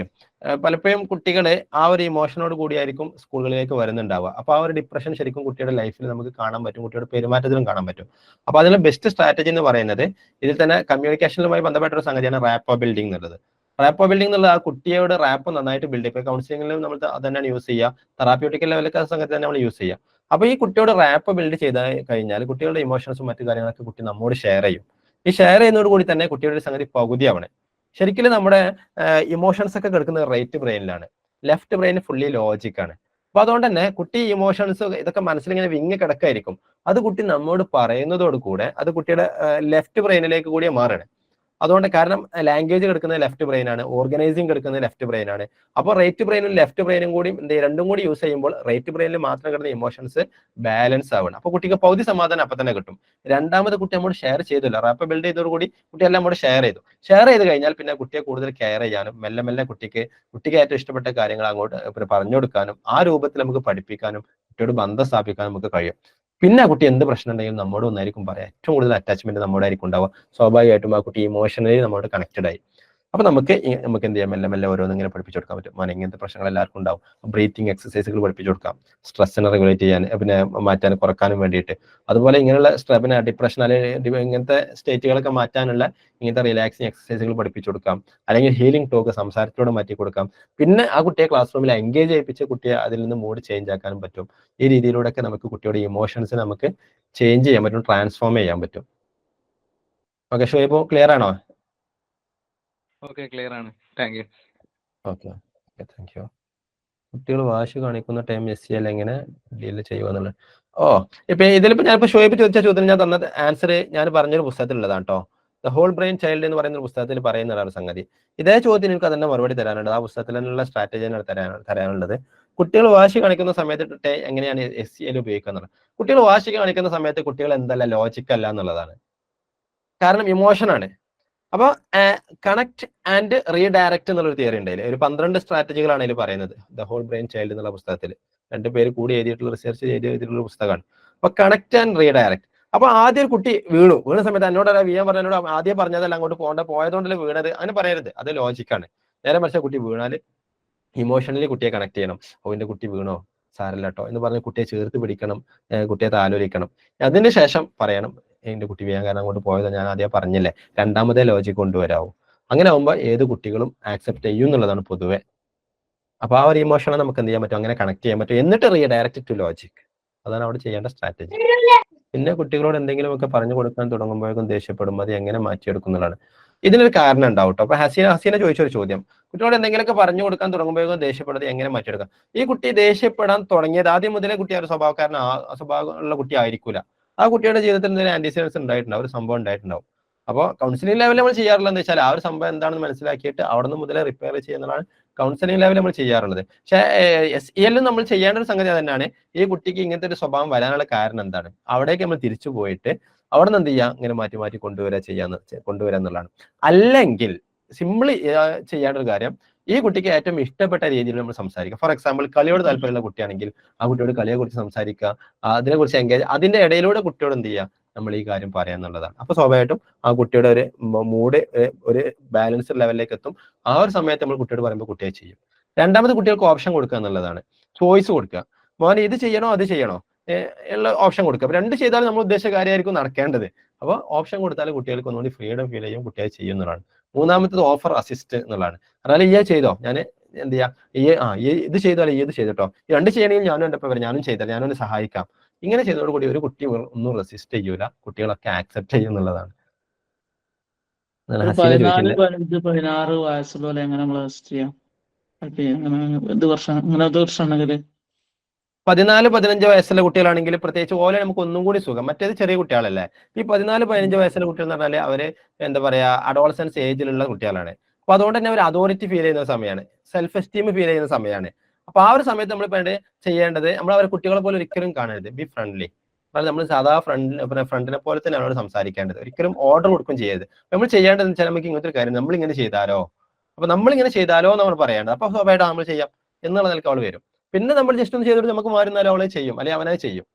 പലപ്പോഴും കുട്ടികള് ആ ഒരു ഇമോഷനോട് കൂടിയായിരിക്കും സ്കൂളുകളിലേക്ക് വരുന്നുണ്ടാവുക. അപ്പൊ ആ ഒരു ഡിപ്രഷൻ ശരിക്കും കുട്ടിയുടെ ലൈഫിൽ നമുക്ക് കാണാൻ പറ്റും, കുട്ടിയുടെ പെരുമാറ്റത്തിലും കാണാൻ പറ്റും. അപ്പൊ അതിലെ ബെസ്റ്റ് സ്ട്രാറ്റജി എന്ന് പറയുന്നത് ഇതിൽ തന്നെ കമ്മ്യൂണിക്കേഷനുമായി ബന്ധപ്പെട്ട ഒരു സംഗതിയാണ് റാപ്പോ ബിൽഡിംഗ് എന്നുള്ളത്. റാപ്പോ ബിൽഡിംഗ് എന്നുള്ള ആ കുട്ടിയോട് റാപ്പ് നന്നായിട്ട് ബിൽഡ് ചെയ്യും. ഇപ്പൊ കൗൺസിലിംഗിലും നമ്മൾ അത് തന്നെയാണ് യൂസ് ചെയ്യുക, തെറാപ്യൂട്ടിക്കൽ ലെവലൊക്കെ സംഗതി തന്നെ നമ്മൾ യൂസ് ചെയ്യുക. അപ്പൊ ഈ കുട്ടിയോട് റാപ്പ് ബിൽഡ് ചെയ്ത് കഴിഞ്ഞാൽ കുട്ടികളുടെ ഇമോഷൻസും മറ്റു കാര്യങ്ങളൊക്കെ കുട്ടി നമ്മോട് ഷെയർ ചെയ്യും. ഈ ഷെയർ ചെയ്യുന്നതോട് കൂടി തന്നെ കുട്ടിയുടെ ഒരു സംഗതി പകുതിയാവണേ. ശരിക്കും നമ്മുടെ ഇമോഷൻസ് ഒക്കെ കിടക്കുന്നത് റൈറ്റ് ബ്രെയിനിലാണ്, ലെഫ്റ്റ് ബ്രെയിൻ ഫുള്ളി ലോജിക്കാണ്. അപ്പൊ അതുകൊണ്ട് തന്നെ കുട്ടി ഇമോഷൻസ് ഇതൊക്കെ മനസ്സിലിങ്ങനെ വിങ്ങി കിടക്കായിരിക്കും. അത് കുട്ടി നമ്മോട് പറയുന്നതോട് കൂടെ അത് കുട്ടിയുടെ ലെഫ്റ്റ് ബ്രെയിനിലേക്ക് കൂടിയേ മാറണം. അതുകൊണ്ട് കാരണം ലാംഗ്വേജ് കിടക്കുന്നത് ലെഫ്റ്റ് ബ്രെയിൻ ആണ്, ഓർഗനൈസിങ് കിടക്കുന്നത് ലെഫ്റ്റ് ബ്രെയിൻ ആണ്. അപ്പോൾ റൈറ്റ് ബ്രെയിനും ലെഫ്റ്റ് ബ്രെയിനും കൂടി രണ്ടും കൂടി യൂസ് ചെയ്യുമ്പോൾ റൈറ്റ് ബ്രെയിനിൽ മാത്രം കിടന്ന ഇമോഷൻസ് ബാലൻസ് ആവണം. അപ്പോൾ കുട്ടിക്ക് പകുതി സമാധാനം അപ്പൊ തന്നെ കിട്ടും. രണ്ടാമത് കുട്ടി നമ്മോട് ഷെയർ ചെയ്തില്ല, റാപ്പ് ബിൽഡ് ചെയ്തതോടുകൂടി കുട്ടി എല്ലാം നമ്മോട് ഷെയർ ചെയ്ത് കഴിഞ്ഞാൽ പിന്നെ കുട്ടിയെ കൂടുതൽ കെയർ ചെയ്യാനും മെല്ലെ മെല്ലെ കുട്ടിക്ക് ഏറ്റവും ഇഷ്ടപ്പെട്ട കാര്യങ്ങൾ അങ്ങോട്ട് പറഞ്ഞു കൊടുക്കാനും ആ രൂപത്തിൽ നമുക്ക് പഠിപ്പിക്കാനും കുട്ടിയോട് ബന്ധം സ്ഥാപിക്കാനും നമുക്ക് കഴിയും. പിന്നെ ആ കുട്ടി എന്ത് പ്രശ്നം ഉണ്ടെങ്കിലും നമ്മോട് ഒന്നായിരിക്കും പറയാം. ഏറ്റവും കൂടുതൽ അറ്റാച്ച്മെന്റ് നമ്മോടായിരിക്കും ഉണ്ടാവുക. സ്വാഭാവികമായിട്ടും ആ കുട്ടി ഇമോഷണലി നമ്മോട് കണക്റ്റഡ് ആയി. അപ്പൊ നമുക്ക് എന്ത് ചെയ്യാം, മെല്ലെ മെല്ലെ ഓരോന്നും ഇങ്ങനെ പഠിപ്പിച്ചു കൊടുക്കാൻ പറ്റും. ഇങ്ങനത്തെ പ്രശ്നങ്ങൾ എല്ലാവർക്കും ഉണ്ടാവും. ബ്രീത്തിങ് എക്സസൈസുകൾ പഠിപ്പിച്ചു കൊടുക്കാം, സ്ട്രെസ്സിനെ റെഗുലേറ്റ് ചെയ്യാൻ, പിന്നെ മാറ്റാൻ കുറക്കാനും വേണ്ടിയിട്ട്. അതുപോലെ ഇങ്ങനെയുള്ള പിന്നെ ഡിപ്രഷൻ അല്ലെങ്കിൽ ഇങ്ങനത്തെ സ്റ്റേറ്റുകളൊക്കെ മാറ്റാനുള്ള ഇങ്ങനത്തെ റിലാക്സിങ് എക്സസൈസുകൾ പഠിപ്പിച്ചു കൊടുക്കാം. അല്ലെങ്കിൽ ഹീലിംഗ് ടോക്ക് സംസാരത്തിലൂടെ മാറ്റി കൊടുക്കാം. പിന്നെ ആ കുട്ടിയെ ക്ലാസ് റൂമിൽ എൻഗേജ് ചെയ്യിപ്പിച്ച് കുട്ടിയെ അതിൽ നിന്ന് മൂഡ് ചേഞ്ച് ആക്കാനും പറ്റും. ഈ രീതിയിലൂടെയൊക്കെ നമുക്ക് കുട്ടിയുടെ ഇമോഷൻസ് നമുക്ക് ചേഞ്ച് ചെയ്യാൻ പറ്റും, ട്രാൻസ്ഫോം ചെയ്യാൻ പറ്റും. ഓക്കെ, ഷോയിപ്പോ ക്ലിയർ ആണോ? ഓക്കെ, ക്ലിയർ ആണ്. Thank you. Okay, thank you. കുട്ടികൾ വാശി കാണിക്കുന്ന ടൈം SEL എങ്ങനെ ഡീൽ ചെയ്യുക. ഇപ്പൊ ഇതിലിപ്പോ ഞാനിപ്പോ ഷോയിപ്പ് ചോദിച്ച ചോദ്യം ഞാൻ തന്ന ആൻസർ ഞാൻ പറഞ്ഞൊരു പുസ്തകത്തിലുള്ളതാണ് കേട്ടോ. ദ ഹോൾ ബ്രെയിൻ ചൈൽഡ് എന്ന് പറയുന്ന ഒരു പുസ്തകത്തിൽ പറയുന്നതാണ് സംഗതി. ഇതേ ചോദ്യം എനിക്ക് തന്നെ മറുപടി തരാനുണ്ട്. ആ പുസ്തകത്തിൽ നിന്നുള്ള സ്ട്രാറ്റജിയാണ് തരാനുള്ളത്. കുട്ടികൾ വാശി കാണിക്കുന്ന സമയത്ത് എങ്ങനെയാണ് SEL ഉപയോഗിക്കുന്നത്. കുട്ടികൾ വാശി കാണിക്കുന്ന സമയത്ത് കുട്ടികൾ എന്തല്ല ലോജിക് അല്ല എന്നുള്ളതാണ്. കാരണം ഇമോഷൻ ആണ്. അപ്പൊ കണക്ട് ആൻഡ് റീഡയറക്ട് എന്നുള്ളൊരു തിയറി ഉണ്ട്. ഒരു 12 സ്ട്രാറ്റജികളാണ് ഇതിൽ പറയുന്നത്, ദ ഹോൾ ബ്രെയിൻ ചൈൽഡ് എന്നുള്ള പുസ്തകത്തിൽ. 2 പേര് കൂടി എഴുതിയിട്ടുള്ള റിസർച്ച് ചെയ്തിട്ടുള്ള പുസ്തകമാണ്. അപ്പൊ കണക്ട് ആൻഡ് റീഡയറക്ട്. അപ്പൊ ആദ്യം കുട്ടി വീണ സമയത്ത് എന്നോട് വീഴാൻ പറഞ്ഞോട് ആദ്യം പറഞ്ഞതല്ല അങ്ങോട്ട് പോയതുകൊണ്ടല്ലേ വീണത്, അങ്ങനെ പറയരുത്. അത് ലോജിക്കാണ്. നേരെ മറിച്ച് കുട്ടി വീണാൽ ഇമോഷണലി കുട്ടിയെ കണക്ട് ചെയ്യണം. എന്റെ കുട്ടി വീണോ, സാരല്ല കേട്ടോ എന്ന് പറഞ്ഞ് കുട്ടിയെ ചേർത്ത് പിടിക്കണം, കുട്ടിയെ താലോലിക്കണം. അതിന് ശേഷം പറയണം, എന്റെ കുട്ടി വീഴാൻ കാരണം അങ്ങോട്ട് പോയത് ഞാൻ ആദ്യം പറഞ്ഞില്ലേ, രണ്ടാമതേ ലോജിക് കൊണ്ടുവരാവൂ. അങ്ങനെ ആകുമ്പോൾ ഏത് കുട്ടികളും ആക്സെപ്റ്റ് ചെയ്യും എന്നുള്ളതാണ് പൊതുവെ. അപ്പൊ ആ ഒരു ഇമോഷനെ നമുക്ക് എന്ത് ചെയ്യാൻ പറ്റും, അങ്ങനെ കണക്ട് ചെയ്യാൻ പറ്റും. എന്നിട്ട് റീഡയറക്ട് ടു ലോജിക്. അതാണ് അവിടെ ചെയ്യേണ്ട സ്ട്രാറ്റജി. പിന്നെ കുട്ടികളോട് എന്തെങ്കിലുമൊക്കെ പറഞ്ഞു കൊടുക്കാൻ തുടങ്ങുമ്പോഴേക്കും ദേഷ്യപ്പെടും. അത് എങ്ങനെ മാറ്റിയെടുക്കുന്നതാണ്. ഇതിനൊരു കാരണം ഉണ്ടാവും കേട്ടോ. അപ്പൊ ഹസീന ചോദിച്ചൊരു ചോദ്യം, കുട്ടികളോട് എന്തെങ്കിലുമൊക്കെ പറഞ്ഞു കൊടുക്കാൻ തുടങ്ങുമ്പോഴേക്കും ദേഷ്യപ്പെടുന്നത് എങ്ങനെ മാറ്റിയെടുക്കാം. ഈ കുട്ടി ദേഷ്യപ്പെടാൻ തുടങ്ങിയത് ആദ്യം മുതലേ കുട്ടി ആ ഒരു സ്വഭാവമുള്ള കുട്ടി ആയിരിക്കൂല. ആ കുട്ടിയുടെ ജീവിതത്തിൽ എന്തെങ്കിലും ആന്റിസിഡൻസ് ഉണ്ടായിട്ടുണ്ടാവും, ഒരു സംഭവം ഉണ്ടായിട്ടുണ്ടാവും. അപ്പോൾ കൗൺസിലിംഗ് ലെവലിൽ നമ്മൾ ചെയ്യാറുള്ളത് എന്താ വെച്ചാൽ ആ ഒരു സംഭവം എന്താണെന്ന് മനസ്സിലാക്കിയിട്ട് അവിടെ നിന്ന് മുതലേ റിപ്പയർ ചെയ്യുന്നതാണ് കൗൺസിലിംഗ് ലെവലിൽ നമ്മൾ ചെയ്യാറുള്ളത്. പക്ഷേ SEL നമ്മൾ ചെയ്യേണ്ട ഒരു സംഗതി തന്നെയാണ്, ഈ കുട്ടിക്ക് ഇങ്ങനത്തെ ഒരു സ്വഭാവം വരാനുള്ള കാരണം എന്താണ്, അവിടേക്ക് നമ്മൾ തിരിച്ചു പോയിട്ട് അവിടെ നിന്ന് എന്ത് ചെയ്യുക, ഇങ്ങനെ മാറ്റി മാറ്റി കൊണ്ടുവരാ എന്നുള്ളതാണ്. അല്ലെങ്കിൽ സിമ്പിളി ചെയ്യേണ്ട ഒരു കാര്യം, ഈ കുട്ടിക്ക് ഏറ്റവും ഇഷ്ടപ്പെട്ട രീതിയിൽ നമ്മൾ സംസാരിക്കുക. ഫോർ എക്സാമ്പിൾ, കളിയോട് താല്പര്യമുള്ള കുട്ടിയാണെങ്കിൽ ആ കുട്ടിയോട് കളിയെ കുറിച്ച് സംസാരിക്കുക, അതിനെക്കുറിച്ച് എൻഗേജ്, അതിന്റെ ഇടയിലൂടെ കുട്ടിയോട് എന്ത് ചെയ്യുക, നമ്മൾ ഈ കാര്യം പറയാന്നുള്ളതാണ്. അപ്പൊ സ്വാഭാവികമായിട്ടും ആ കുട്ടിയുടെ ഒരു മൂഡ് ഒരു ബാലൻസ്ഡ് ലെവലിലേക്ക് എത്തും. ആ ഒരു സമയത്ത് നമ്മൾ കുട്ടിയോട് പറയുമ്പോൾ കുട്ടിയെ ചെയ്യും. രണ്ടാമത് കുട്ടികൾക്ക് ഓപ്ഷൻ കൊടുക്കുക എന്നുള്ളതാണ്, ചോയ്സ് കൊടുക്കുക. മോനെ ഇത് ചെയ്യണോ അത് ചെയ്യണോ ഉള്ള ഓപ്ഷൻ കൊടുക്കുക. അപ്പൊ രണ്ട് ചെയ്താലും നമ്മൾ ഉദ്ദേശിച്ച കാര്യമായിരിക്കും നടക്കേണ്ടത്. അപ്പോൾ ഓപ്ഷൻ കൊടുത്താൽ കുട്ടികൾക്ക് ഒന്നുകൂടി ഫ്രീഡം ഫീൽ ചെയ്യും, കുട്ടിയെ ചെയ്യുന്നതാണ്. മൂന്നാമത്തത് ഓഫർ അസിസ്റ്റ് എന്നുള്ളതാണ്. അതായത് ഈ ചെയ്തോ, ഞാൻ എന്ത് ചെയ്യാം, ഇത് ചെയ്തോ, ഈ ഇത് ചെയ്തിട്ടോ, രണ്ട് ചെയ്യണമെങ്കിൽ ഞാനും എൻ്റെ ഒപ്പം വരാം, ഞാനും ചെയ്താൽ ഞാനൊന്ന് സഹായിക്കാം. ഇങ്ങനെ ചെയ്തതോടുകൂടി ഒരു കുട്ടി ഒന്നും റെസിസ്റ്റ് ചെയ്യൂല, കുട്ടികളൊക്കെ ആക്സെപ്റ്റ് ചെയ്യുന്നുള്ളതാണ്. 14, 15, 16 വയസ്സുള്ള എങ്ങനെ നമ്മൾ റെസിസ്റ്റ് ചെയ്യാം? ഇത് വർഷമാണെങ്കിൽ 14, 15 വയസ്സുള്ള കുട്ടികളാണെങ്കിൽ പ്രത്യേകിച്ച് ഓലെ നമുക്ക് ഒന്നും കൂടി സുഖം. മറ്റേത് ചെറിയ കുട്ടികളല്ലേ. ഈ 14, 15 വയസ്സുള്ള കുട്ടികൾ എന്ന് പറഞ്ഞാൽ അവര് എന്താ പറയാ, അഡോളസൻസ് ഏജിലുള്ള കുട്ടികളാണ്. അപ്പൊ അതുകൊണ്ട് തന്നെ അവർ അതോറിറ്റി ഫീൽ ചെയ്യുന്ന സമയമാണ്, സെൽഫ് എസ്റ്റീം ഫീൽ ചെയ്യുന്ന സമയമാണ്. അപ്പൊ ആ ഒരു സമയത്ത് നമ്മൾ ചെയ്യേണ്ടത്, നമ്മൾ അവരെ കുട്ടികളെ പോലെ ഒരിക്കലും കാണരുത്, ബി ഫ്രണ്ട്ലി. നമ്മൾ സാധാ ഫ്രണ്ടിനെ പോലെ തന്നെയാണ് അവർ സംസാരിക്കേണ്ടത്. ഒരിക്കലും ഓർഡർ കൊടുക്കും ചെയ്യരുത്. നമ്മൾ ചെയ്യേണ്ടതെന്ന് വെച്ചാൽ നമുക്ക് ഇങ്ങനത്തെ ഒരു കാര്യം നമ്മൾ ഇങ്ങനെ ചെയ്താലോ നമ്മൾ പറയേണ്ടത്. അപ്പൊ സ്വാഭാവികമായിട്ട് നമ്മൾ ചെയ്യാം എന്നുള്ള നിലയ്ക്ക് അവൾ വരും. പിന്നെ നമ്മൾ ജസ്റ്റ് ഒന്ന് ചെയ്തിട്ട് നമുക്ക് മാറുന്നാലും അവളെ ചെയ്യും, അല്ലെങ്കിൽ അവനെ ചെയ്യും.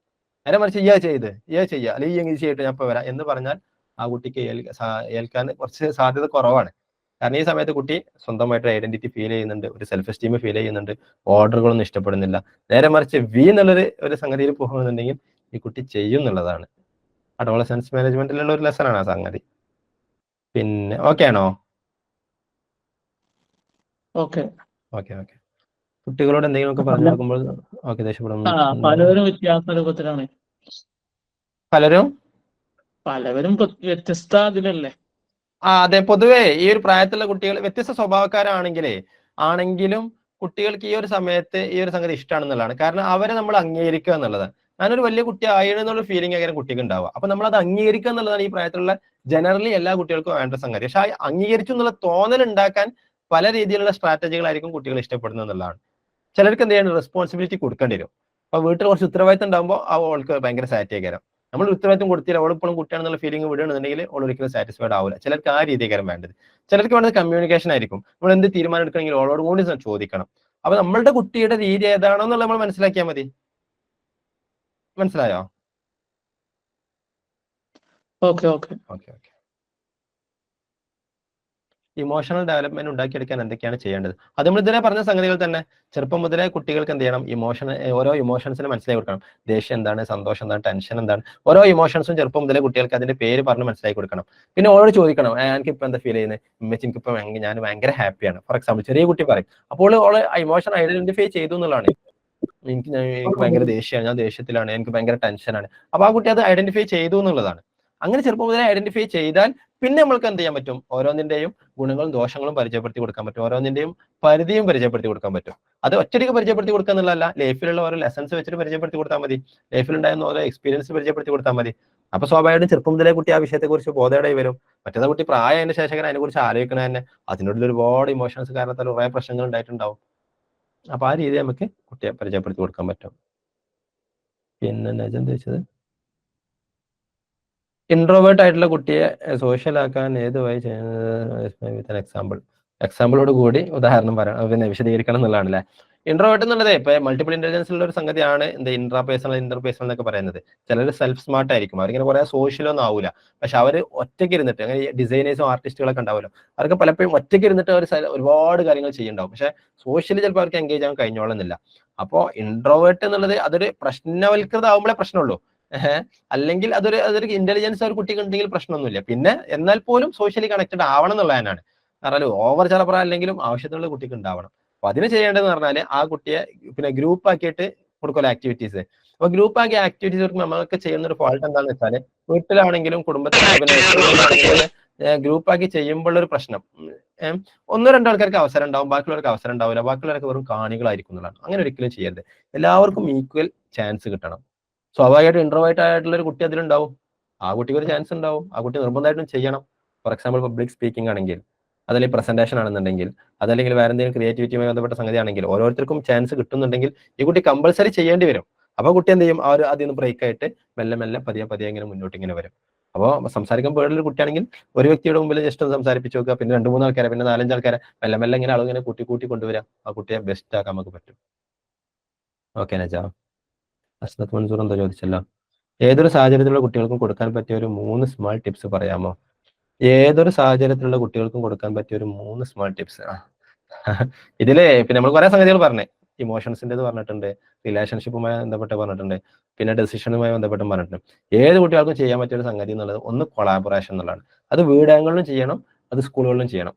നേരെ മറിച്ച് ചെയ്യുക, അല്ലെങ്കിൽ ഈ എങ്ങനെ ചെയ്തിട്ട് ഞാൻ ഇപ്പൊ വരാം എന്ന് പറഞ്ഞാൽ ആ കുട്ടിക്ക് ഏൽക്കാൻ കുറച്ച് സാധ്യത കുറവാണ്. കാരണം ഈ സമയത്ത് കുട്ടി സ്വന്തമായിട്ട് ഐഡന്റിറ്റി ഫീൽ ചെയ്യുന്നുണ്ട്, ഒരു സെൽഫ് എസ്റ്റീം ഫീൽ ചെയ്യുന്നുണ്ട്, ഓർഡറുകളൊന്നും ഇഷ്ടപ്പെടുന്നില്ല. നേരെ മറിച്ച് ഒരു സംഗതിയിൽ പോകുന്നുണ്ടെങ്കിൽ ഈ കുട്ടി ചെയ്യും എന്നുള്ളതാണ്. അഡോളസൻസ് മാനേജ്മെന്റിലുള്ള ഒരു ലെസൺ ആണ് ആ സംഗതി. പിന്നെ ഓക്കെ ആണോ? ഓക്കെ. Okay okay. കുട്ടികളോട് എന്തെങ്കിലുമൊക്കെ പറഞ്ഞു കൊടുക്കുമ്പോൾ ഓക്കെ ദേഷ്യപ്പെടും. പലവരും വ്യത്യാസ രൂപത്തിലാണ്. പലരും വ്യത്യസ്ത ഇതിലല്ലേ. അതെ, പൊതുവേ ഈ ഒരു പ്രായത്തിലുള്ള കുട്ടികൾ വ്യത്യസ്ത സ്വഭാവക്കാരാണെങ്കിലും കുട്ടികൾക്ക് ഈ ഒരു സമയത്ത് ഈ ഒരു സംഗതി ഇഷ്ടമാണെന്നുള്ളതാണ്. കാരണം അവരെ നമ്മൾ അംഗീകരിക്കുക എന്നുള്ളതാണ്. ഞാനൊരു വലിയ കുട്ടി ആയിരുന്നുള്ള ഫീലിംഗ് ആയിരിക്കും കുട്ടിക്ക് ഉണ്ടാവുക. അപ്പൊ നമ്മൾ അത് അംഗീകരിക്കുക എന്നുള്ളതാണ് ഈ പ്രായത്തിലുള്ള ജനറലി എല്ലാ കുട്ടികൾക്കും വേണ്ട സംഗതി. പക്ഷെ ആ അംഗീകരിച്ചു എന്നുള്ള തോന്നൽ ഉണ്ടാക്കാൻ പല രീതിയിലുള്ള സ്ട്രാറ്റജികളായിരിക്കും കുട്ടികൾ ഇഷ്ടപ്പെടുന്നത് എന്നുള്ളതാണ്. ചിലർക്ക് എന്ത് ചെയ്യണം, റെസ്പോൺസിബിലിറ്റി കൊടുക്കേണ്ടി വരും. അപ്പൊ വീട്ടിൽ കുറച്ച് ഉത്തരവാദിത്തം ഉണ്ടാകുമ്പോൾ അവൾക്ക് ഭയങ്കര സാറ്റിസ്ഫൈ. നമ്മൾ ഉത്തരവാദിത്തം കൊടുത്തില്ല, അവളിപ്പോഴും കുട്ടിയാണെന്നുള്ള ഫീലിംഗ് വിടുകയാണെന്നുണ്ടെങ്കിൽ അവൾ ഒരിക്കലും സാറ്റിസ്ഫൈഡ് ആവില്ല. ചിലർക്ക് ആ രീതിക്കാരം വേണ്ടത്. ചിലർക്ക് വേണ്ടത് കമ്മ്യൂണിക്കേഷൻ ആയിരിക്കും. നമ്മൾ എന്ത് തീരുമാനം എടുക്കണമെങ്കിൽ അവളോട് കൂടി ചോദിക്കണം. അപ്പൊ നമ്മളുടെ കുട്ടിയുടെ രീതി ഏതാണോ എന്നുള്ളത് നമ്മൾ മനസ്സിലാക്കിയാൽ മതി. മനസ്സിലായോ? Okay okay okay okay. Emotional development ഉണ്ടാക്കിയെടുക്കാൻ എന്തൊക്കെയാണ് ചെയ്യേണ്ടത്? അത് നമ്മൾ ഇതിനെ പറഞ്ഞ സംഗതികൾ തന്നെ. ചെറുപ്പം മുതലേ കുട്ടികൾക്ക് എന്ത് ചെയ്യണം, ഓരോ ഇമോഷൻസിനെ മനസ്സിലാക്കി കൊടുക്കണം. ദേഷ്യം എന്താണ്, സന്തോഷം എന്താണ്, ടെൻഷൻ എന്താണ്, ഓരോ ഇമോഷൻസും ചെറുപ്പം മുതലേ കുട്ടികൾക്ക് അതിന്റെ പേര് പറഞ്ഞ് മനസ്സിലാക്കി കൊടുക്കണം. പിന്നെ ഓരോട് ചോദിക്കണം, എനിക്ക് ഇപ്പൊ എന്താ ഫീൽ ചെയ്യുന്നത്, ഉമ്മച്ചി എനിക്കിപ്പോ ഞാൻ ഭയങ്കര ഹാപ്പിയാണ്. ഫോർ എക്സാമ്പിൾ ചെറിയ കുട്ടി പറയും. അപ്പോൾ ഓള് ഇമോഷൻ ഐഡന്റിഫൈ ചെയ്തു എന്നുള്ളതാണ്. എനിക്ക് ഭയങ്കര ദേഷ്യമാണ്, ഞാൻ ദേഷ്യത്തിലാണ്, എനിക്ക് ഭയങ്കര ടെൻഷനാണ്. അപ്പൊ ആ കുട്ടി അത് ഐഡന്റിഫൈ ചെയ്തു എന്നുള്ളതാണ്. അങ്ങനെ ചെറുപ്പം മുതലേ ഐഡന്റിഫൈ ചെയ്താൽ പിന്നെ നമ്മൾക്ക് എന്ത് ചെയ്യാൻ പറ്റും, ഓരോന്നിന്റെയും ഗുണങ്ങളും ദോഷങ്ങളും പരിചയപ്പെടുത്തി കൊടുക്കാൻ പറ്റും. ഓരോന്നിന്റെയും പരിധിയും പരിചയപ്പെടുത്തി കൊടുക്കാൻ പറ്റും. അത് ഒറ്റയ്ക്ക് പരിചയപ്പെടുത്തി കൊടുക്കുക എന്നുള്ളതല്ല, ലൈഫിലുള്ള ഓരോ ലെസൺസ് വെച്ചിട്ട് പരിചയപ്പെടുത്തി കൊടുത്താൽ മതി. ലൈഫിലുണ്ടായിരുന്ന ഓരോ എക്സ്പീരിയൻസ് പരിചയപ്പെടുത്തി കൊടുത്താൽ മതി. അപ്പൊ സ്വാഭാവികമായിട്ടും ചെറുപ്പം മുതലേ കുട്ടി ആ വിഷയത്തെക്കുറിച്ച് ബോധേടായി വരും. മറ്റേത് കുട്ടി പ്രായതിന് ശേഷം അതിനെ കുറിച്ച് ആലോചിക്കണ തന്നെ അതിനുള്ളിൽ ഒരുപാട് ഇമോഷൻസ് കാരണത്താൽ കുറെ പ്രശ്നങ്ങൾ ഉണ്ടായിട്ടുണ്ടാവും. അപ്പൊ ആ രീതി നമുക്ക് കുട്ടിയെ പരിചയപ്പെടുത്തി കൊടുക്കാൻ പറ്റും. പിന്നെ എന്താ വെച്ചത്, ഇൻട്രോവേർട്ട് ആയിട്ടുള്ള കുട്ടിയെ സോഷ്യൽ ആക്കാൻ ഏത് വഴി ചെയ്യുന്നത്? എക്സാമ്പിളോട് കൂടി ഉദാഹരണം പറയാം, പിന്നെ വിശദീകരിക്കണം എന്നുള്ളതാണ് അല്ലെ. ഇൻട്രോവേർട്ട് എന്നുള്ളത് ഇപ്പൊ മൾട്ടിപ്പിൾ ഇന്റലിജൻസ് ഉള്ള ഒരു സംഗതിയാണ് ഇൻട്രാപേഴ്സണൽ ഇന്റർപേഴ്സണൽ എന്നൊക്കെ പറയുന്നത്. ചിലർ സെൽഫ് സ്മാർട്ട് ആയിരിക്കും, അവരിങ്ങനെ കുറെ സോഷ്യലൊന്നും ആവില്ല. പക്ഷെ അവർ ഒറ്റയ്ക്ക് ഇരുന്നിട്ട്, അങ്ങനെ ഡിസൈനേഴ്സും ആർട്ടിസ്റ്റുകളൊക്കെ ഉണ്ടാവുമല്ലോ, അവർക്ക് പലപ്പോഴും ഒറ്റയ്ക്ക് ഇരുന്നിട്ട് അവർ ഒരുപാട് കാര്യങ്ങൾ ചെയ്യുന്നുണ്ടാവും. പക്ഷെ സോഷ്യലി ചിലപ്പോൾ അവർക്ക് എൻഗേജ് ആവാൻ കഴിഞ്ഞോളുന്നില്ല. അപ്പോൾ ഇൻട്രോവേർട്ട് എന്നുള്ളത് അതൊരു പ്രശ്നവൽകൃത ആവുമ്പോഴേ പ്രശ്നമുള്ളൂ. അല്ലെങ്കിൽ അതൊരു ഇന്റലിജൻസ് ഒരു കുട്ടിക്ക് ഉണ്ടെങ്കിൽ പ്രശ്നമൊന്നുമില്ല. പിന്നെ എന്നാൽ പോലും സോഷ്യലി കണക്റ്റഡ് ആവണം എന്നുള്ളതിനാണ്. കാരണം ഓവർ ചിലപ്പോൾ അല്ലെങ്കിലും ആവശ്യത്തിനുള്ള കുട്ടിക്ക് ഉണ്ടാവണം. അപ്പൊ അതിന് ചെയ്യേണ്ടതെന്ന് പറഞ്ഞാൽ ആ കുട്ടിയെ പിന്നെ ഗ്രൂപ്പ് ആക്കിയിട്ട് കൊടുക്കുമല്ലോ ആക്ടിവിറ്റീസ്. അപ്പൊ ഗ്രൂപ്പ് ആക്കിയ ആക്ടിവിറ്റീസ് നമ്മൾക്ക് ചെയ്യുന്ന ഒരു ഫോൾട്ട് എന്താണെന്ന് വെച്ചാൽ, വീട്ടിലാണെങ്കിലും കുടുംബത്തിലാണെങ്കിലും ഗ്രൂപ്പ് ആക്കി ചെയ്യുമ്പോൾ ഒരു പ്രശ്നം, ഒന്നോ രണ്ടോ ആൾക്കാർക്ക് അവസരം ഉണ്ടാവും, ബാക്കിയുള്ളവർക്ക് അവസരം ഉണ്ടാവില്ല, ബാക്കിയുള്ളവർക്ക് വെറും കാണികളായിരിക്കും എന്നുള്ളതാണ്. അങ്ങനെ ഒരിക്കലും ചെയ്യരുത്. എല്ലാവർക്കും ഈക്വൽ ചാൻസ് കിട്ടണം. സ്വാഭാവികമായിട്ടും ഇൻട്രോവേർട്ട് ആയിട്ടുള്ള ഒരു കുട്ടി അതിലുണ്ടാവും, ആ കുട്ടിക്ക് ഒരു ചാൻസ് ഉണ്ടാവും, ആ കുട്ടി നിർബന്ധമായിട്ടും ചെയ്യണം. ഫോർ എക്സാമ്പിൾ പബ്ലിക് സ്പീക്കിംഗ് ആണെങ്കിൽ, അതല്ലെങ്കിൽ പ്രസന്റേഷൻ ആണെന്നുണ്ടെങ്കിൽ, അതല്ലെങ്കിൽ വേറെ എന്തെങ്കിലും ക്രിയേറ്റിവിറ്റിയുമായി ബന്ധപ്പെട്ട സംഗതി ആണെങ്കിൽ, ഓരോരുത്തർക്കും ചാൻസ് കിട്ടുന്നുണ്ടെങ്കിൽ ഈ കുട്ടി കമ്പൾസറി ചെയ്യേണ്ടി വരും. അപ്പൊ കുട്ടി എന്ത് ചെയ്യും, അതിൽ നിന്ന് ബ്രേക്ക് ആയിട്ട് മെല്ലെ മെല്ലെ പതിയെ ഇങ്ങനെ മുന്നോട്ട് ഇങ്ങനെ വരും. അപ്പോൾ സംസാരിക്കാൻ പേടുള്ള ഒരു കുട്ടിയാണെങ്കിൽ ഒരു വ്യക്തിയുടെ മുമ്പിൽ ജസ്റ്റ് ഒന്ന് സംസാരിപ്പിച്ച് നോക്കുക, പിന്നെ 2-3 ആൾക്കാരെ, പിന്നെ 4-5 ആൾക്കാരെ മെല്ലെ മെല്ലെ ഇങ്ങനെ ഇങ്ങനെ കൂട്ടി കൊണ്ടുവരാം. ആ കുട്ടിയെ ബെസ്റ്റ് ആക്കാൻ നമുക്ക് പറ്റും. ഓക്കെ നജാ. അസ്നത്ത് മൻസൂർ എന്താ ചോദിച്ചല്ലോ, ഏതൊരു സാഹചര്യത്തിലുള്ള കുട്ടികൾക്കും കൊടുക്കാൻ പറ്റിയ ഒരു 3 സ്മാൾ ടിപ്സ് പറയാമോ? ഏതൊരു സാഹചര്യത്തിലുള്ള കുട്ടികൾക്കും കൊടുക്കാൻ പറ്റിയ ഒരു 3 സ്മാൾ ടിപ്സ്. ഇതില് പിന്നെ നമ്മൾ കുറെ സംഗതികൾ പറഞ്ഞേ, ഇമോഷൻസിൻ്റെത് പറഞ്ഞിട്ടുണ്ട്, റിലേഷൻഷിപ്പുമായി ബന്ധപ്പെട്ട് പറഞ്ഞിട്ടുണ്ട്, പിന്നെ ഡെസിഷനുമായി ബന്ധപ്പെട്ടും പറഞ്ഞിട്ടുണ്ട്. ഏത് കുട്ടികൾക്കും ചെയ്യാൻ പറ്റിയ ഒരു സംഗതി എന്നുള്ളത് ഒന്ന് കൊളാബറേഷൻ എന്നുള്ളതാണ്. അത് വീടങ്ങളിലും ചെയ്യണം, അത് സ്കൂളുകളിലും ചെയ്യണം.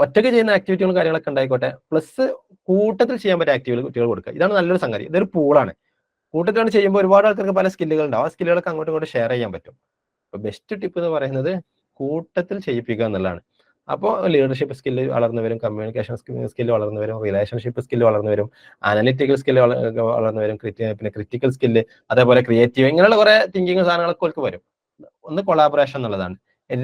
ഒറ്റയ്ക്ക് ചെയ്യുന്ന ആക്ടിവിറ്റികളും കാര്യങ്ങളൊക്കെ ഉണ്ടായിക്കോട്ടെ, പ്ലസ് കൂട്ടത്തിൽ ചെയ്യാൻ പറ്റിയ ആക്ടിവിറ്റികൾ കുട്ടികൾ കൊടുക്കുക. ഇതാണ് നല്ലൊരു സംഗതി. ഇതൊരു പൂളാണ്. കൂട്ടത്തിലാണ് ചെയ്യുമ്പോൾ ഒരുപാട് ആൾക്കാർക്ക് പല സ്കില്ലുകൾ ഉണ്ടാവും. ആ സ്കില്ലുകളൊക്കെ അങ്ങോട്ടും ഇങ്ങോട്ട് ഷെയർ ചെയ്യാൻ പറ്റും. അപ്പൊ ബെസ്റ്റ് ടിപ്പ് എന്ന് പറയുന്നത് കൂട്ടത്തിൽ ചെയ്യിപ്പിക്കുക എന്നുള്ളതാണ്. അപ്പോൾ ലീഡർഷിപ്പ് സ്കില്ല് വളർന്നു വരും, കമ്മ്യൂണിക്കേഷൻ സ്കില്ല് വളർന്നു വരും, റിലേഷൻഷിപ്പ് സ്കില്ല് വളർന്നു വരും, അനലിറ്റിക്കൽ സ്കില്ല് വളർന്നു വരും, പിന്നെ ക്രിറ്റിക്കൽ സ്കില്ല്, അതേപോലെ ക്രിയേറ്റീവ്, ഇങ്ങനെയുള്ള കുറെ തിങ്കിങ് സാധനങ്ങളൊക്കെ വരും. ഒന്ന് കൊളാബറേഷൻ എന്നുള്ളതാണ്.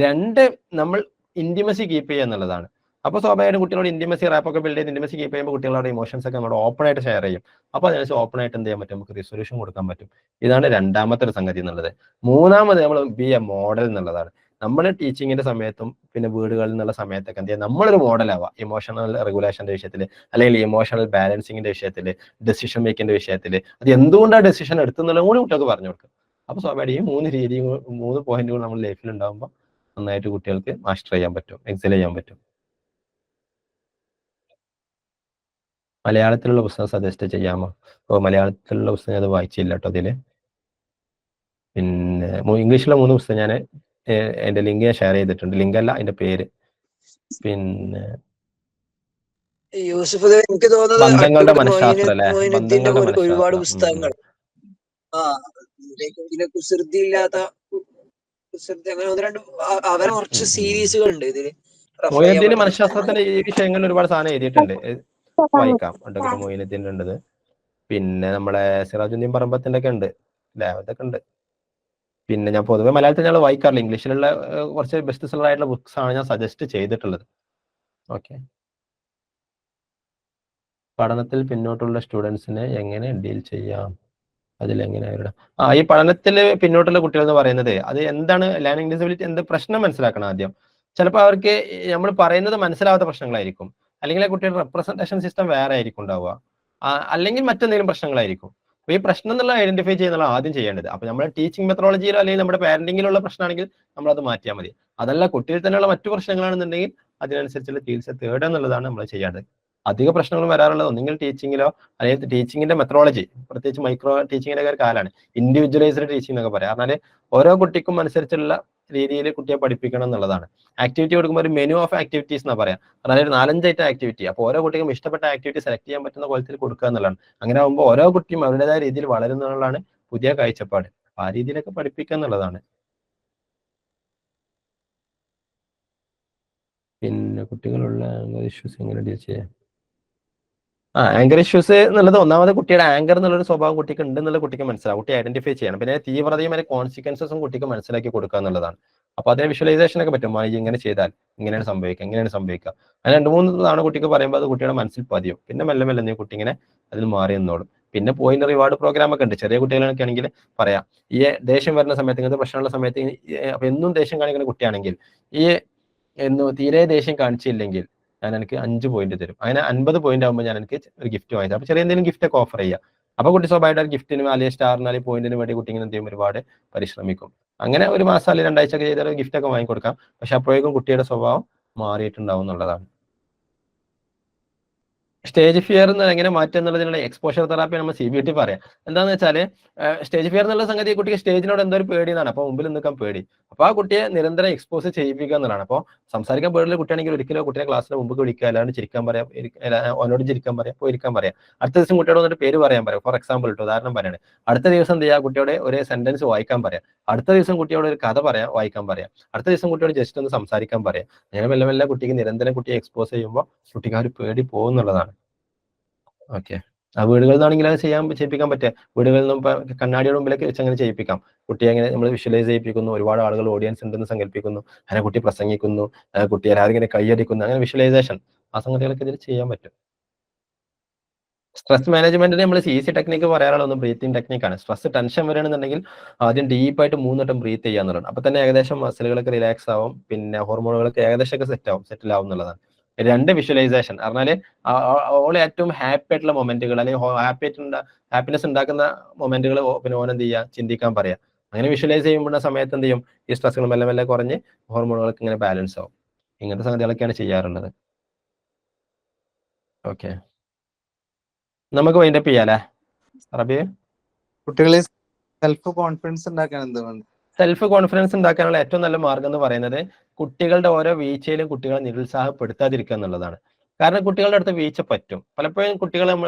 2 നമ്മൾ ഇന്റിമസി കീപ്പ് ചെയ്യുക എന്നുള്ളതാണ്. അപ്പോൾ സ്വാഭാവികമായിട്ടും കുട്ടികളോട് ഇന്റിമസി റാപ്പൊക്കെ ബിൽഡ് ചെയ്ത് ഇന്റിമസി കീപ്പ് ചെയ്യുമ്പോൾ കുട്ടികളുടെ ഇമോഷൻസ് ഒക്കെ നമ്മൾ ഓപ്പൺ ആയിട്ട് ഷെയർ ചെയ്യും. അപ്പോൾ അതിനനുസരിച്ച് ഓപ്പൺ ആയിട്ട് എന്ത് ചെയ്യാൻ പറ്റും, നമുക്ക് റിസൊല്യൂഷൻ കൊടുക്കാൻ പറ്റും. ഇതാണ് രണ്ടാമത്തെ ഒരു സംഗതി എന്നുള്ളത്. മൂന്നാമത് നമ്മൾ ബി എ മോഡൽ എന്നുള്ളതാണ്. നമ്മൾ ടീച്ചിങ്ങിന്റെ സമയത്തും പിന്നെ വീടുകളിൽ നിന്നുള്ള സമയത്തൊക്കെ എന്ത് ചെയ്യുക, നമ്മളൊരു മോഡലാവുക. ഇമോഷണൽ റെഗുലേഷന്റെ വിഷയത്തിൽ, അല്ലെങ്കിൽ ഇമോഷണൽ ബാലൻസിങ്ങിന്റെ വിഷയത്തിൽ, ഡെസിഷൻ മേക്കിന്റെ വിഷയത്തിൽ, അത് എന്തുകൊണ്ടാണ് ഡെസിഷൻ എടുത്തുന്നുള്ള കൂടി കുട്ടികൾക്ക് പറഞ്ഞു കൊടുക്കും. അപ്പോൾ സ്വാഭാവികം ഈ 3 രീതിയും 3 പോയിന്റുകൾ നമ്മൾ ലൈഫിൽ ഉണ്ടാകുമ്പോൾ നന്നായിട്ട് കുട്ടികൾക്ക് മാസ്റ്റർ ചെയ്യാൻ പറ്റും, എക്സൽ ചെയ്യാൻ പറ്റും. മലയാളത്തിലുള്ള പുസ്തകം സജസ്റ്റ് ചെയ്യാമോ? അപ്പോൾ മലയാളത്തിലുള്ള പുസ്തകം അത് വായിച്ചില്ല കേട്ടോ അതിൽ. പിന്നെ ഇംഗ്ലീഷിലെ 3 പുസ്തകം ഞാൻ എൻ്റെ ലിങ്ക് ഷെയർ ചെയ്തിട്ടുണ്ട്. ലിങ്ക് അല്ല, അതിൻ്റെ പേര്. പിന്നെ യൂസുഫ് എനിക്ക് തോന്നുന്നത് ബന്ധങ്ങളുടെ അഡ്വക്കേറ്റ് മനഃശാസ്ത്രം അല്ലെ, മൊയിനുദ്ദീന്റെ ബന്ധങ്ങളുടെ ഒരുപാട് മനഃശാസ്ത്രം. പുസ്തകങ്ങൾ ഇതിലെ കുസൃതി ഇല്ലാത്ത കുസൃതി അങ്ങനെ ഒന്ന് രണ്ട് അവരെ കുറച്ച് സീരീസുകൾ ഉണ്ട് ഇതില് റെഫർ ചെയ്യാൻ മൊയിനുദ്ദീൻ പറ്റുന്ന മനഃശാസ്ത്രത്തിന്റെ ഈ വിഷയങ്ങളിൽ ഒരുപാട് സാധനം എഴുതിയിട്ടുണ്ട്. വായിക്കാം. അഡ്വക്കേറ്റ് മൊയിനുദ്ദീൻ്റെ ഉണ്ടത്. പിന്നെ നമ്മളെ സിറാജുദ്ദീൻ പറമ്പത്തിന്റെ ഒക്കെ ഉണ്ട് അല്ലെ, അതൊക്കെ ഉണ്ട്. പിന്നെ ഞാൻ പൊതുവെ മലയാളത്തിൽ ഞങ്ങൾ വായിക്കാറില്ല. ഇംഗ്ലീഷിലുള്ള കുറച്ച് ബെസ്റ്റ് സെല്ലർ ആയിട്ടുള്ള ബുക്സ് ആണ് ഞാൻ സജസ്റ്റ് ചെയ്തിട്ടുള്ളത്. ഓക്കെ. പഠനത്തിൽ പിന്നോട്ടുള്ള സ്റ്റുഡൻസിനെ എങ്ങനെ ഡീൽ ചെയ്യാം, അതിലെങ്ങനെ അവരുടെ ഈ പഠനത്തിൽ പിന്നോട്ടുള്ള കുട്ടികൾ എന്ന് പറയുന്നത് അത് എന്താണ്, ലേണിംഗ് ഡിസബിലിറ്റി എന്ത് പ്രശ്നം മനസ്സിലാക്കണം ആദ്യം. ചിലപ്പോൾ അവർക്ക് നമ്മൾ പറയുന്നത് മനസ്സിലാവാത്ത പ്രശ്നങ്ങളായിരിക്കും, അല്ലെങ്കിൽ ആ കുട്ടിയുടെ റെപ്രസെന്റേഷൻ സിസ്റ്റം വേറെ ആയിരിക്കും ഉണ്ടാവുക, അല്ലെങ്കിൽ മറ്റെന്തെങ്കിലും പ്രശ്നങ്ങളായിരിക്കും. അപ്പൊ ഈ പ്രശ്നം എന്നുള്ള ഐഡന്റിഫൈ ചെയ്യുന്നുള്ള ആദ്യം ചെയ്യേണ്ടത്. അപ്പൊ നമ്മുടെ ടീച്ചിങ് മെത്തഡോളജിയിലോ അല്ലെങ്കിൽ നമ്മുടെ പാരന്റിങ്ങിലുള്ള പ്രശ്നമാണെങ്കിൽ നമ്മൾ അത് മാറ്റിയാൽ മതി. അതല്ല കുട്ടിയിൽ തന്നെയുള്ള മറ്റു പ്രശ്നങ്ങളാണെന്നുണ്ടെങ്കിൽ അതിനനുസരിച്ചുള്ള ചികിത്സ തേടുക എന്നുള്ളതാണ് നമ്മൾ ചെയ്യേണ്ടത്. അധിക പ്രശ്നങ്ങളും വരാറുള്ളത് ഒന്നുകിൽ ടീച്ചിങ്ങിലോ അല്ലെങ്കിൽ ടീച്ചിങ്ങിന്റെ മെത്തഡോളജി, പ്രത്യേകിച്ച് മൈക്രോ ടീച്ചിങ്ങിന്റെ ഒരു കാലമാണ്, ഇൻഡിവിജ്വലൈസ്ഡ് ടീച്ചിങ് എന്നൊക്കെ പറയാം. പറഞ്ഞാൽ ഓരോ കുട്ടിക്കും അനുസരിച്ചുള്ള രീതിയിൽ കുട്ടിയെ പഠിപ്പിക്കണം എന്നുള്ളതാണ്. ആക്ടിവിറ്റി കൊടുക്കുമ്പോൾ ഒരു മെനു ഓഫ് ആക്ടിവിറ്റീസ് എന്നാ പറയാം. അതായത് ഒരു 4-5 ഐറ്റം ആക്ടിവിറ്റി. അപ്പോൾ ഓരോ കുട്ടിക്കും ഇഷ്ടപ്പെട്ട ആക്ടിവിറ്റി സെലക്ട് ചെയ്യാൻ പറ്റുന്ന കോലത്തിൽ കൊടുക്കുക എന്നുള്ളതാണ്. അങ്ങനെ ആകുമ്പോൾ ഓരോ കുട്ടിയും അവരുടേതായ രീതിയിൽ വളരുന്നതാണ് പുതിയ കാഴ്ചപ്പാട്. ആ രീതിയിലൊക്കെ പഠിപ്പിക്കുക എന്നുള്ളതാണ്. പിന്നെ കുട്ടികളുള്ള ഇഷ്യൂസ് എങ്ങനെ ഡീൽ ചെയ്യാം? ആങ്കർ ഇഷ്യൂസ് എന്നുള്ളത് ഒന്നാമത് കുട്ടിയുടെ ആങ്കർ എന്നുള്ളൊരു സ്വഭാവം കുട്ടിക്ക് ഉണ്ട് എന്നുള്ള കുട്ടിക്ക് മനസ്സിലാവും. കുട്ടി ഐഡന്റിഫൈ ചെയ്യണം. പിന്നെ തീവ്രതയും അതിന്റെ കോൺസിക്വൻസസും കുട്ടിക്ക് മനസ്സിലാക്കി കൊടുക്കുക എന്നുള്ളതാണ്. അപ്പൊ അതിന് വിഷ്വലൈസേഷൻ ഒക്കെ പറ്റും. ഇങ്ങനെ ചെയ്താൽ ഇങ്ങനെയാണ് സംഭവിക്കുക. അങ്ങനെ 2-3 തവണ കുട്ടിക്ക് പറയുമ്പോൾ അത് കുട്ടിയുടെ മനസ്സിൽ പതിയും. പിന്നെ മെല്ലെ മെല്ലെ കുട്ടി ഇങ്ങനെ അതിൽ മാറി എന്നോളും. പിന്നെ പോയിന്റ് റിവാർഡ് പ്രോഗ്രാം ഒക്കെ ഉണ്ട്. ചെറിയ കുട്ടികളൊക്കെ ആണെങ്കിൽ പറയാം, ഈ ദേഷ്യം വരുന്ന സമയത്ത്, ഇങ്ങനത്തെ പ്രശ്നമുള്ള സമയത്ത് അപ്പൊ എന്നും ദേഷ്യം കാണിക്കുന്ന കുട്ടിയാണെങ്കിൽ ഈ തീരെ ദേഷ്യം കാണിച്ചില്ലെങ്കിൽ ഞാൻ എനിക്ക് 5 പോയിന്റ് തരും. അങ്ങനെ 50 പോയിന്റ് ആകുമ്പോൾ ഞാൻ എനിക്ക് ഒരു ഗിഫ്റ്റ് വാങ്ങിച്ചു. അപ്പൊ ചെറിയ എന്തെങ്കിലും ഗിഫ്റ്റ് ഒക്കെ ഓഫർ ചെയ്യുക. അപ്പൊ കുട്ടി സ്വാഭാവികമായിട്ട് ഗിഫ്റ്റിനും അല്ലെങ്കിൽ സ്റ്റാറിനും അല്ലെങ്കിൽ പോയിന്റിനും വേണ്ടി കുട്ടി ഇങ്ങനെ എന്ത് ചെയ്യും, ഒരുപാട് പരിശ്രമിക്കും. അങ്ങനെ ഒരു മാസം അല്ലെങ്കിൽ 2 ആഴ്ച ഒക്കെ ചെയ്താൽ ഗിഫ്റ്റ് ഒക്കെ വാങ്ങിക്കൊടുക്കാം. പക്ഷെ അപ്പോഴേക്കും കുട്ടിയുടെ സ്വഭാവം മാറിയിട്ടുണ്ടാവും എന്നുള്ളതാണ്. സ്റ്റേജ് ഫിയർ എങ്ങനെ മാറ്റുക എന്നുള്ളതിനുള്ള എക്സ്പോഷർ തെറാപ്പി നമ്മൾ CBT പറയാം. എന്താന്ന് വെച്ചാൽ സ്റ്റേജ് ഫിയർ എന്നുള്ള സംഗതി കുട്ടിക്ക് സ്റ്റേജിനോട് എന്തോ ഒരു പേടി എന്നാണ്. അപ്പോൾ മുമ്പിൽ നിൽക്കാൻ പേടി. അപ്പോൾ ആ കുട്ടിയെ നിരന്തരം എക്സ്പോസ് ചെയ്യിപ്പിക്കുക എന്നുള്ളതാണ്. അപ്പോൾ സംസാരിക്കാൻ പേടിയുള്ള കുട്ടിയാണെങ്കിൽ ഒരിക്കലും കുട്ടിയെ ക്ലാസ്സിന് മുമ്പ് വിളിക്കുക, അല്ലാണ്ട് ചിരിക്കാൻ പറയാം, അവനോട് ചിരിക്കാൻ പറയാം, പോയിരിക്കാൻ പറയാം. അടുത്ത ദിവസം കുട്ടിയോട് വന്നിട്ട് പേര് പറയാൻ പറയാം. ഫോർ എക്സാമ്പിൾ ഉദാഹരണം പറയാണ്. അടുത്ത ദിവസം എന്ത് ചെയ്യുക, കുട്ടിയോട് ഒരു സെന്റൻസ് വായിക്കാൻ പറയാം. അടുത്ത ദിവസം കുട്ടിയോട് ഒരു കഥ പറയാം, വായിക്കാൻ പറയാം. അടുത്ത ദിവസം കുട്ടിയോട് ജസ്റ്റ് ഒന്ന് സംസാരിക്കാൻ പറയാം. അങ്ങനെ മെല്ലെ മെല്ലെ കുട്ടിക്ക് നിരന്തരം കുട്ടിയെ എക്സ്പോസ് ചെയ്യുമ്പോൾ കുട്ടിക്ക് ആ ഒരു പേടി പോകുന്നുള്ളതാണ്. ഓക്കെ. വീടുകളിൽ നിന്നാണെങ്കിൽ അത് ചെയ്യിപ്പിക്കാൻ പറ്റുക. വീടുകളിൽ നിന്നും കണ്ണാടിയുടെ മുമ്പിലൊക്കെ വെച്ച് അങ്ങനെ ചെയ്യിപ്പിക്കാം. കുട്ടിയെ അങ്ങനെ നമ്മൾ വിഷ്വലൈസ് ചെയ്യിപ്പിക്കുന്നു, ഒരുപാട് ആളുകൾ ഓഡിയൻസ് ഉണ്ടെന്ന് സങ്കല്പിക്കുന്നു, അങ്ങനെ കുട്ടി പ്രസംഗിക്കുന്നു, കുട്ടി എല്ലാവരും ഇങ്ങനെ കൈയടിക്കുന്നു, അങ്ങനെ വിഷ്വലൈസേഷൻ ആ സംഗതികളൊക്കെ ഇതിൽ ചെയ്യാൻ പറ്റും. സ്ട്രെസ് മാനേജ്മെന്റിന് നമ്മൾ CC ടെക്നിക്ക് പറയാറുള്ള ഒന്ന് ബ്രീത്തിങ് ടെക്നിക്കാണ്. സ്ട്രെസ് ടെൻഷൻ വരികയാണെന്നുണ്ടെങ്കിൽ ആദ്യം ഡീപ്പായിട്ട് 3 വട്ടം ബ്രീത്ത് ചെയ്യാന്നുള്ളതാണ്. അപ്പൊ തന്നെ ഏകദേശം മസിലുകളൊക്കെ റിലാക്സ് ആവും, പിന്നെ ഹോർമോണുകളൊക്കെ ഏകദേശം ഒക്കെ സെറ്റിൽ ആവും എന്നുള്ളതാണ്. 2 വിഷ്വലൈസേഷൻ പറഞ്ഞാല് ഓൾ ഏറ്റവും ഹാപ്പി ആയിട്ടുള്ള മൊമെന്റുകൾ അല്ലെങ്കിൽ ഹാപ്പിനെസ് ഉണ്ടാക്കുന്ന മൊമെന്റുകൾ പിന്നെ ഓൻ എന്ത് ചെയ്യുക, ചിന്തിക്കാൻ പറയാം. അങ്ങനെ വിഷ്വലൈസ് ചെയ്യുമ്പോൾ സമയത്ത് എന്ത് ചെയ്യും, ഈ സ്ട്രെസ്സുകൾ മെല്ലെ മെല്ലെ കുറഞ്ഞ് ഹോർമോണുകളൊക്കെ ഇങ്ങനെ ബാലൻസ് ആവും. ഇങ്ങനത്തെ സംഗതികളൊക്കെയാണ് ചെയ്യാറുള്ളത്. ഓക്കെ, നമുക്ക് വൈൻഡപ്പ് ചെയ്യാല്ലേ റബി? കുട്ടികളെ സെൽഫ് കോൺഫിഡൻസ് ഉണ്ടാക്കാൻ എന്തുകൊണ്ട്? സെൽഫ് കോൺഫിഡൻസ് ഉണ്ടാക്കാനുള്ള ഏറ്റവും നല്ല മാർഗം എന്ന് പറയുന്നത് കുട്ടികളുടെ ഓരോ വീഴ്ചയിലും കുട്ടികളെ നിരുത്സാഹപ്പെടുത്താതിരിക്കുക എന്നുള്ളതാണ്. കാരണം കുട്ടികളുടെ അടുത്ത് വീഴ്ച പറ്റും. പലപ്പോഴും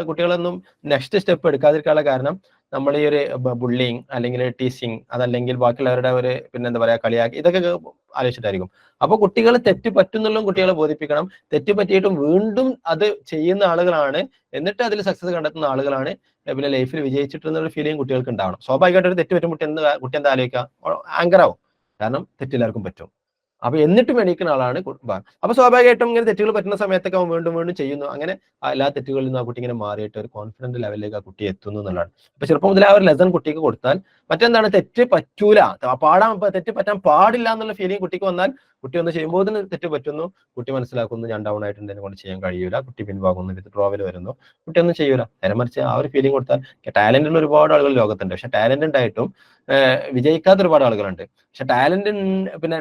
കുട്ടികളൊന്നും നെക്സ്റ്റ് സ്റ്റെപ്പ് എടുക്കാതിരിക്കാനുള്ള കാരണം നമ്മൾ ഈ ഒരു ബുള്ളിങ് അല്ലെങ്കിൽ ടീസിങ്, അതല്ലെങ്കിൽ ബാക്കിയുള്ളവരുടെ ഒരു പിന്നെ എന്താ പറയാ കളിയാക്കി, ഇതൊക്കെ ആലോചിച്ചിട്ടായിരിക്കും. അപ്പൊ കുട്ടികൾ തെറ്റ് പറ്റുന്നുള്ളതും കുട്ടികളെ ബോധിപ്പിക്കണം. തെറ്റ് പറ്റിയിട്ടും വീണ്ടും അത് ചെയ്യുന്ന ആളുകളാണ്, എന്നിട്ട് അതിൽ സക്സസ് കണ്ടെത്തുന്ന ആളുകളാണ് പിന്നെ ലൈഫിൽ വിജയിച്ചിട്ടുള്ള ഫീലിംഗ് കുട്ടികൾക്ക് ഉണ്ടാവണം. സ്വാഭാവികമായിട്ട് ഒരു തെറ്റ് പറ്റുമ്പോൾ കുട്ടി എന്താ ആലോചിക്കുക, ആങ്കറാവും. കാരണം തെറ്റെല്ലാവർക്കും പറ്റും. അപ്പൊ എന്നിട്ടും എണീക്കുന്ന ആളാണ് അപ്പൊ സ്വാഭാവികമായിട്ടും ഇങ്ങനെ തെറ്റുകൾ പറ്റുന്ന സമയത്തൊക്കെ അവൻ വീണ്ടും വീണ്ടും ചെയ്യുന്നു. അങ്ങനെ എല്ലാ തെറ്റുകളിൽ നിന്നും ആ കുട്ടി ഇങ്ങനെ മാറിയിട്ട് ഒരു കോൺഫിഡന്റ് ലെവലിലേക്ക് ആ കുട്ടി എത്തുന്നു എന്നുള്ളതാണ്. അപ്പൊ ചെറുപ്പം മുതൽ ആ ഒരു ലെസൺ കുട്ടിക്ക് കൊടുത്താൽ, മറ്റെന്താണ് തെറ്റ് പറ്റൂല, തെറ്റ് പറ്റാൻ പാടില്ല എന്നുള്ള ഫീലിംഗ് കുട്ടിക്ക് വന്നാൽ കുട്ടി ഒന്ന് ചെയ്യുമ്പോൾ തെറ്റ് പറ്റുന്നു, കുട്ടി മനസ്സിലാക്കുന്നു ഞാൻ ഡൗൺ ആയിട്ടുണ്ട്, എന്നെ കൊണ്ട് ചെയ്യാൻ കഴിയൂല, കുട്ടി പിൻവാങ്ങുന്നു, വിത്ഡ്രോവൽ വരുന്നു, കുട്ടി ഒന്നും ചെയ്യൂല. നേരെ മറിച്ച് ആ ഒരു ഫീലിംഗ് കൊടുത്താൽ, ടാലന്റ് ഉള്ള ഒരുപാട് ആളുകൾ ലോകത്തുണ്ട്. പക്ഷെ ടാലന്റ് ഉണ്ടായിട്ടും വിജയിക്കാത്ത ഒരുപാട് ആളുകളുണ്ട്. പക്ഷെ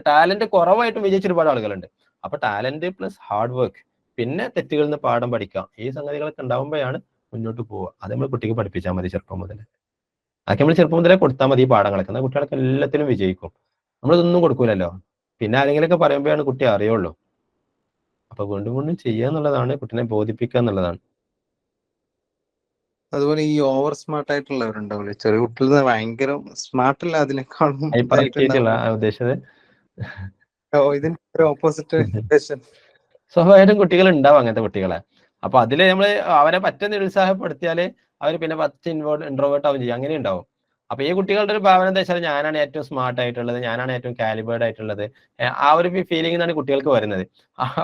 ടാലന്റ് കുറവായിട്ടും വിജയിച്ച ഒരുപാട് ആളുകളുണ്ട്. അപ്പൊ ടാലന്റ് പ്ലസ് ഹാർഡ് വർക്ക്, പിന്നെ തെറ്റുകളിൽ നിന്ന് പാഠം പഠിക്കാം, ഈ സംഗതികളൊക്കെ ഉണ്ടാവുമ്പോഴാണ് മുന്നോട്ട് പോവുക. അത് നമ്മൾ കുട്ടിക്ക് പഠിപ്പിച്ചാൽ മതി ചെറുപ്പം മുതൽ. അതൊക്കെ നമ്മൾ ചെറുപ്പം മുതലേ കൊടുത്താൽ മതി ഈ പാഠങ്ങളൊക്കെ. എന്നാൽ കുട്ടികളൊക്കെ എല്ലാത്തിനും വിജയിക്കും. നമ്മളിതൊന്നും കൊടുക്കൂലല്ലോ. പിന്നെ ആരെങ്കിലുമൊക്കെ പറയുമ്പോഴാണ് കുട്ടി അറിയുള്ളൂ. അപ്പൊ വീണ്ടും വീണ്ടും ചെയ്യുക എന്നുള്ളതാണ്, കുട്ടിനെ ബോധിപ്പിക്കുക എന്നുള്ളതാണ്. അതുപോലെ ഈ ഓവർ സ്മാർട്ട് ആയിട്ടുള്ളവരുണ്ടാവില്ലേ, ചെറിയ കുട്ടികൾ ഭയങ്കര സ്മാർട്ട് അല്ല, അതിനേക്കാളും ഹൈപ്പർ ആക്ടിവിറ്റി ഉള്ള ഇതായിട്ടുണ്ടാവും. ഉദ്ദേശിച്ചത്. ഇതിന്റെ ഓപ്പോസിറ്റ് സ്വാഭാവികമായിട്ടും കുട്ടികൾ ഉണ്ടാവും അങ്ങനത്തെ കുട്ടികളെ. അപ്പൊ അതില് നമ്മൾ അവരെ പറ്റുന്ന നിരുത്സാഹപ്പെടുത്തിയാല് അവർ പിന്നെ 10 ഇൻട്രോവേർട്ട് ആവും ചെയ്യും, അങ്ങനെ ഉണ്ടാവും. അപ്പൊ ഈ കുട്ടികളുടെ ഒരു ഭാവന എന്താ വെച്ചാൽ ഞാനാണ് ഏറ്റവും സ്മാർട്ട് ആയിട്ടുള്ളത്, ഞാനാണ് ഏറ്റവും കാലിബേർഡ് ആയിട്ടുള്ളത്, ആ ഒരു ഫീലിംഗ് ആണ് കുട്ടികൾക്ക് വരുന്നത്.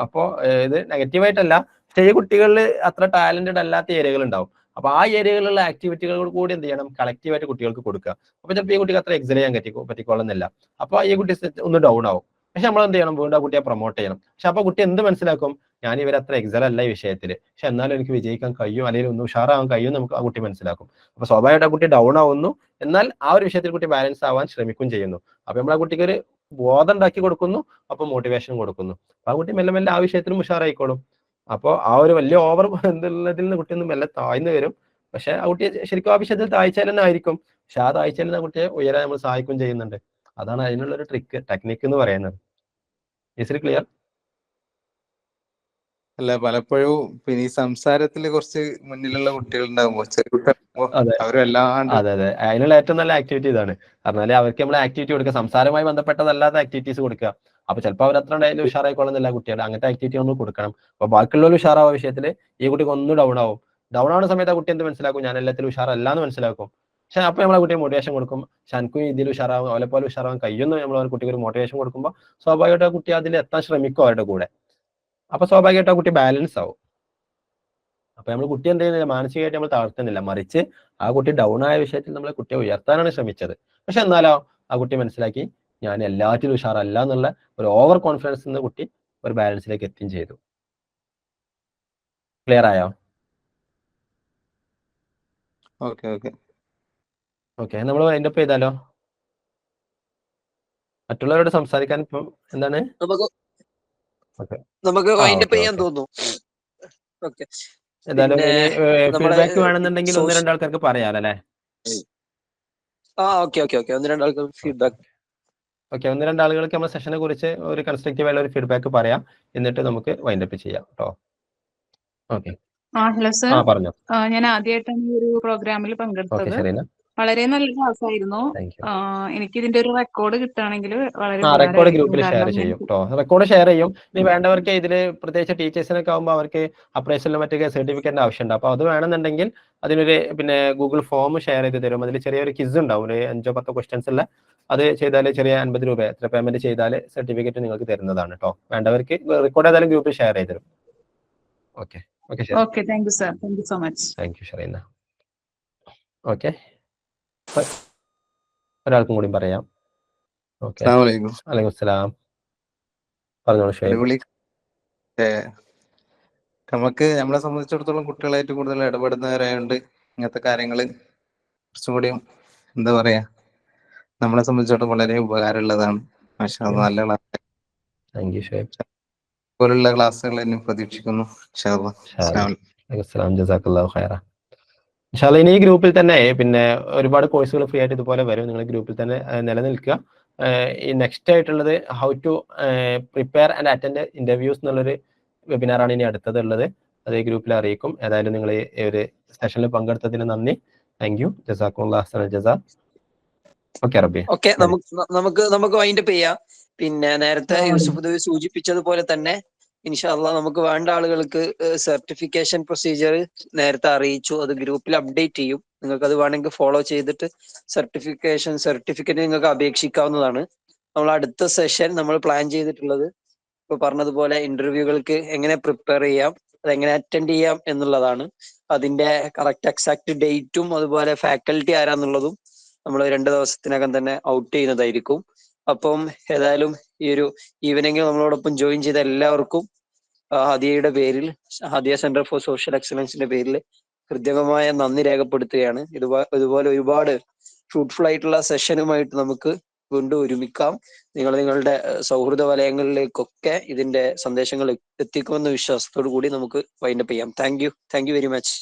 അപ്പോ ഇത് നെഗറ്റീവായിട്ടല്ല, പക്ഷേ ഈ കുട്ടികളിൽ അത്ര ടാലന്റഡ് അല്ലാത്ത ഏരിയകൾ ഉണ്ടാവും. അപ്പൊ ആ ഏരിയകളിലുള്ള ആക്ടിവിറ്റികൾ കൂടി എന്ത് ചെയ്യണം, കളക്റ്റീവായിട്ട് കുട്ടികൾക്ക് കൊടുക്കുക. അപ്പൊ ചിലപ്പോൾ ഈ കുട്ടിക്ക് അത്ര എക്സൽ ചെയ്യാൻ പറ്റിക്കോളുന്നില്ല. അപ്പൊ ഈ കുട്ടി ഒന്ന് ഡൗൺ ആവും. പക്ഷെ നമ്മൾ എന്ത് ചെയ്യണം, വീണ്ടും ആ കുട്ടിയെ പ്രൊമോട്ട് ചെയ്യണം. പക്ഷെ അപ്പൊ കുട്ടി എന്ത് മനസ്സിലാക്കും, ഞാൻ ഇവരത്ര എക്സൽ അല്ല ഈ വിഷയത്തിൽ, പക്ഷെ എന്നാലും എനിക്ക് വിജയിക്കാൻ കഴിയും, അല്ലെങ്കിൽ ഒന്ന് ഉഷാറാവാൻ കഴിയും നമുക്ക് ആ കുട്ടി മനസ്സിലാക്കും. അപ്പൊ സ്വാഭാവികമായിട്ട് ആ കുട്ടി ഡൗൺ ആവുന്നു, എന്നാൽ ആ ഒരു വിഷയത്തിൽ കുട്ടി ബാലൻസ് ആവാൻ ശ്രമിക്കും ചെയ്യുന്നു. അപ്പൊ നമ്മൾ ആ കുട്ടിക്ക് ഒരു ബോധം ഉണ്ടാക്കി കൊടുക്കുന്നു, അപ്പൊ മോട്ടിവേഷൻ കൊടുക്കുന്നു. ആ കുട്ടി മെല്ലെ മെല്ലെ ആ വിഷയത്തിലും ഉഷാറായിക്കോളും. അപ്പോൾ ആ ഒരു വലിയ ഓവർ എന്നുള്ളതിൽ നിന്ന് കുട്ടി ഒന്ന് മെല്ലെ താഴ്ന്നു വരും. പക്ഷെ ആ കുട്ടിയെ ശരിക്കും ആ വിഷയത്തിൽ താഴ്ചയിൽ തന്നെ ആയിരിക്കും, പക്ഷെ ആ താഴ്ചയിൽ നിന്ന് ആ കുട്ടിയെ ഉയരാൻ നമ്മൾ സഹായിക്കും ചെയ്യുന്നുണ്ട്. അതാണ് അതിനുള്ള ഒരു ടെക്നിക്ക് എന്ന് പറയുന്നത്. Is it clear? അല്ല, പലപ്പോഴും പിന്നെ ഈ സംസാരത്തിൽ കുറച്ച് മുന്നിലുള്ള കുട്ടികൾ ഉണ്ടാകുമ്പോ, ചെറിയ കുട്ടികളാകുമ്പോ അതെ അവരെല്ലാണ്ട് അതെ അതെ, അതിനുള്ള ഏറ്റവും നല്ല ആക്ടിവിറ്റി ഇതാണ്. പറഞ്ഞാല് അവർക്ക് നമ്മൾ ആക്ടിവിറ്റി കൊടുക്കുക, സംസാരവുമായി ബന്ധപ്പെട്ടതല്ലാത്ത ആക്ടിവിറ്റീസ് കൊടുക്കുക. അപ്പൊ ചിലപ്പോൾ അവർ അത്ര ഡയലി ഉഷാറായിക്കോളുന്നില്ല കുട്ടികൾ, അങ്ങനത്തെ ആക്ടിവിറ്റി ഒന്ന് കൊടുക്കണം. അപ്പൊ ബാക്കിയുള്ളവർ ഉഷാറാവുന്ന വിഷയത്തിൽ ഈ കുട്ടിക്ക് ഒന്ന് ഡൗൺ ആവും. ഡൗൺ ആവുന്ന സമയത്ത് ആ കുട്ടി എന്ത് മനസ്സിലാക്കും, ഞാൻ എല്ലാത്തിലും ഉഷാറല്ല എന്ന് മനസ്സിലാക്കും. പക്ഷെ അപ്പൊ നമ്മൾ ആ കുട്ടിയെ മോട്ടിവേഷൻ കൊടുക്കും, പക്ഷെ എനിക്കും ഇതിൽ ഉഷാറാവും, അവരെ പോലെ ഉഷാറാവാൻ കഴിയുമെന്ന് നമ്മൾ ആ കുട്ടിക്ക് ഒരു മോട്ടിവേഷൻ കൊടുക്കുമ്പോൾ സ്വാഭാവികമായിട്ട് ആ കുട്ടി അതിൽ എത്താൻ ശ്രമിക്കും അവരുടെ കൂടെ. അപ്പൊ സ്വാഭാവികമായിട്ട് ആ കുട്ടി ബാലൻസ് ആവും. അപ്പൊ നമ്മൾ കുട്ടി എന്ത് ചെയ്യുന്നില്ല, മാനസികമായിട്ട് നമ്മൾ തളർത്തുന്നില്ല, മറിച്ച് ആ കുട്ടി ഡൗൺ ആയ വിഷയത്തിൽ നമ്മൾ കുട്ടിയെ ഉയർത്താനാണ് ശ്രമിച്ചത്. പക്ഷെ എന്നാലോ ആ കുട്ടി മനസ്സിലാക്കി, ഞാൻ എല്ലാറ്റിലും ഉഷാറല്ല എന്നുള്ള ഒരു ഓവർ കോൺഫിഡൻസ് നിന്ന് കുട്ടി ഒരു ബാലൻസിലേക്ക് എത്തുകയും ചെയ്തു. ക്ലിയർ ആയോ? ഓക്കെ ഓക്കെ ഓക്കെ, നമ്മൾ അതിൻ്റെ ഒപ്പം ചെയ്താലോ? മറ്റുള്ളവരോട് സംസാരിക്കാൻ ഇപ്പം എന്താണ്? നമുക്ക് ഓക്കെ നമുക്ക് ആ വൈൻഡപ്പ് ഓക്കെ ചെയ്യാൻ ഓക്കെ. തോന്നുന്നു. ഓക്കെ, ഏതായാലും പിന്നെ ഇനി നമ്മളെ ഫീഡ്ബാക്ക് വേണമെന്നുണ്ടെങ്കിൽ ഒന്ന് സോഷ്യ രണ്ടാൾക്കാർക്ക് പറയാലല്ലേ? ഓക്കെ ഒന്ന് രണ്ടാൾക്ക് ഫീഡ്ബാക്ക്. ഓക്കെ, ഒന്ന് രണ്ടാളുകൾക്ക് നമ്മുടെ സെഷനെ കുറിച്ച് ഒരു കൺസ്ട്രക്റ്റീവ് ആയിട്ടുള്ള ഒരു ഫീഡ്ബാക്ക് പറയാം, എന്നിട്ട് നമുക്ക് വൈൻഡപ്പ് ചെയ്യാം കേട്ടോ. ഓക്കെ ഹലോ സർ, പറഞ്ഞോ. ഞാൻ ആദ്യമായിട്ടാണ് ഈ ഒരു പ്രോഗ്രാമിൽ ഓക്കെ പങ്കെടുത്തത്. ശരീന, വളരെ നല്ല ക്ലാസ് ആയിരുന്നു. Thank you. എനിക്ക് ഇതിന്റെ ഒരു റെക്കോർഡ് കിട്ടുകയാണെങ്കിൽ വളരെ റെക്കോർഡ് ഉപകാരമായിരിക്കും. ഗ്രൂപ്പിൽ ഷെയർ കാരണം ചെയ്യും കേട്ടോ, റെക്കോർഡ് ഷെയർ ചെയ്യും. ഇനി വേണ്ടവർക്ക് ഇതിൽ പ്രത്യേകിച്ച് ടീച്ചേഴ്സിനൊക്കെ ആകുമ്പോൾ അവർക്ക് അപ്രൈസലിനും മറ്റൊക്കെ സർട്ടിഫിക്കറ്റിന്റെ ആവശ്യമുണ്ട്. അപ്പോൾ അത് വേണമെന്നുണ്ടെങ്കിൽ അതിനൊരു പിന്നെ ഗൂഗിൾ ഫോം ഷെയർ ചെയ്ത് തരും. അതിൽ ചെറിയൊരു ക്വിസ് ഉണ്ടാവും, ഒരു 5-10 ക്വസ്റ്റ്യൻസ് ഉള്ള. അത് ചെയ്താൽ ചെറിയ 50 രൂപ എത്ര പേയ്മെന്റ് ചെയ്താൽ സർട്ടിഫിക്കറ്റ് നിങ്ങൾക്ക് തരുന്നതാണ് കേട്ടോ. വേണ്ടവർക്ക് റെക്കോർഡ് ഏതായാലും ഗ്രൂപ്പിൽ ഷെയർ ചെയ്ത് തരും. ഓക്കെ ഓക്കെ ശരി, okay, thank you sir, thank you so much. Thank you Shareena. Okay, ഒരാൾക്കും കൂടി പറയാം. ഓക്കെ, അസ്സലാമു അലൈക്കും. വലൈക്കും സ്സലാം. പറഞ്ഞോളൂ ഷുഹൈബ്. അടിപൊളി. നമുക്ക് നമ്മളെ സംബന്ധിച്ചിടത്തോളം കുട്ടികളായിട്ട് കൂടുതൽ ഇടപെടുന്നവരായതുകൊണ്ട് ഇങ്ങനത്തെ കാര്യങ്ങള് കുറച്ചും കൂടിയും എന്താ പറയാ, നമ്മളെ സംബന്ധിച്ചിടത്തോളം വളരെ ഉപകാരമുള്ളതാണ്. മാഷാ അല്ലാഹ്, നല്ല ക്ലാസ് താങ്ക് യു ഷുഹൈബ്. പോലുള്ള ക്ലാസ്സുകൾ എന്നെ പ്രതീക്ഷിക്കുന്നു. ഇൻഷാ അല്ലാഹ്. അസ്സലാമു അലൈക്കും. വലൈക്കും സ്സലാം. ജസാക്കല്ലാഹു ഖൈറ. ഇൻഷാ അല്ലാഹ് ഇനി ഈ ഗ്രൂപ്പിൽ തന്നെ പിന്നെ ഒരുപാട് കോഴ്സുകൾ ഫ്രീ ആയിട്ട് ഇതുപോലെ വരും. നിങ്ങൾ ഗ്രൂപ്പിൽ തന്നെ നിലനിൽക്കുക. ഈ നെക്സ്റ്റ് ആയിട്ടുള്ളത് how to prepare and attend interviews എന്നുള്ളൊരു വെബിനാറാണ് ഇനി അടുത്തതുള്ളത്. അത് ഈ ഗ്രൂപ്പിൽ അറിയിക്കും. ഏതായാലും നിങ്ങൾ ഈ ഒരു സെഷനിൽ പങ്കെടുത്തതിന് നന്ദി. Thank you. ജസാക്കുമുല്ലാഹ് അഹ്സനൽ ജസാ. ഓക്കെ റബ്ബി. ഓക്കെ, നമുക്ക് വൈൻഡപ്പ് ചെയ്യാം. പിന്നെ നേരത്തെ യൂസുഫ് ദുബൈ സൂചിപ്പിച്ചതുപോലെ തന്നെ ഇൻഷാ അല്ലാഹ് നമുക്ക് വേണ്ട ആളുകൾക്ക് സർട്ടിഫിക്കേഷൻ പ്രൊസീജിയർ നേരത്തെ അറിയിച്ചു. അത് ഗ്രൂപ്പിൽ അപ്ഡേറ്റ് ചെയ്യും. നിങ്ങൾക്ക് അത് വേണമെങ്കിൽ ഫോളോ ചെയ്തിട്ട് സർട്ടിഫിക്കറ്റ് നിങ്ങൾക്ക് അപേക്ഷിക്കാവുന്നതാണ്. നമ്മൾ അടുത്ത സെഷൻ നമ്മൾ പ്ലാൻ ചെയ്തിട്ടുള്ളത് ഇപ്പൊ പറഞ്ഞതുപോലെ ഇന്റർവ്യൂകൾക്ക് എങ്ങനെ പ്രിപ്പയർ ചെയ്യാം, അതെങ്ങനെ അറ്റൻഡ് ചെയ്യാം എന്നുള്ളതാണ്. അതിന്റെ കറക്റ്റ് എക്സാക്ട് ഡേറ്റും അതുപോലെ ഫാക്കൽറ്റി ആരാന്നുള്ളതും നമ്മൾ 2 ദിവസത്തിനകം തന്നെ ഔട്ട് ചെയ്യുന്നതായിരിക്കും. അപ്പം ഏതായാലും ഈ ഒരു ഈവനിങ് നമ്മളോടൊപ്പം ജോയിൻ ചെയ്ത എല്ലാവർക്കും ഹദിയയുടെ പേരിൽ, ഹദിയ സെന്റർ ഫോർ സോഷ്യൽ എക്സലൻസിന്റെ പേരിൽ കൃത്യമായ നന്ദി രേഖപ്പെടുത്തുകയാണ്. ഇതുപോലെ ഒരുപാട് ഫ്രൂട്ട്ഫുൾ ആയിട്ടുള്ള സെഷനുമായിട്ട് നമുക്ക് വീണ്ടും ഒരുമിക്കാം. നിങ്ങളുടെ സൗഹൃദ വലയങ്ങളിലേക്കൊക്കെ ഇതിന്റെ സന്ദേശങ്ങൾ എത്തിക്കുമെന്ന വിശ്വാസത്തോടു കൂടി നമുക്ക് വൈൻഡപ്പ് ചെയ്യാം. Thank you very much.